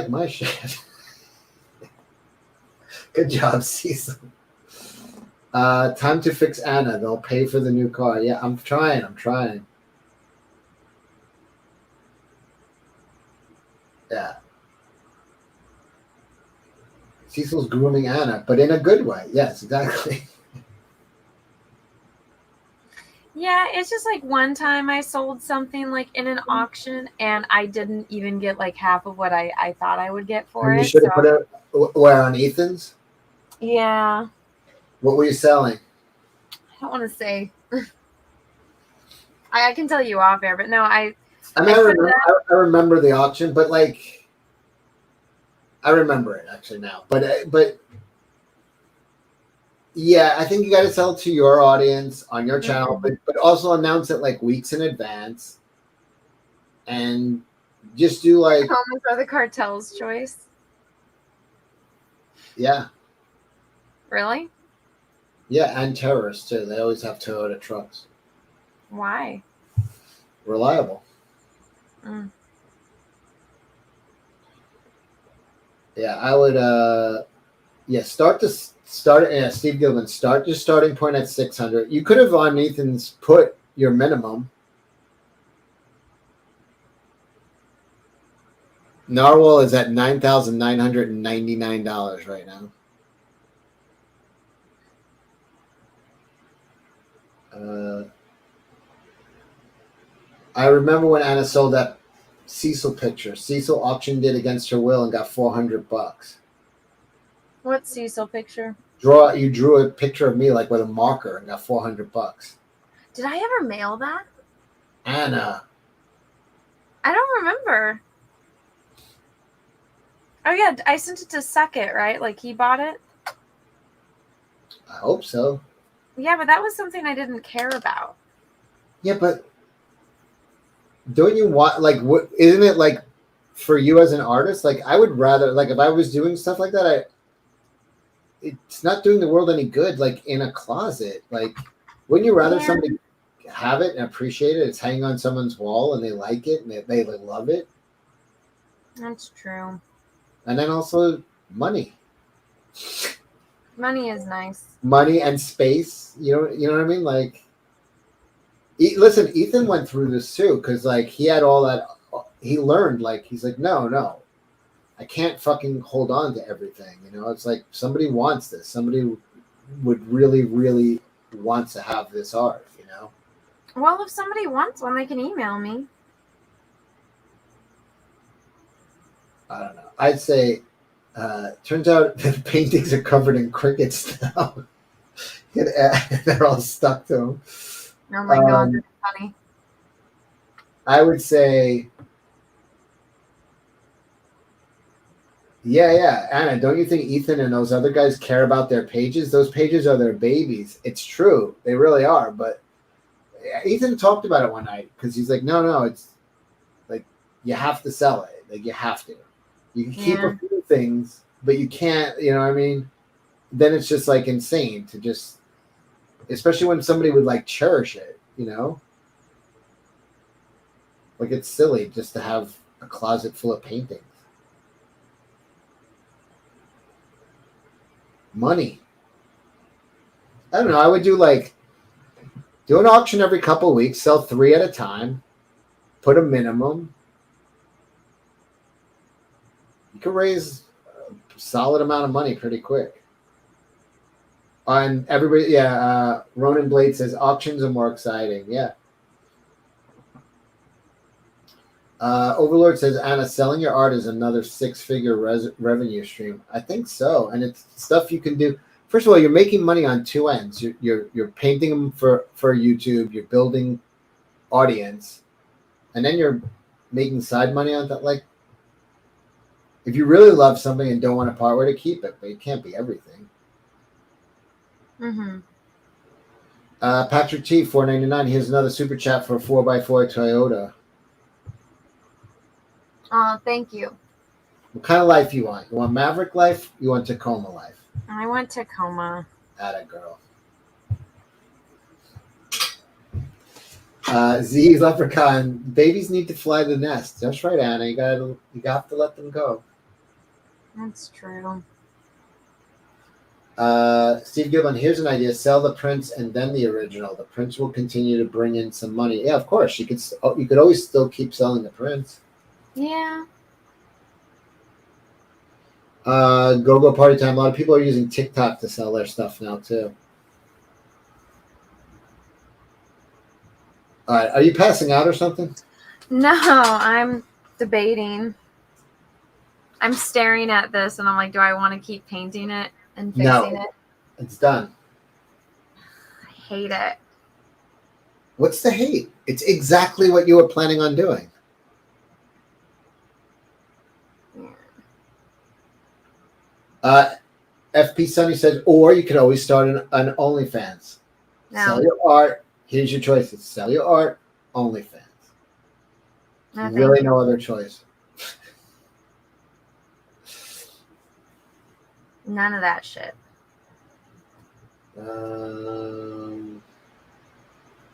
my shit. Good job, Cecil. Time to fix Anna. They'll pay for the new car. Yeah, I'm trying. Yeah. Cecil's grooming Anna, but in a good way. Yes, exactly. Yeah, it's just like one time I sold something like in an auction and I didn't even get like half of what I thought I would get for it. You should have put it where, on Ethan's? Yeah. What were you selling? I don't want to say. I can tell you off air, but no, I mean, I remember the auction, but like, I remember it actually now. But yeah, I think you got to sell it to your audience on your channel, but also announce it like weeks in advance, and just do like Homes are the cartel's choice. Yeah. Really? Yeah, and terrorists too. They always have Toyota trucks. Why? Reliable. Mm. Yeah, I would Steve Gilman, start your starting point at 600. You could have on Ethan's put your minimum. Narwhal is at $9,999 right now. I remember when Anna sold that Cecil picture. Cecil auctioned it against her will and got $400. What Cecil picture? You drew a picture of me like with a marker and got $400. Did I ever mail that? Anna. I don't remember. Oh yeah, I sent it to Suckett, right? Like he bought it? I hope so. Yeah, but that was something I didn't care about. Yeah, but don't you want like what? Isn't it like for you as an artist? Like I would rather like if I was doing stuff like that, it's not doing the world any good. Like in a closet, like wouldn't you rather somebody have it and appreciate it? It's hanging on someone's wall and they like it and they love it. That's true. And then also money. Money is nice. Money and space. You know what I mean? Like, listen, Ethan went through this too because like he had all that. He learned like he's like no, I can't fucking hold on to everything. You know, it's like somebody wants this. Somebody would really, really want to have this art. You know. Well, if somebody wants one, they can email me. I don't know. I'd say. Turns out the paintings are covered in crickets now. They're all stuck to them. Oh my god, that's funny. I would say, yeah, Anna. Don't you think Ethan and those other guys care about their pages? Those pages are their babies. It's true, they really are. But Ethan talked about it one night because he's like, no, it's like you have to sell it. Like you have to. You can keep a few things, but you can't. You know what I mean? Then it's just like insane to just, especially when somebody would like cherish it. You know, like it's silly just to have a closet full of paintings. Money. I don't know. I would do an auction every couple of weeks, sell 3 at a time, put a minimum. You can raise a solid amount of money pretty quick. And everybody, Ronan Blade says auctions are more exciting. Yeah. Overlord says, Anna, selling your art is another 6-figure revenue stream. I think so. And it's stuff you can do. First of all, you're making money on 2 ends. You're painting them for YouTube. You're building audience. And then you're making side money on that. Like, if you really love something and don't want to part with it, keep it. But it can't be everything. Mm-hmm. Patrick T, $4.99. Here's another super chat for a 4x4 Toyota. Thank you. What kind of life you want? You want Maverick life? You want Tacoma life? I want Tacoma. Atta girl. Z's Leprechaun. Babies need to fly the nest. That's right, Anna. You got to let them go. That's true. Steve Gibbon, here's an idea. Sell the prints and then the original. The prints will continue to bring in some money. Yeah, of course. You could always still keep selling the prints. Yeah. Go party time. A lot of people are using TikTok to sell their stuff now too. All right, are you passing out or something? No, I'm debating. I'm staring at this and I'm like, do I want to keep painting it and fixing it? It's done. I hate it. What's the hate? It's exactly what you were planning on doing. FP Sunny says, or you could always start an OnlyFans. No. Sell your art. Here's your choices. Sell your art, OnlyFans. No, Really no other choice. None of that shit.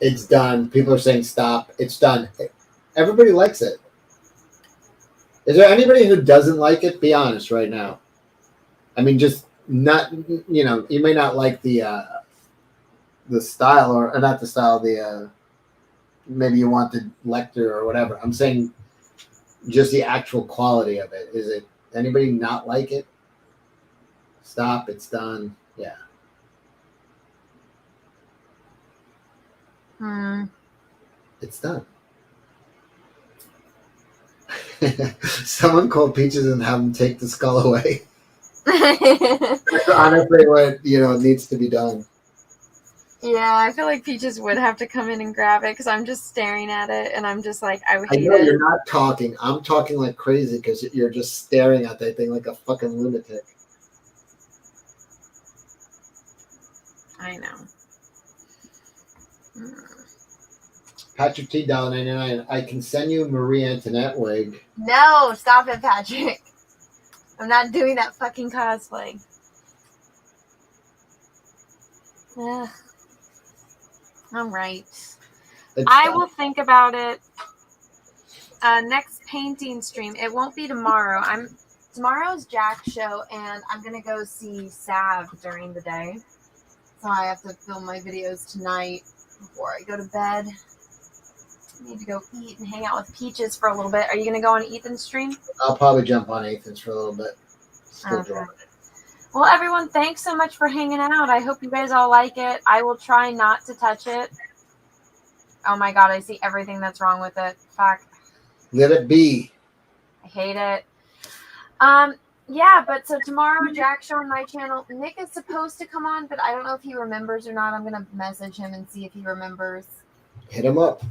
It's done. People are saying stop. It's done. Everybody likes it. Is there anybody who doesn't like it? Be honest right now. I mean, just not, you may not like the style or not the style, maybe you want the Lecter or whatever. I'm saying just the actual quality of it. Is it anybody not like it? Stop. It's done. Yeah. It's done. Someone called Peaches and have them take the skull away. That's honestly what needs to be done. Yeah, I feel like Peaches would have to come in and grab it because I'm just staring at it and I'm just like, I hate know it. You're not talking. I'm talking like crazy because you're just staring at that thing like a fucking lunatic. I know. Patrick T. $1.99. I can send you a Marie Antoinette wig. No, stop it, Patrick. I'm not doing that fucking cosplay. Ugh. All right. I will think about it. Next painting stream. It won't be tomorrow. Tomorrow's Jack's show, and I'm gonna go see Sav during the day. So I have to film my videos tonight before I go to bed. I need to go eat and hang out with Peaches for a little bit. Are you gonna go on Ethan's stream? I'll probably jump on Ethan's for a little bit. Okay. Well, everyone, thanks so much for hanging out. I hope you guys all like it. I will try not to touch it. Oh my god, I see everything that's wrong with it. Fuck. Let it be. I hate it. Yeah, but so tomorrow, Jack's show on my channel. Nick is supposed to come on, but I don't know if he remembers or not. I'm gonna message him and see if he remembers. Hit him up.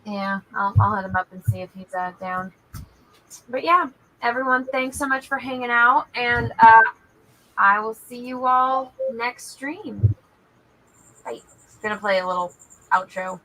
Yeah, I'll hit him up and see if he's down. But yeah, everyone, thanks so much for hanging out, and I will see you all next stream. Bye. I'm gonna play a little outro.